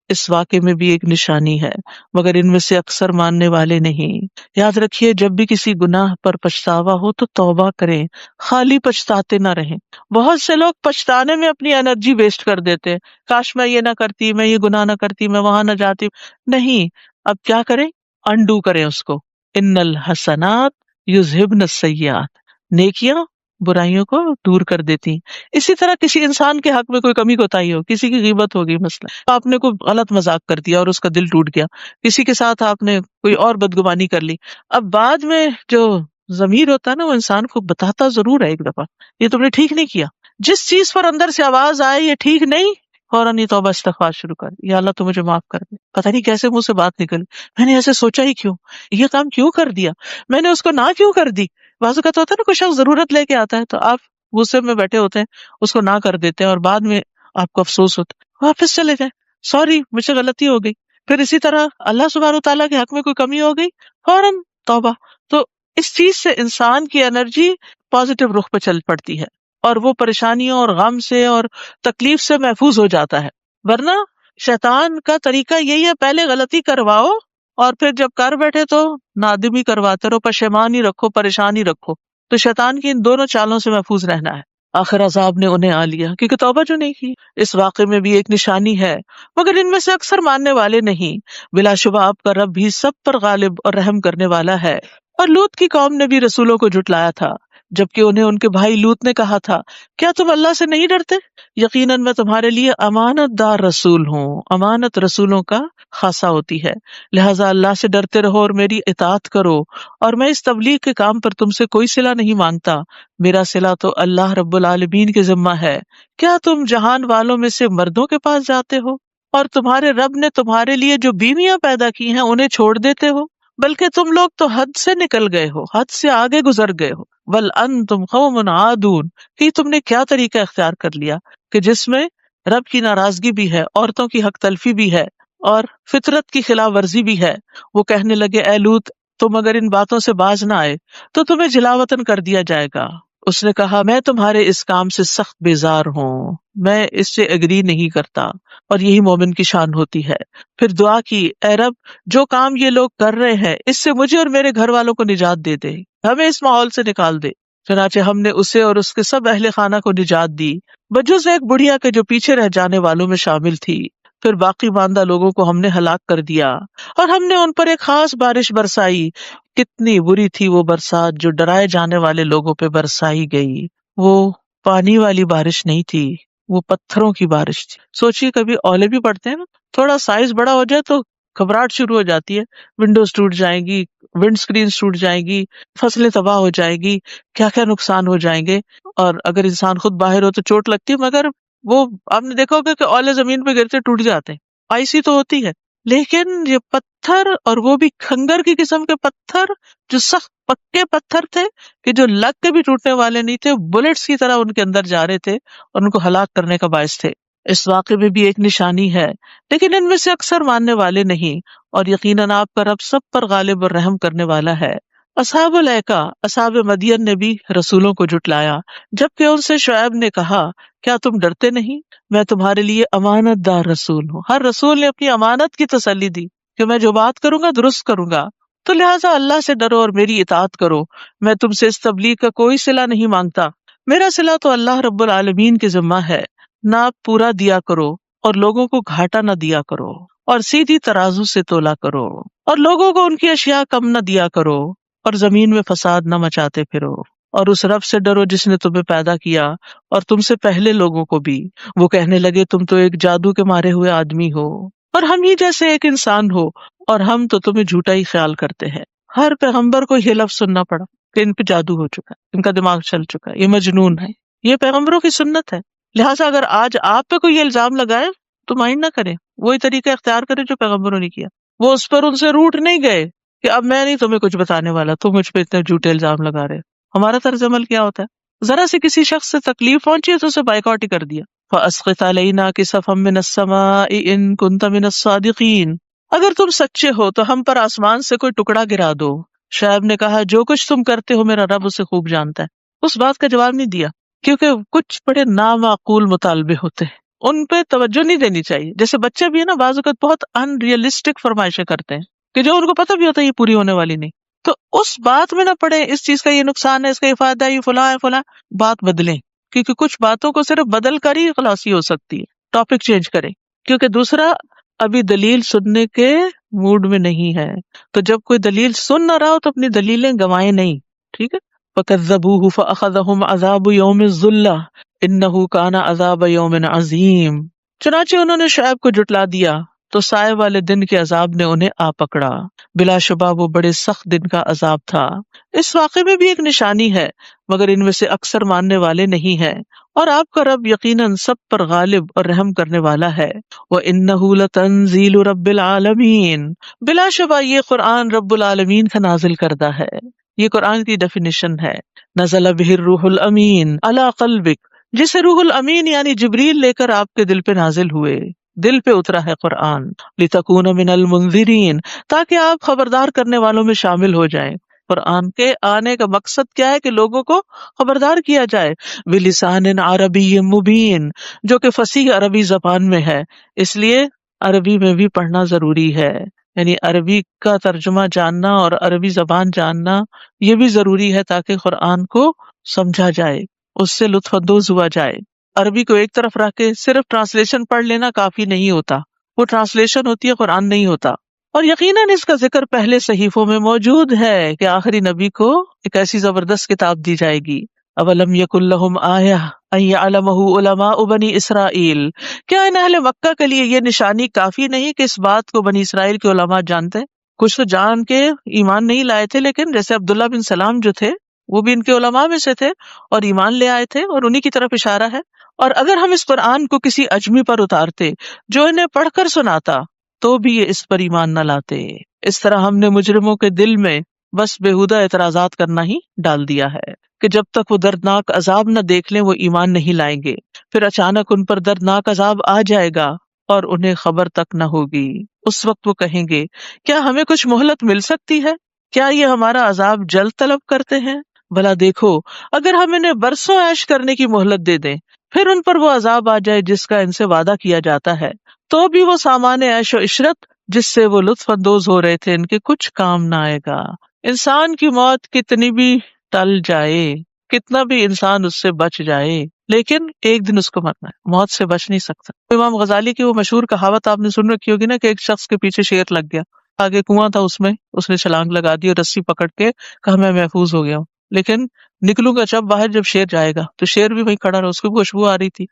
اس واقعے میں بھی ایک نشانی ہے، مگر ان میں سے اکثر ماننے والے نہیں۔ یاد رکھیے، جب بھی کسی گناہ پر پچھتاوا ہو تو توبہ کریں، خالی پچھتاتے نہ رہیں۔ بہت سے لوگ پچھتانے میں اپنی انرجی ویسٹ کر دیتے، کاش میں یہ نہ کرتی، میں یہ گناہ نہ کرتی، میں وہاں نہ جاتی۔ نہیں، اب کیا کریں؟ انڈو کریں اس کو۔ ان الحسنات یذہبن السیئات، نیکیاں برائیوں کو دور کر دیتی۔ اسی طرح کسی انسان کے حق میں کوئی کمی کوتاہی ہو، کسی کی غیبت ہوگی، مثلا آپ نے کوئی غلط مذاق کر دیا اور اس کا دل ٹوٹ گیا، کسی کے ساتھ آپ نے کوئی اور بدگمانی کر لی، اب بعد میں جو ضمیر ہوتا ہے نا، وہ انسان کو بتاتا ضرور ہے ایک دفعہ، یہ تم نے ٹھیک نہیں کیا۔ جس چیز پر اندر سے آواز آئے یہ ٹھیک نہیں، فوراً یہ توبہ استغفار شروع کر، یا اللہ تو مجھے معاف کر دے، پتہ نہیں کیسے منہ سے بات نکلی، میں نے ایسے سوچا ہی کیوں، یہ کام کیوں کر دیا، میں نے اس کو نہ کیوں کر دی۔ بعض اوقات ہوتا ہے نا، کوئی شخص ضرورت لے کے آتا ہے تو آپ غصے میں بیٹھے ہوتے ہیں، اس کو نہ کر دیتے ہیں اور بعد میں آپ کو افسوس ہوتا ہے، واپس چلے جائیں، سوری مجھ سے غلطی ہو گئی۔ پھر اسی طرح اللہ سبحانہ وتعالیٰ کے حق میں کوئی کمی ہو گئی، فوراً توبہ۔ تو اس چیز سے انسان کی انرجی پازیٹو رخ پہ چل پڑتی ہے اور وہ پریشانیوں اور غم سے اور تکلیف سے محفوظ ہو جاتا ہے۔ ورنہ شیطان کا طریقہ یہی ہے، پہلے غلطی کرواؤ اور پھر جب کر بیٹھے تو نادمی کرواتے رہو، پشیمان ہی رکھو، پریشان ہی رکھو۔ تو شیطان کی ان دونوں چالوں سے محفوظ رہنا ہے۔ آخر عذاب نے انہیں آ لیا کیونکہ توبہ جو نہیں کی۔ اس واقعے میں بھی ایک نشانی ہے، مگر ان میں سے اکثر ماننے والے نہیں۔ بلا شبہ آپ کا رب بھی سب پر غالب اور رحم کرنے والا ہے۔ اور لوط کی قوم نے بھی رسولوں کو جھٹلایا تھا، جبکہ انہیں ان کے بھائی لوط نے کہا تھا، کیا تم اللہ سے نہیں ڈرتے؟ یقیناً میں تمہارے لیے امانت دار رسول ہوں۔ امانت رسولوں کا خاصہ ہوتی ہے، لہٰذا اللہ سے ڈرتے رہو اور میری اطاعت کرو، اور میں اس تبلیغ کے کام پر تم سے کوئی صلہ نہیں مانگتا، میرا صلہ تو اللہ رب العالمین کے ذمہ ہے۔ کیا تم جہان والوں میں سے مردوں کے پاس جاتے ہو اور تمہارے رب نے تمہارے لیے جو بیویاں پیدا کی ہیں انہیں چھوڑ دیتے ہو؟ بلکہ تم لوگ تو حد سے نکل گئے ہو، حد سے آگے گزر گئے ہو۔ بل انتم قوم عادون، کہ تم نے کیا طریقہ اختیار کر لیا کہ جس میں رب کی ناراضگی بھی ہے، عورتوں کی حق تلفی بھی ہے اور فطرت کی خلاف ورزی بھی ہے۔ وہ کہنے لگے، اے لوط، تم اگر ان باتوں سے باز نہ آئے تو تمہیں جلاوطن کر دیا جائے گا۔ اس نے کہا، میں تمہارے اس کام سے سخت بیزار ہوں، میں اس سے اگری نہیں کرتا، اور یہی مومن کی شان ہوتی ہے۔ پھر دعا کی، اے رب، جو کام یہ لوگ کر رہے ہیں اس سے مجھے اور میرے گھر والوں کو نجات دے دے، ہمیں اس ماحول سے نکال دے۔ چنانچہ ہم نے اسے اور اس کے سب اہل خانہ کو نجات دی، بجز ایک بڑھیا کے جو پیچھے رہ جانے والوں میں شامل تھی۔ پھر باقی ماندہ لوگوں کو ہم نے ہلاک کر دیا، اور ہم نے ان پر ایک خاص بارش برسائی۔ کتنی بری تھی وہ برسات جو ڈرائے جانے والے لوگوں پہ برسائی گئی۔ وہ پانی والی بارش نہیں تھی، وہ پتھروں کی بارش تھی۔ سوچیے، کبھی اولے بھی پڑتے ہیں نا، تھوڑا سائز بڑا ہو جائے تو گھبراہٹ شروع ہو جاتی ہے، ونڈوز ٹوٹ جائیں گی، ونڈ سکرینز ٹوٹ جائیں گی، فصلیں تباہ ہو جائیں گی، کیا کیا نقصان ہو جائیں گے، اور اگر انسان خود باہر ہو تو چوٹ لگتی ہے۔ مگر وہ آپ نے دیکھا ہوگا کہ اولے زمین پہ گرتے ٹوٹ جاتے ہیں، آئسی تو ہوتی ہے، لیکن یہ پتھر، اور وہ بھی کھنگر کی قسم کے پتھر جو سخت پکے پتھر تھے کہ جو لگ کے بھی ٹوٹنے والے نہیں تھے، بلٹس کی طرح ان کے اندر جا رہے تھے اور ان کو ہلاک کرنے کا باعث تھے. اس واقعے میں بھی ایک نشانی ہے، لیکن ان میں سے اکثر ماننے والے نہیں، اور یقیناً آپ کا رب سب پر غالب اور رحم کرنے والا ہے. اصحاب الایکا، اصحاب مدین نے بھی رسولوں کو جھٹلایا، جبکہ ان سے شعیب نے کہا کیا تم ڈرتے نہیں؟ میں تمہارے لیے امانت دار رسول ہوں. ہر رسول نے اپنی امانت کی تسلی دی کہ میں جو بات کروں گا درست کروں گا، تو لہٰذا اللہ سے ڈرو اور میری اطاعت کرو. میں تم سے اس تبلیغ کا کوئی صلہ نہیں مانگتا، میرا صلہ تو اللہ رب العالمین کے ذمہ ہے. ناپ پورا دیا کرو اور لوگوں کو گھاٹا نہ دیا کرو، اور سیدھی ترازو سے تولا کرو، اور لوگوں کو ان کی اشیاء کم نہ دیا کرو، اور زمین میں فساد نہ مچاتے پھرو. اور اس رب سے ڈرو جس نے تمہیں پیدا کیا اور تم سے پہلے لوگوں کو بھی. وہ کہنے لگے تم تو ایک جادو کے مارے ہوئے آدمی ہو اور ہم ہی جیسے ایک انسان ہو، اور ہم تو تمہیں جھوٹا ہی خیال کرتے ہیں. ہر پیغمبر کو یہ لفظ سننا پڑا کہ ان پہ جادو ہو چکا ہے، ان کا دماغ چل چکا ہے، یہ مجنون ہے. یہ پیغمبروں کی سنت ہے. لہٰذا اگر آج آپ پہ کوئی الزام لگائے تو مائنڈ نہ کریں، وہی طریقہ اختیار کریں جو پیغمبروں نے کیا. وہ اس پر ان سے روٹ نہیں گئے کہ اب میں نہیں تمہیں کچھ بتانے والا، تم مجھ پہ اتنے جھوٹے الزام لگا رہے. ہمارا طرز عمل کیا ہوتا ہے؟ ذرا سے کسی شخص سے تکلیف پہنچی ہے تو اسے بائیکاٹ ہی کر دیا. فَأَسْقِطْ عَلَيْنَا كِسَفًا مِّنَ السَّمَاءِ إِن كُنتَ مِنَ الصَّادِقِينَ. اگر تم سچے ہو تو ہم پر آسمان سے کوئی ٹکڑا گرا دو. شعیب نے کہا جو کچھ تم کرتے ہو میرا رب اسے خوب جانتا ہے. اس بات کا جواب نہیں دیا کیونکہ کچھ بڑے نامعقول مطالبے ہوتے ہیں، ان پہ توجہ نہیں دینی چاہیے. جیسے بچے بھی ہے نا، بعض اوقات بہت ان ریئلسٹک فرمائشیں کرتے ہیں کہ جو ان کو پتہ بھی ہوتا ہے یہ پوری ہونے والی نہیں. تو اس بات میں نہ پڑے اس چیز کا یہ نقصان ہے، اس کا یہ فائدہ ہے، یہ فلاں ہے فلاں. بات بدلیں، کیونکہ کچھ باتوں کو صرف بدل کر ہی خلاصی ہو سکتی ہے. ٹاپک چینج کریں، کیونکہ دوسرا ابھی دلیل سننے کے موڈ میں نہیں ہے. تو جب کوئی دلیل سن نہ رہا ہو تو اپنی دلیلیں گنوائیں نہیں. ٹھیک ہے. فَكَذَّبُوهُ فَأَخَذَهُمْ عَذَابُ يَوْمِ الظُّلَّةِ إِنَّهُ كَانَ عَذَابَ يَوْمٍ عَظِيمٍ. چنانچہ انہوں نے شعیب کو جھٹلا دیا تو سائے والے دن کے عذاب نے انہیں آ پکڑا. بلا شبہ وہ بڑے سخت دن کا عذاب تھا. اس واقعے میں بھی ایک نشانی ہے، مگر ان میں سے اکثر ماننے والے نہیں ہیں. اور آپ کا رب یقیناً سب پر غالب اور رحم کرنے والا ہے. وَإِنَّهُ لَتَنزِيلُ رَبِّ الْعَالَمِينَ. بلا شبہ یہ قرآن رب العالمین کا نازل کردہ ہے. یہ قرآن کی ڈیفینیشن ہے. نزل بہ الروح الامین علی قلبک، جسے روح الامین یعنی جبریل لے کر آپ کے دل پہ نازل ہوئے، دل پہ اترا ہے قرآن. لتکون من المنذرین، تاکہ آپ خبردار کرنے والوں میں شامل ہو جائیں. قرآن کے آنے کا مقصد کیا ہے؟ کہ لوگوں کو خبردار کیا جائے. بلسان عربی مبین، جو کہ فصیح عربی زبان میں ہے. اس لیے عربی میں بھی پڑھنا ضروری ہے، یعنی عربی کا ترجمہ جاننا اور عربی زبان جاننا یہ بھی ضروری ہے تاکہ قرآن کو سمجھا جائے، اس سے لطف اندوز ہوا جائے. عربی کو ایک طرف رکھ کے صرف ٹرانسلیشن پڑھ لینا کافی نہیں ہوتا، وہ ٹرانسلیشن ہوتی ہے، قرآن نہیں ہوتا. اور یقیناً اس کا ذکر پہلے صحیفوں میں موجود ہے کہ آخری نبی کو ایک ایسی زبردست کتاب دی جائے گی. اولم یکن لہم آیہ ان یعلمہ علماء بنی اسرائیل. کیا ان اہل مکہ کے لیے یہ نشانی کافی نہیں کہ اس بات کو بنی اسرائیل کے علماء جانتے ہیں؟ کچھ تو جان کے ایمان نہیں لائے تھے، لیکن جیسے عبداللہ بن سلام جو تھے وہ بھی ان کے علماء میں سے تھے اور ایمان لے آئے تھے، اور انہی کی طرف اشارہ ہے. اور اگر ہم اس قرآن کو کسی اجمی پر اتارتے جو انہیں پڑھ کر سناتا تو بھی یہ اس پر ایمان نہ لاتے. اس طرح ہم نے مجرموں کے دل میں بس بےہودہ اعتراضات کرنا ہی ڈال دیا ہے کہ جب تک وہ دردناک عذاب نہ دیکھ لیں وہ ایمان نہیں لائیں گے. پھر اچانک ان پر دردناک عذاب آ جائے گا اور انہیں خبر تک نہ ہوگی. اس وقت وہ کہیں گے کیا ہمیں کچھ مہلت مل سکتی ہے؟ کیا یہ ہمارا عذاب جلد طلب کرتے ہیں؟ بھلا دیکھو اگر ہم انہیں برسوں عیش کرنے کی مہلت دے دیں، پھر ان پر وہ عذاب آ جائے جس کا ان سے وعدہ کیا جاتا ہے، تو بھی وہ سامان عیش و عشرت جس سے وہ لطف اندوز ہو رہے تھے ان کے کچھ کام نہ آئے گا. انسان کی موت کتنی بھی ٹل جائے، کتنا بھی انسان اس سے بچ جائے، لیکن ایک دن اس کو مرنا ہے، موت سے بچ نہیں سکتا. امام غزالی کی وہ مشہور کہاوت آپ نے سن رکھی ہوگی نا کہ ایک شخص کے پیچھے شیر لگ گیا، آگے کنواں تھا، اس میں اس نے چھلانگ لگا دی اور رسی پکڑ کے کہا میں محفوظ ہو گیا ہوں، لیکن نکلوں گا جب باہر جب شیر جائے گا، تو شیر بھی وہیں کھڑا رہا، اس کو خوشبو آ رہی تھی.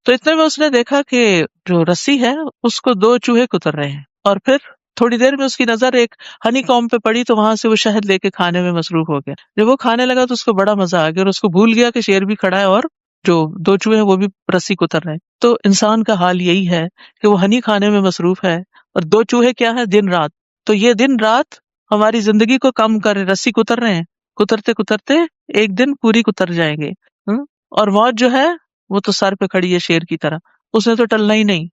تو اتنے میں اس نے دیکھا کہ جو رسی ہے اس کو 2 چوہے کتر رہے ہیں، اور پھر تھوڑی دیر میں اس کی نظر ایک ہنی کام پہ پڑی تو وہاں سے وہ شہد لے کے کھانے میں مصروف ہو گیا. جب وہ کھانے لگا تو اس کو بڑا مزہ آ گیا اور اس کو بھول گیا کہ شیر بھی کھڑا ہے اور جو 2 چوہے ہیں وہ بھی رسی کتر رہے ہیں. تو انسان کا حال یہی ہے کہ وہ ہنی کھانے میں مصروف ہے اور 2 چوہے کیا ہے؟ دن رات. تو یہ دن رات ہماری زندگی کو کم کر رسی کتر رہے ہیں، کترتے کترتے ایک دن پوری کتر جائیں گے. اور موت جو ہے وہ تو سر پہ کھڑی ہے شیر کی طرح، اس نے تو ٹلنا ہی نہیں.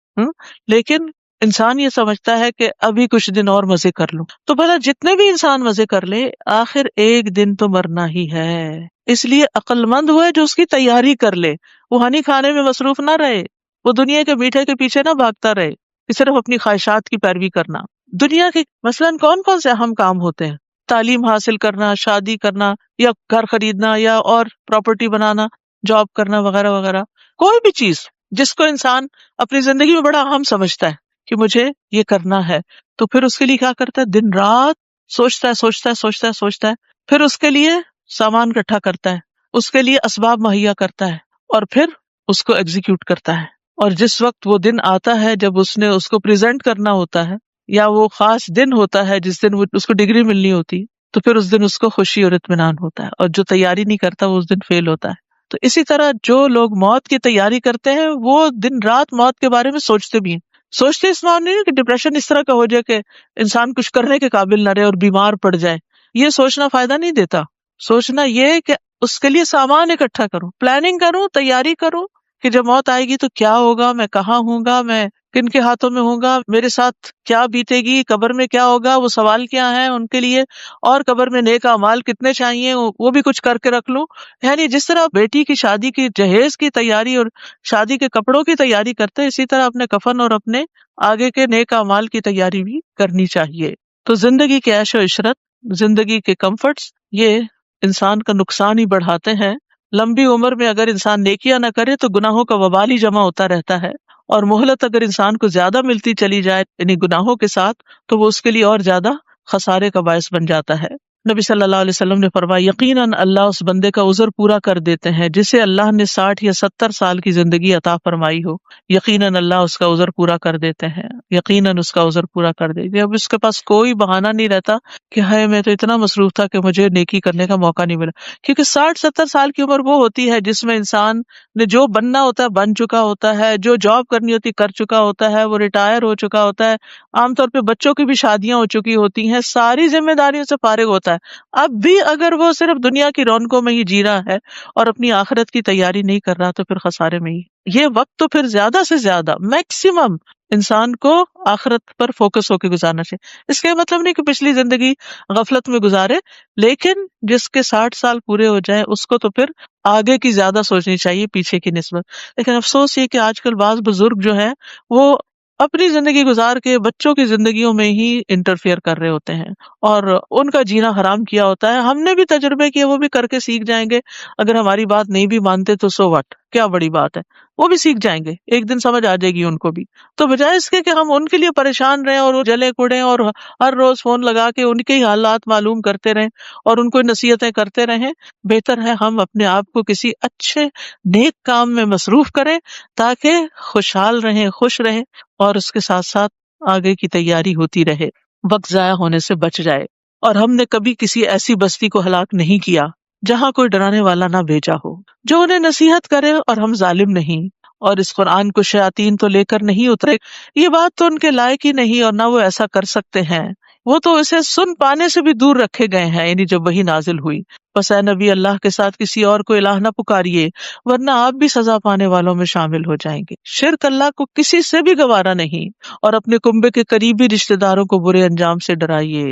لیکن انسان یہ سمجھتا ہے کہ ابھی کچھ دن اور مزے کر لوں. تو بھلا جتنے بھی انسان مزے کر لے، آخر ایک دن تو مرنا ہی ہے. اس لیے عقل مند وہ ہے جو اس کی تیاری کر لے، وہ ہنی کھانے میں مصروف نہ رہے، وہ دنیا کے میٹھے کے پیچھے نہ بھاگتا رہے کہ صرف اپنی خواہشات کی پیروی کرنا. دنیا کے مثلاً کون کون سے اہم کام ہوتے ہیں؟ تعلیم حاصل کرنا، شادی کرنا، یا گھر خریدنا، یا اور پراپرٹی بنانا، جاب کرنا، وغیرہ وغیرہ. کوئی بھی چیز جس کو انسان اپنی زندگی میں بڑا اہم سمجھتا ہے کہ مجھے یہ کرنا ہے، تو پھر اس کے لیے کیا کرتا ہے؟ دن رات سوچتا ہے سوچتا ہے سوچتا ہے سوچتا ہے، پھر اس کے لیے سامان اکٹھا کرتا ہے، اس کے لیے اسباب مہیا کرتا ہے، اور پھر اس کو ایگزیکیوٹ کرتا ہے. اور جس وقت وہ دن آتا ہے جب اس نے اس کو پریزنٹ کرنا ہوتا ہے، یا وہ خاص دن ہوتا ہے جس دن اس کو ڈگری ملنی ہوتی، تو پھر اس دن اس کو خوشی اور اطمینان ہوتا ہے. اور جو تیاری نہیں کرتا وہ اس دن فیل ہوتا ہے. تو اسی طرح جو لوگ موت کی تیاری کرتے ہیں وہ دن رات موت کے بارے میں سوچتے بھی ہیں. سوچتے اس معنی نہیں کہ ڈپریشن اس طرح کا ہو جائے کہ انسان کچھ کرنے کے قابل نہ رہے اور بیمار پڑ جائے. یہ سوچنا فائدہ نہیں دیتا. سوچنا یہ کہ اس کے لیے سامان اکٹھا کروں، پلاننگ کروں، تیاری کروں کہ جب موت آئے گی تو کیا ہوگا، میں کہاں ہوں گا، میں کن کے ہاتھوں میں ہوں گا، میرے ساتھ کیا بیتے گی، قبر میں کیا ہوگا، وہ سوال کیا ہے ان کے لیے، اور قبر میں نیک اعمال کتنے چاہیے وہ بھی کچھ کر کے رکھ لوں. یعنی جس طرح بیٹی کی شادی کی جہیز کی تیاری اور شادی کے کپڑوں کی تیاری کرتے، اسی طرح اپنے کفن اور اپنے آگے کے نیک اعمال کی تیاری بھی کرنی چاہیے. تو زندگی کے عیش و عشرت، زندگی کے کمفرٹس، یہ انسان کا نقصان ہی بڑھاتے ہیں. لمبی عمر میں اگر انسان نیکیاں نہ کرے تو گناہوں کا وبال ہی جمع ہوتا رہتا ہے، اور مہلت اگر انسان کو زیادہ ملتی چلی جائے یعنی گناہوں کے ساتھ، تو وہ اس کے لیے اور زیادہ خسارے کا باعث بن جاتا ہے. نبی صلی اللہ علیہ وسلم نے فرمایا، یقیناً اللہ اس بندے کا عذر پورا کر دیتے ہیں جسے اللہ نے 60 یا 70 سال کی زندگی عطا فرمائی ہو. یقیناً اللہ اس کا عذر پورا کر دیتے ہیں، یقیناً اس کا عذر پورا کر دیتے ہیں. اب اس کے پاس کوئی بہانہ نہیں رہتا کہ ہائے میں تو اتنا مصروف تھا کہ مجھے نیکی کرنے کا موقع نہیں ملا. کیونکہ 60-70 سال کی عمر وہ ہوتی ہے جس میں انسان نے جو بننا ہوتا ہے بن چکا ہوتا ہے، جو جاب کرنی ہوتی کر چکا ہوتا ہے، وہ ریٹائر ہو چکا ہوتا ہے، عام طور پہ بچوں کی بھی شادیاں ہو چکی ہوتی ہیں، ساری ذمہ داریوں سے فارغ ہوتا ہے. اب بھی اگر وہ صرف دنیا کی رونقوں میں ہی جی رہا ہے اور اپنی آخرت کی تیاری نہیں کر رہا تو پھر خسارے میں ہی. یہ وقت تو پھر زیادہ سے زیادہ میکسیمم انسان کو آخرت پر فوکس ہو کے گزارنا چاہیے. اس کا مطلب نہیں کہ پچھلی زندگی غفلت میں گزارے، لیکن جس کے 60 سال پورے ہو جائیں اس کو تو پھر آگے کی زیادہ سوچنی چاہیے پیچھے کی نسبت. لیکن افسوس یہ کہ آج کل بعض بزرگ جو ہیں وہ اپنی زندگی گزار کے بچوں کی زندگیوں میں ہی انٹرفیئر کر رہے ہوتے ہیں اور ان کا جینا حرام کیا ہوتا ہے. ہم نے بھی تجربے کیے، وہ بھی کر کے سیکھ جائیں گے. اگر ہماری بات نہیں بھی مانتے تو سو واٹ، کیا بڑی بات ہے، وہ بھی سیکھ جائیں گے، ایک دن سمجھ آ جائے گی ان کو بھی. تو بجائے اس کے کہ ہم ان کے لیے پریشان رہیں اور وہ جلے کوڑے اور ہر روز فون لگا کے ان کے ہی حالات معلوم کرتے رہیں اور ان کو نصیحتیں کرتے رہیں، بہتر ہے ہم اپنے آپ کو کسی اچھے نیک کام میں مصروف کریں تاکہ خوشحال رہیں، خوش رہیں، اور اس کے ساتھ ساتھ آگے کی تیاری ہوتی رہے، وقت ضائع ہونے سے بچ جائے. اور ہم نے کبھی کسی ایسی بستی کو ہلاک نہیں کیا جہاں کوئی ڈرانے والا نہ بھیجا ہو جو انہیں نصیحت کرے، اور ہم ظالم نہیں. اور اس قرآن کو شیاطین تو لے کر نہیں اترے، یہ بات تو ان کے لائق ہی نہیں اور نہ وہ ایسا کر سکتے ہیں، وہ تو اسے سن پانے سے بھی دور رکھے گئے ہیں، یعنی جب وہی نازل ہوئی. بس اے نبی، اللہ کے ساتھ کسی اور کو الہ نہ پکاریے ورنہ آپ بھی سزا پانے والوں میں شامل ہو جائیں گے. شرک اللہ کو کسی سے بھی گوارا نہیں، اور اپنے کنبے کے قریبی رشتہ داروں کو برے انجام سے ڈرائیے.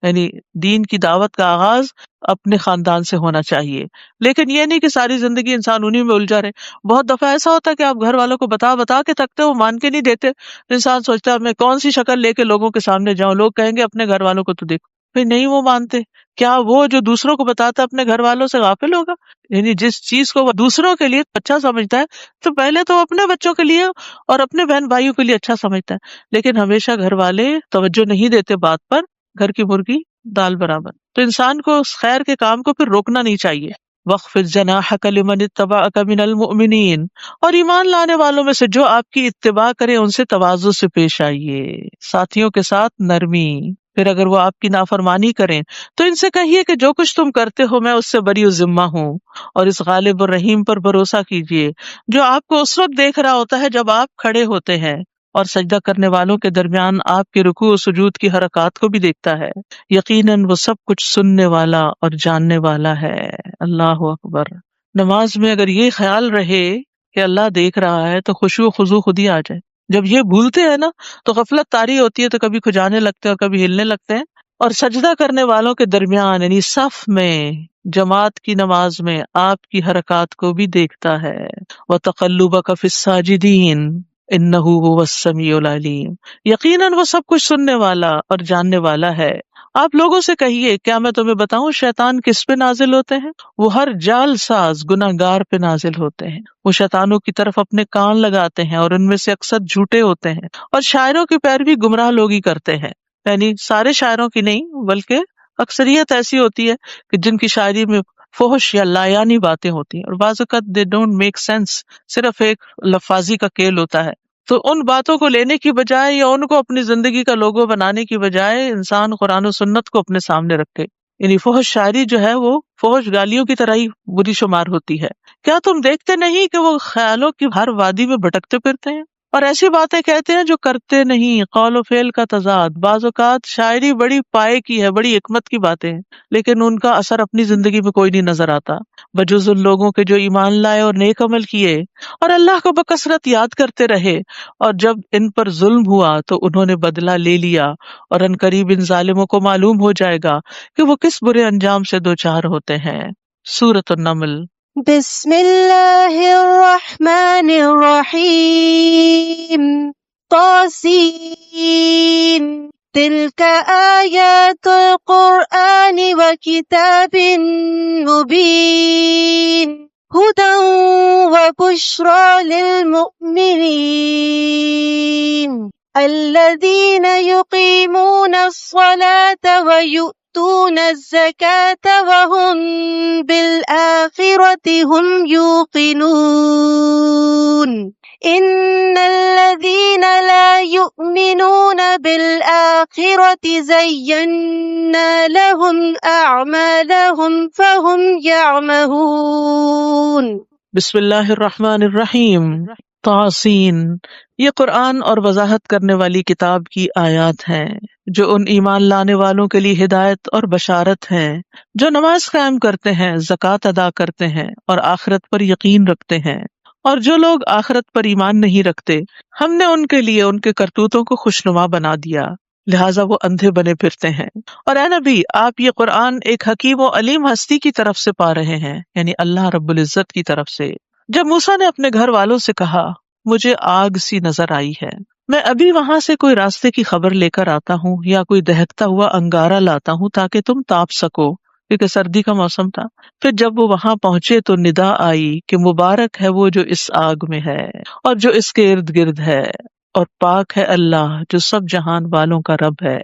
یعنی دین کی دعوت کا آغاز اپنے خاندان سے ہونا چاہیے، لیکن یہ نہیں کہ ساری زندگی انسان انہی میں الجھا رہے. بہت دفعہ ایسا ہوتا ہے کہ آپ گھر والوں کو بتا بتا کے تھکتے ہو، مان کے نہیں دیتے. انسان سوچتا ہے میں کون سی شکل لے کے لوگوں کے سامنے جاؤں، لوگ کہیں گے اپنے گھر والوں کو تو دیکھو. پھر نہیں وہ مانتے. کیا وہ جو دوسروں کو بتاتا اپنے گھر والوں سے غافل ہوگا؟ یعنی جس چیز کو وہ دوسروں کے لیے اچھا سمجھتا ہے تو پہلے تو اپنے بچوں کے لیے اور اپنے بہن بھائیوں کے لیے اچھا سمجھتا ہے، لیکن ہمیشہ گھر والے توجہ نہیں دیتے بات پر. گھر کی مرغی دال برابر. تو انسان کو اس خیر کے کام کو پھر روکنا نہیں چاہیے. وَاخْفِضْ جَنَاحَكَ لِمَنِ اتَّبَعَكَ مِنَ الْمُؤْمِنِينَ، اور ایمان لانے والوں میں سے جو آپ کی اتباع کرے ان سے تواضع سے پیش آئیے، ساتھیوں کے ساتھ نرمی. پھر اگر وہ آپ کی نافرمانی کریں تو ان سے کہیے کہ جو کچھ تم کرتے ہو میں اس سے بری ذمہ ہوں، اور اس غالب الرحیم پر بھروسہ کیجیے جو آپ کو اس وقت دیکھ رہا ہوتا ہے جب آپ کھڑے ہوتے ہیں اور سجدہ کرنے والوں کے درمیان آپ کے رکوع و سجود کی حرکات کو بھی دیکھتا ہے۔ یقیناً وہ سب کچھ سننے والا اور جاننے والا ہے۔ اللہ اکبر۔ نماز میں اگر یہ خیال رہے کہ اللہ دیکھ رہا ہے تو خشوع و خضوع خود ہی آ جائے۔ جب یہ بھولتے ہیں نا تو غفلت طاری ہوتی ہے، تو کبھی کھجانے لگتے ہیں اور کبھی ہلنے لگتے ہیں۔ اور سجدہ کرنے والوں کے درمیان یعنی صف میں، جماعت کی نماز میں آپ کی حرکات کو بھی دیکھتا ہے۔ وَتَقَلُّبَكَ فِي السَّاجِدِينَ إِنَّهُ هُوَ السَّمِيعُ الْعَلِيمُ، یقیناً وہ سب کچھ سننے والا اور جاننے والا ہے۔ آپ لوگوں سے کہیے، کیا میں تمہیں بتاؤں شیطان کس پہ نازل ہوتے ہیں؟ وہ ہر جال ساز گناہ گار پہ نازل ہوتے ہیں۔ وہ شیطانوں کی طرف اپنے کان لگاتے ہیں اور ان میں سے اکثر جھوٹے ہوتے ہیں، اور شاعروں کی پیروی گمراہ لوگ ہی کرتے ہیں۔ یعنی سارے شاعروں کی نہیں، بلکہ اکثریت ایسی ہوتی ہے کہ جن کی شاعری میں فحش یا لایانی باتیں ہوتی ہیں، اور بعض اوقات دے ڈونٹ میک سینس، صرف ایک لفاظی کا کھیل ہوتا ہے۔ تو ان باتوں کو لینے کی بجائے یا ان کو اپنی زندگی کا لوگو بنانے کی بجائے انسان قرآن و سنت کو اپنے سامنے رکھے۔ یعنی فحش شاعری جو ہے وہ فحش گالیوں کی طرح ہی بری شمار ہوتی ہے۔ کیا تم دیکھتے نہیں کہ وہ خیالوں کی ہر وادی میں بھٹکتے پھرتے ہیں اور ایسی باتیں کہتے ہیں جو کرتے نہیں؟ قول و فعل کا تضاد۔ بعض اوقات شاعری بڑی پائے کی ہے، بڑی حکمت کی باتیں ہیں، لیکن ان کا اثر اپنی زندگی میں کوئی نہیں نظر آتا، بجز ان لوگوں کے جو ایمان لائے اور نیک عمل کیے اور اللہ کو بکثرت یاد کرتے رہے، اور جب ان پر ظلم ہوا تو انہوں نے بدلہ لے لیا، اور ان قریب ان ظالموں کو معلوم ہو جائے گا کہ وہ کس برے انجام سے دوچار ہوتے ہیں۔ سورۃ النمل۔ بسم اللہ الرحمن الرحیم طاسین تلک آیات القرآن وکتاب مبین ہدی وبشری للمؤمنین الذین یقیمون الصلاة ویؤتون الزکاة وهم بالآخرة هم یوقنون ان الذین لا یؤمنون بالآخرة زینا لهم اعمالهم فهم یعمہون۔ بسم اللہ الرحمن الرحیم۔ طاسین، یہ قرآن اور وضاحت کرنے والی کتاب کی آیات ہیں جو ان ایمان لانے والوں کے لیے ہدایت اور بشارت ہیں جو نماز قائم کرتے ہیں، زکوٰۃ ادا کرتے ہیں اور آخرت پر یقین رکھتے ہیں۔ اور جو لوگ آخرت پر ایمان نہیں رکھتے، ہم نے ان کے لیے ان کے کرتوتوں کو خوشنما بنا دیا، لہٰذا وہ اندھے بنے پھرتے ہیں۔ اور اے نبی، آپ یہ قرآن ایک حکیم و علیم ہستی کی طرف سے پا رہے ہیں، یعنی اللہ رب العزت کی طرف سے۔ جب موسیٰ نے اپنے گھر والوں سے کہا، مجھے آگ سی نظر آئی ہے، میں ابھی وہاں سے کوئی راستے کی خبر لے کر آتا ہوں یا کوئی دہکتا ہوا انگارہ لاتا ہوں تاکہ تم تاپ سکو، کیونکہ سردی کا موسم تھا۔ پھر جب وہ وہاں پہنچے تو ندا آئی کہ مبارک ہے وہ جو اس آگ میں ہے اور جو اس کے ارد گرد ہے، اور پاک ہے اللہ جو سب جہان والوں کا رب ہے۔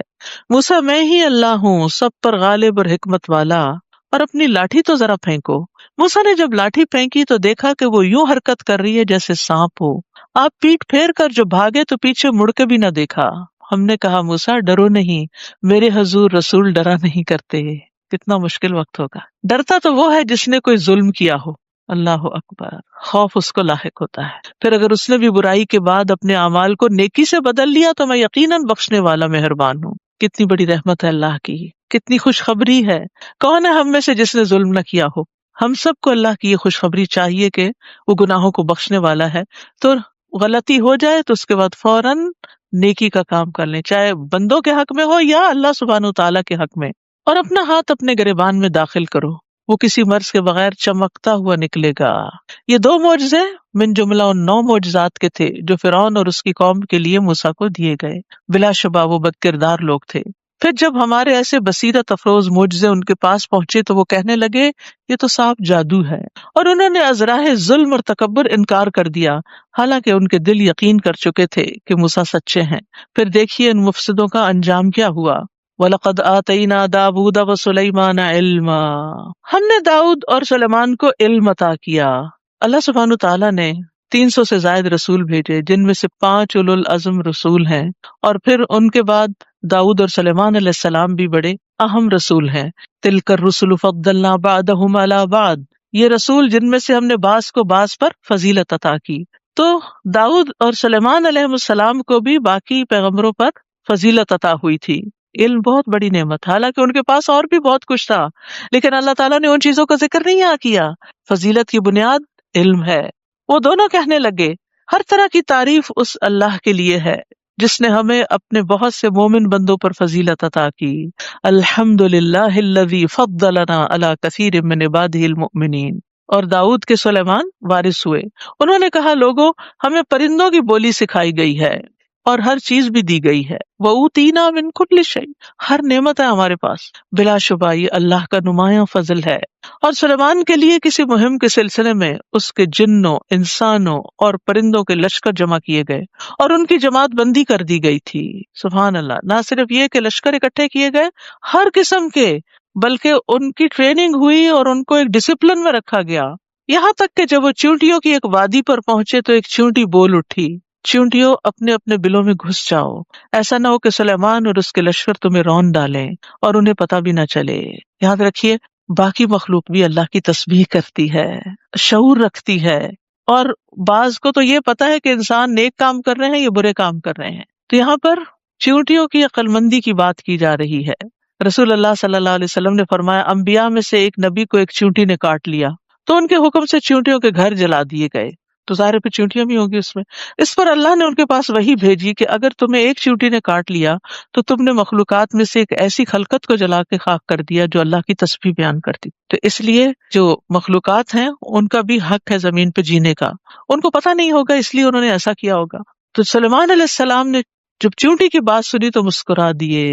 موسیٰ، میں ہی اللہ ہوں، سب پر غالب اور حکمت والا، اور اپنی لاٹھی تو ذرا پھینکو۔ موسیٰ نے جب لاٹھی پھینکی تو دیکھا کہ وہ یوں حرکت کر رہی ہے جیسے سانپ ہو۔ آپ پیٹ پھیر کر جو بھاگے تو پیچھے مڑ کے بھی نہ دیکھا۔ ہم نے کہا، موسیٰ ڈرو نہیں، میرے حضور رسول ڈرا نہیں کرتے۔ کتنا مشکل وقت ہوگا۔ ڈرتا تو وہ ہے جس نے کوئی ظلم کیا ہو، اللہ اکبر، خوف اس کو لاحق ہوتا ہے۔ پھر اگر اس نے بھی برائی کے بعد اپنے اعمال کو نیکی سے بدل لیا تو میں یقیناً بخشنے والا مہربان ہوں۔ کتنی بڑی رحمت ہے اللہ کی، کتنی خوشخبری ہے۔ کون ہے ہم میں سے جس نے ظلم نہ کیا ہو؟ ہم سب کو اللہ کی یہ خوشخبری چاہیے کہ وہ گناہوں کو بخشنے والا ہے۔ تو غلطی ہو جائے تو اس کے بعد فوراً نیکی کا کام کر لیں، چاہے بندوں کے حق میں ہو یا اللہ سبحانہ وتعالیٰ کے حق میں، اور اپنا ہاتھ اپنے گریبان میں داخل کرو، وہ کسی مرض کے بغیر چمکتا ہوا نکلے گا۔ یہ 2 معجزے من جملہ ان 9 معجزات کے تھے جو فرعون اور اس کی قوم کے لیے موسیٰ کو دیے گئے۔ بلا شبہ وہ بد کردار لوگ تھے۔ پھر جب ہمارے ایسے بصیرت افروز معجزے ان کے پاس پہنچے تو وہ کہنے لگے، یہ تو صاف جادو ہے، اور انہوں نے ازراہ ظلم اور تکبر انکار کر دیا، حالانکہ ان کے دل یقین کر چکے تھے کہ موسیٰ سچے ہیں۔ پھر دیکھیے ان مفسدوں کا انجام کیا ہوا۔ وَلَقَدْ آتَيْنَا دَاوُودَ وَسُلَيْمَانَ عِلْمًا، ہم نے داؤد اور سلیمان کو علم عطا کیا۔ اللہ سبحانہ تعالیٰ نے 300 سے زائد رسول بھیجے، جن میں سے 5 اولو العزم رسول ہیں، اور پھر ان کے بعد داؤد اور سلیمان علیہ السلام بھی بڑے اہم رسول ہیں۔ تِلْكَ الرُّسُلُ فَضَّلْنَا بَعْضَهُمْ عَلَى بَعْضٍ، یہ رسول جن میں سے ہم نے بعض کو بعض پر فضیلت عطا کی۔ تو داؤد اور سلیمان علیہ السلام کو بھی باقی پیغمبروں پر فضیلت عطا ہوئی تھی. علم بہت بڑی نعمت، حالانکہ ان کے پاس اور بھی بہت کچھ تھا، لیکن اللہ تعالیٰ نے ان چیزوں کا ذکر نہیں یہاں کیا. فضیلت کی بنیاد علم ہے. وہ دونوں کہنے لگے ہر طرح کی تعریف اس اللہ کے لیے ہے جس نے ہمیں اپنے بہت سے مومن بندوں پر فضیلت عطا کی. الحمد للہ الذی فضلنا علی کثیر من عبادہ المؤمنین. اور داؤد کے سلیمان وارث ہوئے. انہوں نے کہا لوگوں ہمیں پرندوں کی بولی سکھائی گئی ہے اور ہر چیز بھی دی گئی ہے. وَأُوتِينَا مِن كُلِّ شَيْءٍ. ہر نعمت ہے ہمارے پاس. بلا شبہ یہ اللہ کا نمایاں فضل ہے. اور سلیمان کے لیے کسی مہم کے سلسلے میں اس کے جنوں، انسانوں اور پرندوں کے لشکر جمع کیے گئے اور ان کی جماعت بندی کر دی گئی تھی. سبحان اللہ. نہ صرف یہ کہ لشکر اکٹھے کیے گئے ہر قسم کے، بلکہ ان کی ٹریننگ ہوئی اور ان کو ایک ڈسپلن میں رکھا گیا. یہاں تک کہ جب وہ چیونٹیوں کی ایک وادی پر پہنچے تو ایک چیونٹی بول اٹھی، چیونٹیوں اپنے اپنے بلوں میں گھس جاؤ، ایسا نہ ہو کہ سلیمان اور اس کے لشکر تمہیں رون ڈالیں اور انہیں پتہ بھی نہ چلے. یاد رکھیے باقی مخلوق بھی اللہ کی تسبیح کرتی ہے، شعور رکھتی ہے، اور بعض کو تو یہ پتا ہے کہ انسان نیک کام کر رہے ہیں یا برے کام کر رہے ہیں. تو یہاں پر چیونٹیوں کی عقل مندی کی بات کی جا رہی ہے. رسول اللہ صلی اللہ علیہ وسلم نے فرمایا انبیاء میں سے ایک نبی کو ایک چیونٹی نے کاٹ لیا تو ان کے حکم سے چیونٹیوں کے گھر جلا دیے گئے. تو ظاہر پہ چیونٹیاں بھی ہوں گی اس میں. اس پر اللہ نے ان کے پاس وحی بھیجی کہ اگر تمہیں ایک چیونٹی نے کاٹ لیا تو تم نے مخلوقات میں سے ایک ایسی خلقت کو جلا کے خاک کر دیا جو اللہ کی تسبیح بیان کرتی. تو اس لیے جو مخلوقات ہیں ان کا بھی حق ہے زمین پہ جینے کا. ان کو پتہ نہیں ہوگا اس لیے انہوں نے ایسا کیا ہوگا. تو سلیمان علیہ السلام نے جب چیونٹی کی بات سنی تو مسکرا دیے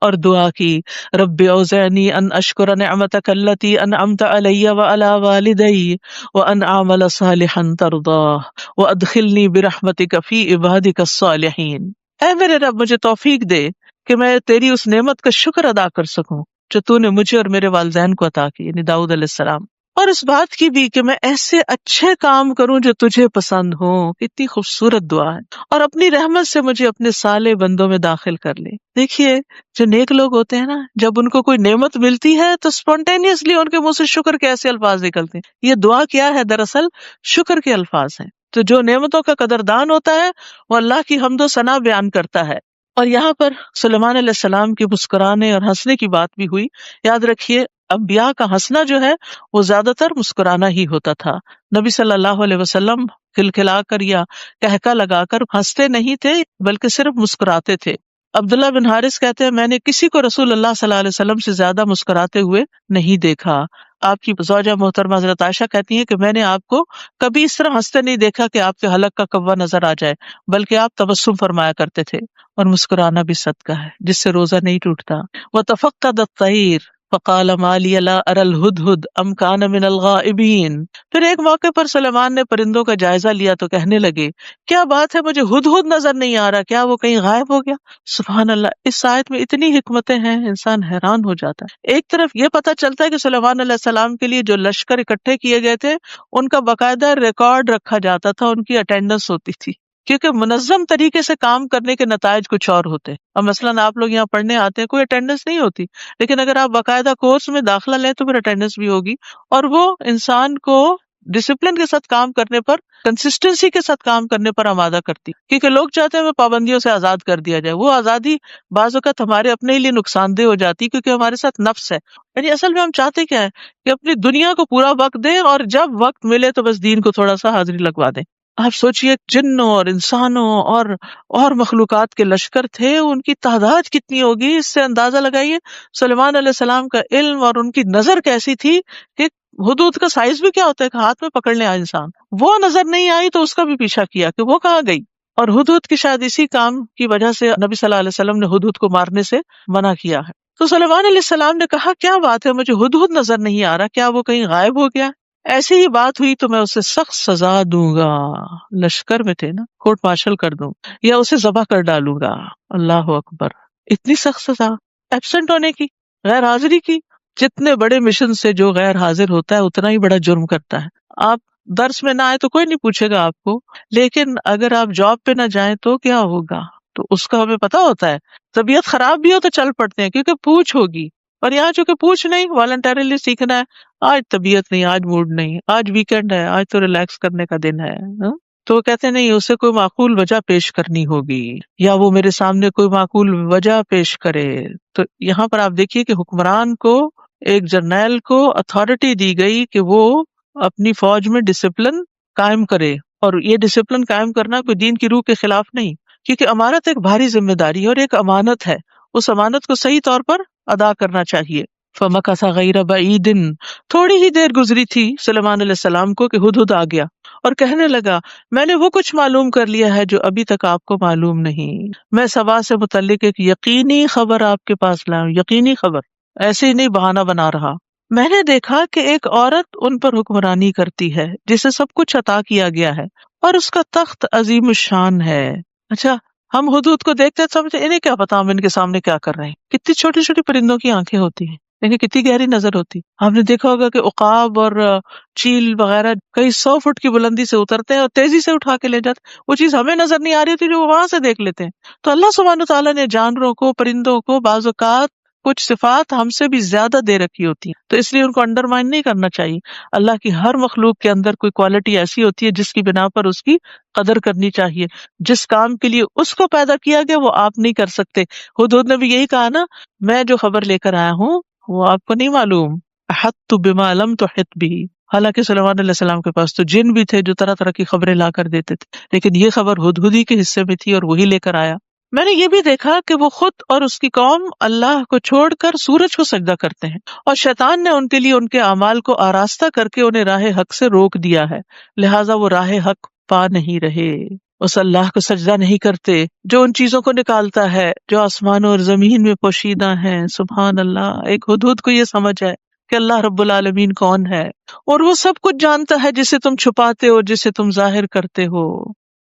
اور دعا کی رب اوزعنی ان اشکر نعمتک التی انعمت علی وعلی والدی وان اعمل صالحا ترضاہ وادخلنی برحمتک فی عبادک الصالحین. اے میرے رب مجھے توفیق دے کہ میں تیری اس نعمت کا شکر ادا کر سکوں جو تو نے مجھے اور میرے والدین کو عطا کی، یعنی داؤد علیہ السلام، اور اس بات کی بھی کہ میں ایسے اچھے کام کروں جو تجھے پسند ہوں. کتنی خوبصورت دعا ہے. اور اپنی رحمت سے مجھے اپنے صالح بندوں میں داخل کر لے. دیکھیے جو نیک لوگ ہوتے ہیں نا، جب ان کو کوئی نعمت ملتی ہے تو اسپونٹینیسلی ان کے منہ سے شکر کے ایسے الفاظ نکلتے ہیں. یہ دعا کیا ہے؟ دراصل شکر کے الفاظ ہیں. تو جو نعمتوں کا قدردان ہوتا ہے وہ اللہ کی حمد و ثنا بیان کرتا ہے. اور یہاں پر سلیمان علیہ السلام کے مسکرانے اور ہنسنے کی بات بھی ہوئی. یاد رکھیے انبیاء کا ہنسنا جو ہے وہ زیادہ تر مسکرانا ہی ہوتا تھا. نبی صلی اللہ علیہ وسلم کھلکھلا کر یا کہکا لگا کر ہنستے نہیں تھے بلکہ صرف مسکراتے تھے. عبداللہ بن حارث کہتے ہیں میں نے کسی کو رسول اللہ صلی اللہ علیہ وسلم سے زیادہ مسکراتے ہوئے نہیں دیکھا. آپ کی زوجہ محترمہ حضرت عائشہ کہتی ہیں کہ میں نے آپ کو کبھی اس طرح ہنستے نہیں دیکھا کہ آپ کے حلق کا کوا نظر آ جائے، بلکہ آپ تبسم فرمایا کرتے تھے. اور مسکرانا بھی صدقہ ہے جس سے روزہ نہیں ٹوٹتا. وَتَفَقَّدَ الطَّيْرَ فَقَالَ مَا لِيَ لَا أَرَى الْهُدْهُدَ أَمْ كَانَ مِنَ الْغَائِبِينَ. پھر ایک موقع پر سلیمان نے پرندوں کا جائزہ لیا تو کہنے لگے کیا بات ہے مجھے ہدہد نظر نہیں آ رہا، کیا وہ کہیں غائب ہو گیا؟ سبحان اللہ. اس آیت میں اتنی حکمتیں ہیں انسان حیران ہو جاتا ہے. ایک طرف یہ پتہ چلتا ہے کہ سلیمان علیہ السلام کے لیے جو لشکر اکٹھے کیے گئے تھے ان کا باقاعدہ ریکارڈ رکھا جاتا تھا، ان کی اٹینڈنس ہوتی تھی، کیونکہ منظم طریقے سے کام کرنے کے نتائج کچھ اور ہوتے ہیں. اب مثلاً آپ لوگ یہاں پڑھنے آتے ہیں، کوئی اٹینڈنس نہیں ہوتی، لیکن اگر آپ باقاعدہ کورس میں داخلہ لیں تو پھر اٹینڈنس بھی ہوگی. اور وہ انسان کو ڈسپلن کے ساتھ کام کرنے پر، کنسسٹنسی کے ساتھ کام کرنے پر آمادہ کرتی، کیونکہ لوگ چاہتے ہیں ہمیں پابندیوں سے آزاد کر دیا جائے. وہ آزادی بعض اوقات ہمارے اپنے لیے نقصان دہ ہو جاتی کیونکہ ہمارے ساتھ نفس ہے. یعنی اصل میں ہم چاہتے کیا ہے کہ اپنی دنیا کو پورا وقت دیں اور جب وقت ملے تو بس دین کو تھوڑا سا حاضری لگوا دیں. آپ سوچئے جنوں اور انسانوں اور مخلوقات کے لشکر تھے، ان کی تعداد کتنی ہوگی، اس سے اندازہ لگائیے سلیمان علیہ السلام کا علم اور ان کی نظر کیسی تھی کہ حدود کا سائز بھی کیا ہوتا ہے کہ ہاتھ میں پکڑ لے انسان. وہ نظر نہیں آئی تو اس کا بھی پیچھا کیا کہ وہ کہاں گئی. اور ہدہد کی شاید اسی کام کی وجہ سے نبی صلی اللہ علیہ وسلم نے ہدہد کو مارنے سے منع کیا ہے. تو سلیمان علیہ السلام نے کہا کیا بات ہے مجھے ہدہد نظر نہیں آ رہا، کیا وہ کہیں غائب ہو گیا؟ ایسی ہی بات ہوئی تو میں اسے سخت سزا دوں گا. لشکر میں تھے نا، کورٹ مارشل کر دوں یا اسے ذبح کر ڈالوں گا. اللہ اکبر. اتنی سخت سزا ایبسنٹ ہونے کی، غیر حاضری کی. جتنے بڑے مشن سے جو غیر حاضر ہوتا ہے اتنا ہی بڑا جرم کرتا ہے. آپ درس میں نہ آئے تو کوئی نہیں پوچھے گا آپ کو، لیکن اگر آپ جاب پہ نہ جائیں تو کیا ہوگا؟ تو اس کا ہمیں پتا ہوتا ہے. طبیعت خراب بھی ہو تو چل پڑتے ہیں کیونکہ پوچھ ہوگی، اور یہاں چونکہ پوچھ نہیں، والنٹریلی سیکھنا ہے. آج طبیعت نہیں، آج موڈ نہیں، آج ویکینڈ ہے، آج تو ریلیکس کرنے کا دن ہے. تو وہ کہتے ہیں نہیں، اسے کوئی معقول وجہ پیش کرنی ہوگی، یا وہ میرے سامنے کوئی معقول وجہ پیش کرے۔ تو یہاں پر آپ دیکھیے کہ حکمران کو، ایک جرنیل کو اتھارٹی دی گئی کہ وہ اپنی فوج میں ڈسپلن قائم کرے، اور یہ ڈسپلن قائم کرنا کوئی دین کی روح کے خلاف نہیں، کیونکہ امانت ایک بھاری ذمہ داری ہے اور ایک امانت ہے، اس امانت کو صحیح طور پر ادا کرنا چاہیے۔ فَمَكَثَ غَيْرَ بَعِيدٍ، تھوڑی ہی دیر گزری تھی سلیمان علیہ السلام کو کہ ہدہد آ گیا اور کہنے لگا میں نے وہ کچھ معلوم کر لیا ہے جو ابھی تک آپ کو معلوم نہیں، میں سبا سے متعلق ایک یقینی خبر آپ کے پاس لاؤں، یقینی خبر، ایسے ہی نہیں بہانہ بنا رہا۔ میں نے دیکھا کہ ایک عورت ان پر حکمرانی کرتی ہے جسے سب کچھ عطا کیا گیا ہے اور اس کا تخت عظیم الشان ہے۔ اچھا، ہم حدود کو دیکھتے سمجھتے انہیں کیا پتا ہم ان کے سامنے کیا کر رہے ہیں۔ کتنی چھوٹی چھوٹی پرندوں کی آنکھیں ہوتی ہیں، لیکن کتنی گہری نظر ہوتی۔ آپ نے دیکھا ہوگا کہ عقاب اور چیل وغیرہ کئی 100 فٹ کی بلندی سے اترتے ہیں اور تیزی سے اٹھا کے لے جاتے، وہ چیز ہمیں نظر نہیں آ رہی ہوتی جو وہ وہاں سے دیکھ لیتے ہیں۔ تو اللہ سبحانہ تعالیٰ نے جانوروں کو، پرندوں کو بعض اوقات کچھ صفات ہم سے بھی زیادہ دے رکھی ہوتی ہیں، تو اس لیے ان کو انڈرمائن نہیں کرنا چاہیے۔ اللہ کی ہر مخلوق کے اندر کوئی کوالٹی ایسی ہوتی ہے جس کی بنا پر اس کی قدر کرنی چاہیے۔ جس کام کے لیے اس کو پیدا کیا گیا وہ آپ نہیں کر سکتے۔ ہدہد نے بھی یہی کہا نا، میں جو خبر لے کر آیا ہوں وہ آپ کو نہیں معلوم۔ احطت بما لم تحط به، حالانکہ سلیمان علیہ السلام کے پاس تو جن بھی تھے جو طرح طرح کی خبریں لا کر دیتے تھے، لیکن یہ خبر ہدہد ہی کے حصے میں تھی اور وہی لے کر آیا۔ میں نے یہ بھی دیکھا کہ وہ خود اور اس کی قوم اللہ کو چھوڑ کر سورج کو سجدہ کرتے ہیں، اور شیطان نے ان کے لیے ان کے اعمال کو آراستہ کر کے انہیں راہ حق سے روک دیا ہے، لہٰذا وہ راہ حق پا نہیں رہے۔ اس اللہ کو سجدہ نہیں کرتے جو ان چیزوں کو نکالتا ہے جو آسمانوں اور زمین میں پوشیدہ ہیں۔ سبحان اللہ، ایک ہدہد کو یہ سمجھ ہے کہ اللہ رب العالمین کون ہے، اور وہ سب کچھ جانتا ہے جسے تم چھپاتے ہو، جسے تم ظاہر کرتے ہو۔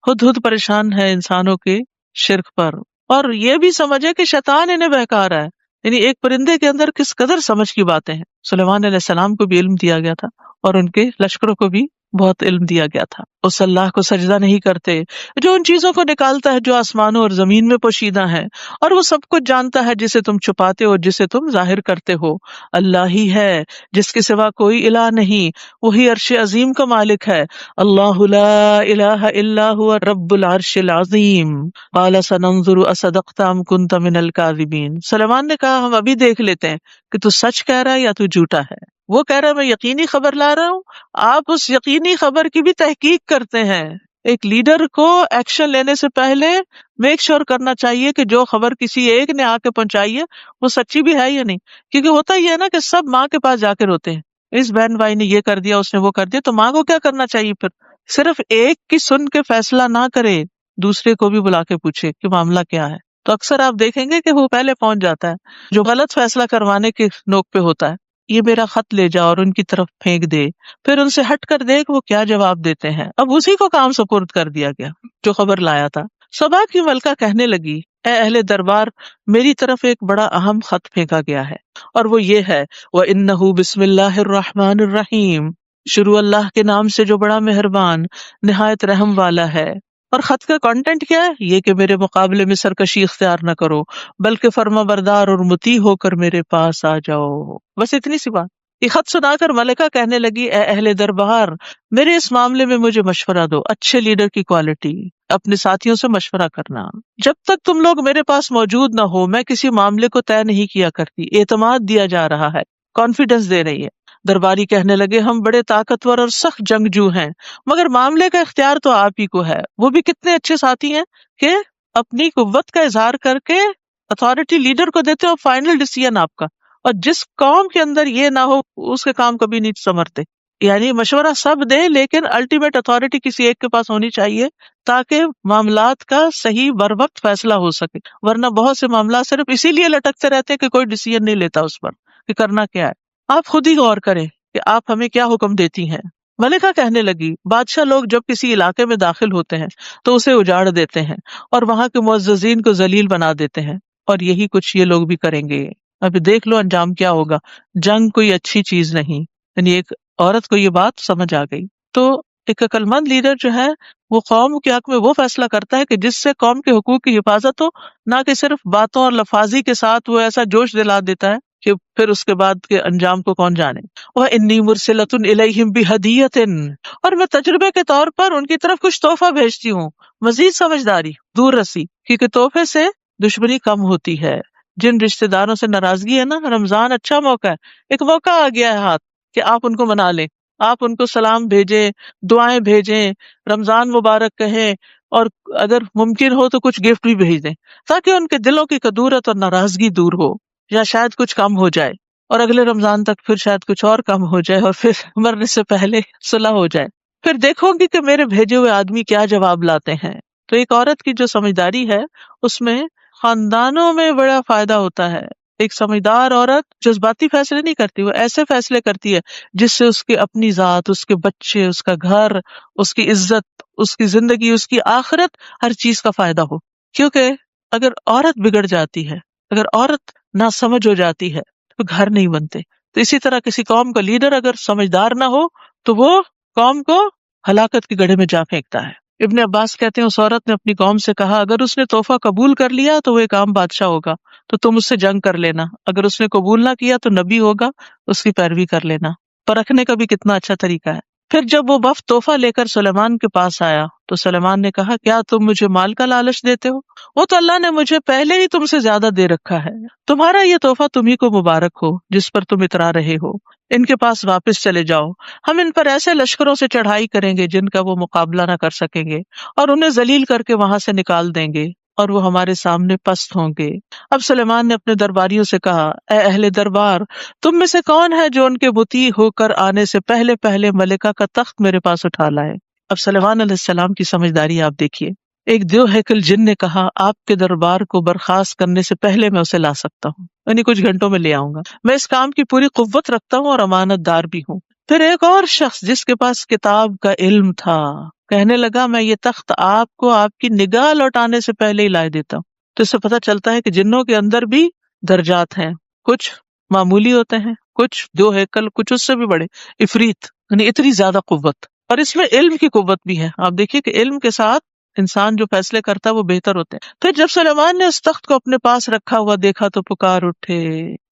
ہدہد پریشان ہے انسانوں کے شرک پر، اور یہ بھی سمجھے کہ شیطان انہیں بہکا رہا ہے، یعنی ایک پرندے کے اندر کس قدر سمجھ کی باتیں ہیں۔ سلیمان علیہ السلام کو بھی علم دیا گیا تھا اور ان کے لشکروں کو بھی بہت علم دیا گیا تھا۔ اس اللہ کو سجدہ نہیں کرتے جو ان چیزوں کو نکالتا ہے جو آسمانوں اور زمین میں پوشیدہ ہیں، اور وہ سب کچھ جانتا ہے جسے تم چھپاتے ہو، جسے تم ظاہر کرتے ہو۔ اللہ ہی ہے جس کے سوا کوئی الہ نہیں، وہی عرش عظیم کا مالک ہے۔ اللہ لا الہ الا هو رب العرش العظیم قال سننظر اصدقت ام کنت من الکاذبین۔ سلیمان نے کہا ہم ابھی دیکھ لیتے ہیں کہ تو سچ کہہ رہا ہے یا تو جھوٹا ہے۔ وہ کہہ رہا ہے میں یقینی خبر لا رہا ہوں، آپ اس یقینی خبر کی بھی تحقیق کرتے ہیں۔ ایک لیڈر کو ایکشن لینے سے پہلے میک شور کرنا چاہیے کہ جو خبر کسی ایک نے آ کے پہنچائی ہے وہ سچی بھی ہے یا نہیں، کیونکہ ہوتا یہ ہے نا کہ سب ماں کے پاس جا کے روتے ہیں، اس بہن بھائی نے یہ کر دیا، اس نے وہ کر دیا، تو ماں کو کیا کرنا چاہیے پھر؟ صرف ایک کی سن کے فیصلہ نہ کرے، دوسرے کو بھی بلا کے پوچھے کہ معاملہ کیا ہے۔ تو اکثر آپ دیکھیں گے کہ وہ پہلے پہنچ جاتا ہے جو غلط فیصلہ کروانے کے نوک پہ ہوتا ہے، یہ میرا خط لے جا اور ان کی طرف پھینک دے، پھر ان سے ہٹ کر دیکھ وہ کیا جواب دیتے ہیں۔ اب اسی کو کام سپرد کر دیا گیا جو خبر لایا تھا۔ سبا کی ملکہ کہنے لگی اے اہل دربار، میری طرف ایک بڑا اہم خط پھینکا گیا ہے، اور وہ یہ ہے وَإِنَّهُ بسم اللہ الرحمن الرحیم، شروع اللہ کے نام سے جو بڑا مہربان نہایت رحم والا ہے۔ اور خط کا کانٹینٹ کیا ہے؟ یہ کہ میرے مقابلے میں سرکشی اختیار نہ کرو، بلکہ فرما بردار اور مطیع ہو کر میرے پاس آ جاؤ۔ بس اتنی سی بات۔ یہ خط سنا کر ملکہ کہنے لگی اے اہل دربار، میرے اس معاملے میں مجھے مشورہ دو۔ اچھے لیڈر کی کوالٹی، اپنے ساتھیوں سے مشورہ کرنا۔ جب تک تم لوگ میرے پاس موجود نہ ہو میں کسی معاملے کو طے نہیں کیا کرتی۔ اعتماد دیا جا رہا ہے، کانفیڈنس دے رہی ہے۔ درباری کہنے لگے ہم بڑے طاقتور اور سخت جنگجو ہیں، مگر معاملے کا اختیار تو آپ ہی کو ہے۔ وہ بھی کتنے اچھے ساتھی ہیں کہ اپنی قوت کا اظہار کر کے اتھارٹی لیڈر کو دیتے ہو، فائنل ڈیسیژن آپ کا، اور جس قوم کے اندر یہ نہ ہو اس کے کام کبھی نہیں سنورتے۔ یعنی مشورہ سب دیں لیکن الٹیمیٹ اتھارٹی کسی ایک کے پاس ہونی چاہیے تاکہ معاملات کا صحیح بر وقت فیصلہ ہو سکے، ورنہ بہت سے معاملات صرف اسی لیے لٹکتے رہتے ہیں کہ کوئی ڈیسیژن نہیں لیتا اس پر کہ کرنا کیا ہے۔ آپ خود ہی غور کریں کہ آپ ہمیں کیا حکم دیتی ہیں۔ ملکہ کہنے لگی بادشاہ لوگ جب کسی علاقے میں داخل ہوتے ہیں تو اسے اجاڑ دیتے ہیں اور وہاں کے معززین کو ذلیل بنا دیتے ہیں، اور یہی کچھ یہ لوگ بھی کریں گے۔ اب دیکھ لو انجام کیا ہوگا۔ جنگ کوئی اچھی چیز نہیں، یعنی ایک عورت کو یہ بات سمجھ آ گئی۔ تو ایک عقل مند لیڈر جو ہے وہ قوم کے حق میں وہ فیصلہ کرتا ہے کہ جس سے قوم کے حقوق کی حفاظت ہو، نہ کہ صرف باتوں اور لفاظی کے ساتھ وہ ایسا جوش دلا دیتا ہے کہ پھر اس کے بعد کے انجام کو کون جانے. وَإِنِّي مُرْسِلَةٌ إِلَيْهِمْ بِهَدِيَّةٍ، اور میں تجربے کے طور پر ان کی طرف کچھ تحفہ بھیجتی ہوں. مزید سمجھداری، دور رسی، کیونکہ تحفے سے دشمنی کم ہوتی ہے. جن رشتہ داروں سے ناراضگی ہے نا، رمضان اچھا موقع ہے، ایک موقع آ گیا ہے ہاتھ کہ آپ ان کو منا لیں، آپ ان کو سلام بھیجیں، دعائیں بھیجیں، رمضان مبارک کہیں، اور اگر ممکن ہو تو کچھ گفٹ بھی بھیج دیں، تاکہ ان کے دلوں کی کدورت اور ناراضگی دور ہو، یا شاید کچھ کم ہو جائے، اور اگلے رمضان تک پھر شاید کچھ اور کم ہو جائے، اور پھر مرنے سے پہلے صلح ہو جائے. پھر دیکھو گی کہ میرے بھیجے ہوئے آدمی کیا جواب لاتے ہیں. تو ایک عورت کی جو سمجھداری ہے اس میں خاندانوں میں بڑا فائدہ ہوتا ہے. ایک سمجھدار عورت جذباتی فیصلے نہیں کرتی، وہ ایسے فیصلے کرتی ہے جس سے اس کی اپنی ذات، اس کے بچے، اس کا گھر، اس کی عزت، اس کی زندگی، اس کی آخرت، ہر چیز کا فائدہ ہو. کیونکہ اگر عورت بگڑ جاتی ہے، اگر عورت ناسمجھ ہو جاتی ہے تو گھر نہیں بنتے. تو اسی طرح کسی قوم کا لیڈر اگر سمجھدار نہ ہو تو وہ قوم کو ہلاکت کے گڑھے میں جا پھینکتا ہے. ابن عباس کہتے ہیں اس عورت نے اپنی قوم سے کہا اگر اس نے تحفہ قبول کر لیا تو وہ ایک عام بادشاہ ہوگا، تو تم اس سے جنگ کر لینا، اگر اس نے قبول نہ کیا تو نبی ہوگا، اس کی پیروی کر لینا. پرکھنے کا بھی کتنا اچھا طریقہ ہے. پھر جب وہ وفد تحفہ لے کر سلیمان کے پاس آیا تو سلیمان نے کہا کیا تم مجھے مال کا لالچ دیتے ہو؟ وہ تو اللہ نے مجھے پہلے ہی تم سے زیادہ دے رکھا ہے. تمہارا یہ تحفہ تمہیں کو مبارک ہو جس پر تم اترا رہے ہو. ان کے پاس واپس چلے جاؤ، ہم ان پر ایسے لشکروں سے چڑھائی کریں گے جن کا وہ مقابلہ نہ کر سکیں گے، اور انہیں ذلیل کر کے وہاں سے نکال دیں گے، اور وہ ہمارے سامنے پست ہوں گے. اب سلیمان نے اپنے درباریوں سے کہا اے اہل دربار، تم میں سے کون ہے جو ان کے مطیع ہو کر آنے سے پہلے پہلے ملکہ کا تخت میرے پاس اٹھا لائے. اب سلیمان علیہ السلام کی سمجھداری آپ دیکھیے. ایک دیو ہیکل جن نے کہا آپ کے دربار کو برخاست کرنے سے پہلے میں اسے لا سکتا ہوں، یعنی کچھ گھنٹوں میں لے آؤں گا، میں اس کام کی پوری قوت رکھتا ہوں اور امانت دار بھی ہوں. پھر ایک اور شخص جس کے پاس کتاب کا علم تھا کہنے لگا میں یہ تخت آپ کو آپ کی نگاہ لوٹانے سے پہلے ہی لائے دیتا ہوں. تو اس سے پتہ چلتا ہے کہ جنوں کے اندر بھی درجات ہیں، کچھ معمولی ہوتے ہیں، کچھ دو ہیکل، کچھ اس سے بھی بڑے، عفریت، یعنی اتنی زیادہ قوت. اور اس میں علم کی قوت بھی ہے. آپ دیکھیے کہ علم کے ساتھ انسان جو فیصلے کرتا ہے وہ بہتر ہوتے ہیں. پھر جب سلیمان نے اس تخت کو اپنے پاس رکھا ہوا دیکھا تو پکار اٹھے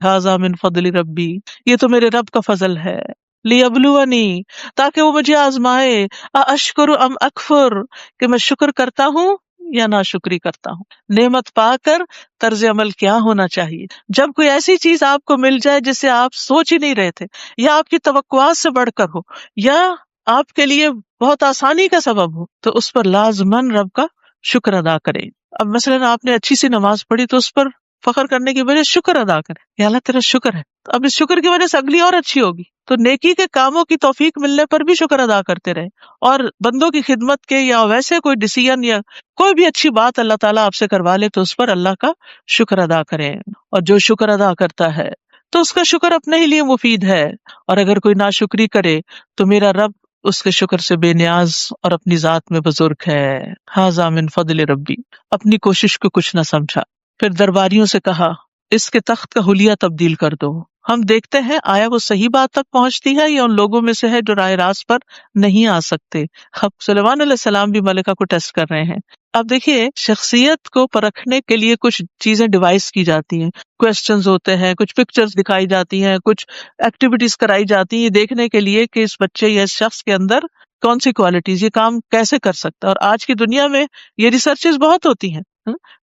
ھذا من فضل ربی، یہ تو میرے رب کا فضل ہے، لیبلونی، تاکہ وہ مجھے آزمائے، اشکر ام اکفر، کہ میں شکر کرتا ہوں یا ناشکری کرتا ہوں. نعمت پا کر طرز عمل کیا ہونا چاہیے جب کوئی ایسی چیز آپ کو مل جائے جسے آپ سوچ ہی نہیں رہے تھے، یا آپ کی توقعات سے بڑھ کر ہو، یا آپ کے لیے بہت آسانی کا سبب ہو، تو اس پر لازماً رب کا شکر ادا کریں. اب مثلاً آپ نے اچھی سی نماز پڑھی تو اس پر فخر کرنے کی وجہ شکر ادا کریں، یا اللہ تیرا شکر ہے، تو اب اس شکر کی وجہ سے اگلی اور اچھی ہوگی. تو نیکی کے کاموں کی توفیق ملنے پر بھی شکر ادا کرتے رہیں، اور بندوں کی خدمت کے یا ویسے کوئی ڈیسیژن یا کوئی بھی اچھی بات اللہ تعالیٰ آپ سے کروا لے تو اس پر اللہ کا شکر ادا کریں. اور جو شکر ادا کرتا ہے تو اس کا شکر اپنے ہی لیے مفید ہے، اور اگر کوئی ناشکری کرے تو میرا رب اس کے شکر سے بے نیاز اور اپنی ذات میں بزرگ ہے. ھذا من فضل ربی، اپنی کوشش کو کچھ نہ سمجھا. پھر درباریوں سے کہا اس کے تخت کا حلیہ تبدیل کر دو، ہم دیکھتے ہیں آیا وہ صحیح بات تک پہنچتی ہے یا ان لوگوں میں سے ہے جو راہ راست پر نہیں آ سکتے. اب سلیمان علیہ السلام بھی ملکہ کو ٹیسٹ کر رہے ہیں. اب دیکھیے شخصیت کو پرکھنے کے لیے کچھ چیزیں ڈیوائس کی جاتی ہیں، کوسچنز ہوتے ہیں، کچھ پکچرز دکھائی جاتی ہیں، کچھ ایکٹیویٹیز کرائی جاتی ہیں دیکھنے کے لیے کہ اس بچے یا اس شخص کے اندر کون سی کوالٹیز، یہ کام کیسے کر سکتا ہے. اور آج کی دنیا میں یہ ریسرچز بہت ہوتی ہیں،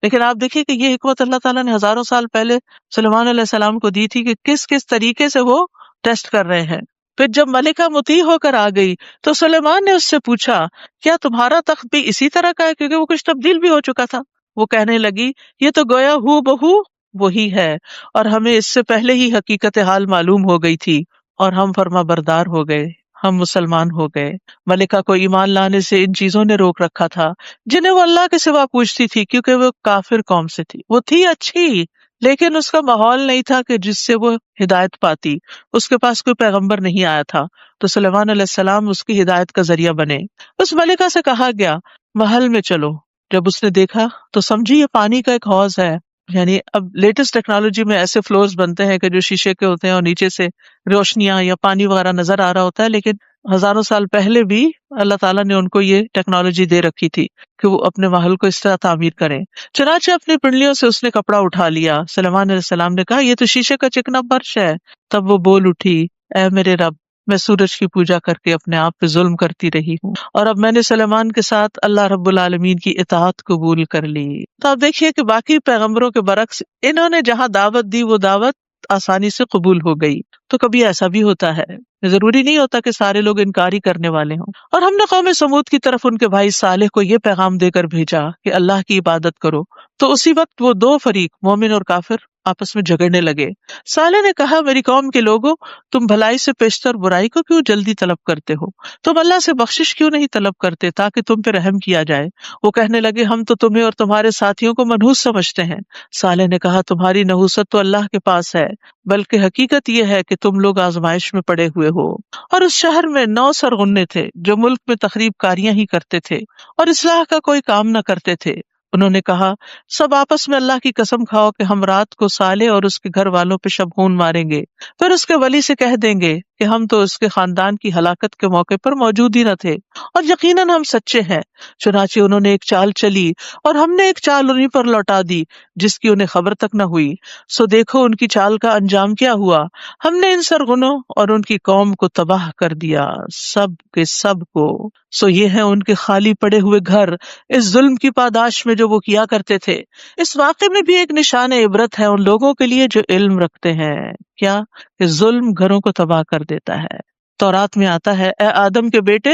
لیکن آپ دیکھیے کہ یہ حکمت اللہ تعالیٰ نے ہزاروں سال پہلے سلیمان علیہ السلام کو دی تھی کہ کس کس طریقے سے وہ ٹیسٹ کر رہے ہیں. پھر جب ملکہ مطیع ہو کر آ گئی تو سلیمان نے اس سے پوچھا کیا تمہارا تخت بھی اسی طرح کا ہے، کیونکہ وہ کچھ تبدیل بھی ہو چکا تھا. وہ کہنے لگی یہ تو گویا ہو بہو وہی ہے، اور ہمیں اس سے پہلے ہی حقیقت حال معلوم ہو گئی تھی اور ہم فرما بردار ہو گئے، ہم مسلمان ہو گئے. ملکہ کو ایمان لانے سے ان چیزوں نے روک رکھا تھا جنہیں وہ اللہ کے سوا پوچھتی تھی، کیونکہ وہ کافر قوم سے تھی. وہ تھی اچھی لیکن اس کا ماحول نہیں تھا کہ جس سے وہ ہدایت پاتی. اس کے پاس کوئی پیغمبر نہیں آیا تھا تو سلیمان علیہ السلام اس کی ہدایت کا ذریعہ بنے. اس ملکہ سے کہا گیا محل میں چلو. جب اس نے دیکھا تو سمجھی یہ پانی کا ایک حوض ہے یعنی اب لیٹسٹ ٹیکنالوجی میں ایسے فلورز بنتے ہیں کہ جو شیشے کے ہوتے ہیں اور نیچے سے روشنیاں یا پانی وغیرہ نظر آ رہا ہوتا ہے، لیکن ہزاروں سال پہلے بھی اللہ تعالیٰ نے ان کو یہ ٹیکنالوجی دے رکھی تھی کہ وہ اپنے محل کو اس طرح تعمیر کریں۔ چنانچہ اپنی پنڈلیوں سے اس نے کپڑا اٹھا لیا۔ سلیمان علیہ السلام نے کہا یہ تو شیشے کا چکنا فرش ہے۔ تب وہ بول اٹھی، اے میرے رب، میں سورج کی پوجا کر کے اپنے آپ پہ ظلم کرتی رہی ہوں، اور اب میں نے سلیمان کے ساتھ اللہ رب العالمین کی اطاعت قبول کر لی۔ تو آپ دیکھیے کہ باقی پیغمبروں کے برعکس انہوں نے جہاں دعوت دی وہ دعوت آسانی سے قبول ہو گئی۔ تو کبھی ایسا بھی ہوتا ہے، ضروری نہیں ہوتا کہ سارے لوگ انکاری کرنے والے ہوں۔ اور ہم نے قوم سمود کی طرف ان کے بھائی صالح کو یہ پیغام دے کر بھیجا کہ اللہ کی عبادت کرو، تو اسی وقت وہ دو فریق مومن اور کافر آپس میں جھگڑنے لگے۔ صالح نے کہا، میری قوم کے لوگوں، تم بھلائی سے پیشتر برائی کو کیوں جلدی طلب کرتے ہو؟ تم اللہ سے بخشش کیوں نہیں طلب کرتے تاکہ تم پہ رحم کیا جائے؟ وہ کہنے لگے، ہم تو تمہیں اور تمہارے ساتھیوں کو منحوس سمجھتے ہیں۔ صالح نے کہا، تمہاری نحوست تو اللہ کے پاس ہے، بلکہ حقیقت یہ ہے کہ تم لوگ آزمائش میں پڑے ہوئے ہو۔ اور اس شہر میں 9 سرغنے تھے جو ملک میں تخریب کاریاں ہی کرتے تھے اور اصلاح کا کوئی کام نہ کرتے تھے۔ انہوں نے کہا، سب آپس میں اللہ کی قسم کھاؤ کہ ہم رات کو صالح اور اس کے گھر والوں پہ شبخون ماریں گے، پھر اس کے ولی سے کہہ دیں گے کہ ہم تو اس کے خاندان کی ہلاکت کے موقع پر موجود ہی نہ تھے، اور یقیناً ہم سچے ہیں۔ چنانچہ انہوں نے ایک چال چلی اور ہم نے ایک چال انہیں پر لوٹا دی جس کی انہیں خبر تک نہ ہوئی۔ سو دیکھو ان کی چال کا انجام کیا ہوا، ہم نے ان سرغنوں اور ان کی قوم کو تباہ کر دیا، سب کے سب کو۔ سو یہ ہیں ان کے خالی پڑے ہوئے گھر، اس ظلم کی پاداش میں جو وہ کیا کرتے تھے۔ اس واقعے میں بھی ایک نشان عبرت ہے ان لوگوں کے لیے جو علم رکھتے ہیں، کیا کہ ظلم گھروں کو تباہ کر دیتا ہے۔ تورات میں آتا ہے، اے آدم کے بیٹے،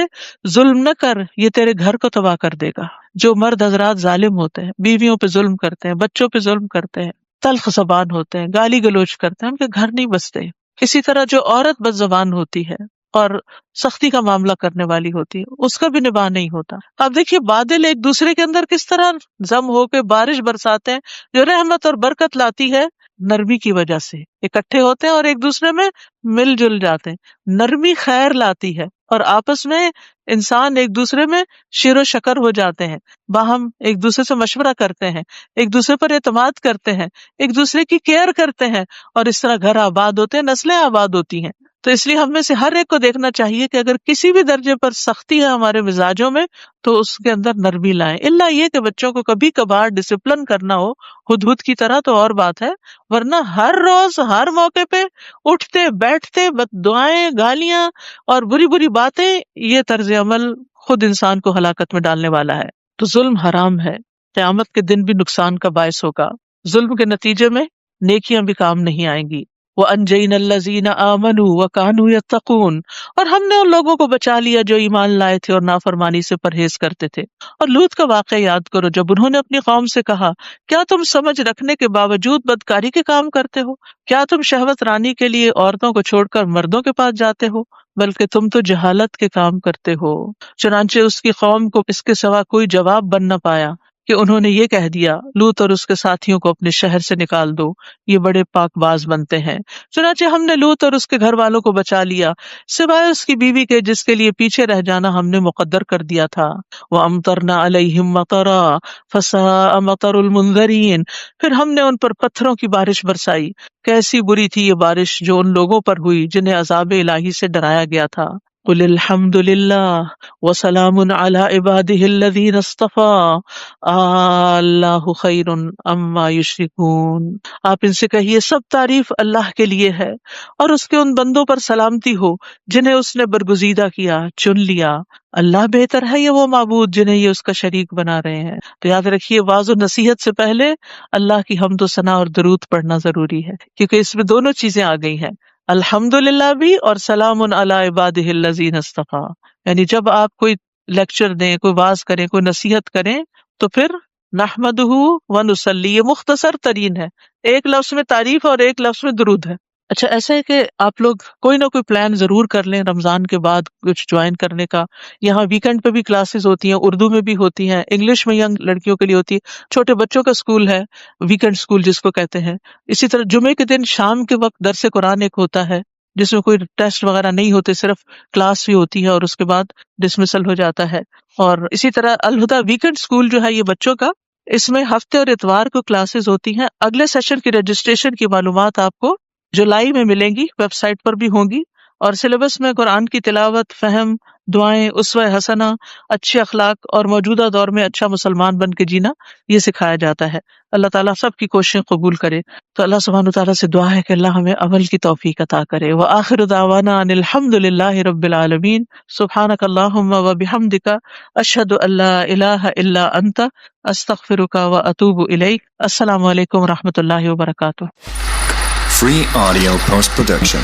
ظلم نہ کر، یہ تیرے گھر کو تباہ کر دے گا۔ جو مرد حضرات ظالم ہوتے ہیں، بیویوں پہ ظلم کرتے ہیں، بچوں پہ ظلم کرتے ہیں، تلخ زبان ہوتے ہیں، گالی گلوچ کرتے ہیں، ان کے گھر نہیں بستے۔ اسی طرح جو عورت بد زبان ہوتی ہے اور سختی کا معاملہ کرنے والی ہوتی ہے، اس کا بھی نباہ نہیں ہوتا۔ اب دیکھیے بادل ایک دوسرے کے اندر کس طرح ضم ہو کے بارش برساتے ہیں جو رحمت اور برکت لاتی ہے، نرمی کی وجہ سے اکٹھے ہوتے ہیں اور ایک دوسرے میں مل جل جاتے ہیں۔ نرمی خیر لاتی ہے اور آپس میں انسان ایک دوسرے میں شیر و شکر ہو جاتے ہیں، باہم ایک دوسرے سے مشورہ کرتے ہیں، ایک دوسرے پر اعتماد کرتے ہیں، ایک دوسرے کی کیئر کرتے ہیں، اور اس طرح گھر آباد ہوتے ہیں، نسلیں آباد ہوتی ہیں۔ تو اس لیے ہم میں سے ہر ایک کو دیکھنا چاہیے کہ اگر کسی بھی درجے پر سختی ہے ہمارے مزاجوں میں تو اس کے اندر نرمی لائیں، الا یہ کہ بچوں کو کبھی کبھار ڈسپلن کرنا ہو ہدہد کی طرح تو اور بات ہے، ورنہ ہر روز ہر موقع پہ اٹھتے بیٹھتے بد دعائیں، گالیاں اور بری بری باتیں، یہ طرز عمل خود انسان کو ہلاکت میں ڈالنے والا ہے۔ تو ظلم حرام ہے، قیامت کے دن بھی نقصان کا باعث ہوگا۔ ظلم کے نتیجے میں نیکیاں بھی کام نہیں آئیں گی۔ وَأَنْجَيْنَا الَّذِينَ آمَنُوا وَكَانُوا يَتَّقُونَ، اور ہم نے ان لوگوں کو بچا لیا جو ایمان لائے تھے اور نافرمانی سے پرہیز کرتے تھے۔ اور لوط کا واقعہ یاد کرو جب انہوں نے اپنی قوم سے کہا، کیا تم سمجھ رکھنے کے باوجود بدکاری کے کام کرتے ہو؟ کیا تم شہوت رانی کے لیے عورتوں کو چھوڑ کر مردوں کے پاس جاتے ہو؟ بلکہ تم تو جہالت کے کام کرتے ہو۔ چنانچہ اس کی قوم کو اس کے سوا کوئی جواب بن نہ پایا کہ انہوں نے یہ کہہ دیا، لوط اور اس کے ساتھیوں کو اپنے شہر سے نکال دو، یہ بڑے پاک باز بنتے ہیں۔ چنانچہ ہم نے لوط اور اس کے گھر والوں کو بچا لیا سوائے اس کی بیوی کے جس کے لیے پیچھے رہ جانا ہم نے مقدر کر دیا تھا۔ وَأَمْطَرْنَا عَلَيْهِمْ مَطَرًا فَسَاءَ مَطَرُ الْمُنذَرِينَ، پھر ہم نے ان پر پتھروں کی بارش برسائی، کیسی بری تھی یہ بارش جو ان لوگوں پر ہوئی جنہیں عذاب الہی سے ڈرایا گیا تھا۔ قُلِ الْحَمْدُ لِلَّهِ وَسَلَامٌ عَلَىٰ عِبَادِهِ الَّذِينَ اصْطَفَىٰ اللَّهُ خَيْرٌ عَمَّا يُشْرِكُونَ، آپ ان سے کہیے سب تعریف اللہ کے لیے ہے اور اس کے ان بندوں پر سلامتی ہو جنہیں اس نے برگزیدہ کیا، چن لیا۔ اللہ بہتر ہے یہ وہ معبود جنہیں یہ اس کا شریک بنا رہے ہیں۔ تو یاد رکھیے واعظ و نصیحت سے پہلے اللہ کی حمد و ثنا اور درود پڑھنا ضروری ہے، کیونکہ اس میں دونوں چیزیں آ گئی ہیں، الحمدللہ بھی اور سلام علی عبادہ الذین اصطفیٰ۔ یعنی جب آپ کوئی لیکچر دیں، کوئی واعظ کریں، کوئی نصیحت کریں تو پھر نحمدہ ونصلی، یہ مختصر ترین ہے، ایک لفظ میں تعریف اور ایک لفظ میں درود ہے۔ اچھا ایسا ہے کہ آپ لوگ کوئی نہ کوئی پلان ضرور کر لیں رمضان کے بعد کچھ جوائن کرنے کا۔ یہاں ویکینڈ پہ بھی کلاسز ہوتی ہیں، اردو میں بھی ہوتی ہیں، انگلش میں ینگ لڑکیوں کے لیے ہوتی ہے، چھوٹے بچوں کا اسکول ہے، ویکینڈ اسکول جس کو کہتے ہیں۔ اسی طرح جمعے کے دن شام کے وقت درس قرآن ایک ہوتا ہے جس میں کوئی ٹیسٹ وغیرہ نہیں ہوتے، صرف کلاس بھی ہوتی ہے اور اس کے بعد ڈسمسل ہو جاتا ہے۔ اور اسی طرح الہدیٰ ویکینڈ اسکول جو ہے یہ بچوں کا اس میں ہفتے اور اتوار کو کلاسز ہوتی ہیں. اگلے سیشن کی رجسٹریشن کی معلومات آپ کو جولائی میں ملیں گی، ویب سائٹ پر بھی ہوں گی. اور سلیبس میں قرآن کی تلاوت، فہم، دعائیں، اسوہ حسنہ، اچھے اخلاق اور موجودہ دور میں اچھا مسلمان بن کے جینا یہ سکھایا جاتا ہے. اللہ تعالیٰ سب کی کوششیں قبول کرے. تو اللہ سبحانہ وتعالیٰ سے دعا ہے کہ اللہ ہمیں عمل کی توفیق عطا کرے. وآخر دعوانا ان الحمد للہ رب العالمین. سبحانک اللہم وبحمدک، اشہد ان لا الہ الا انت، استغفرک واتوب الیک. السلام علیکم ورحمۃ اللہ وبرکاتہ. Free audio post production.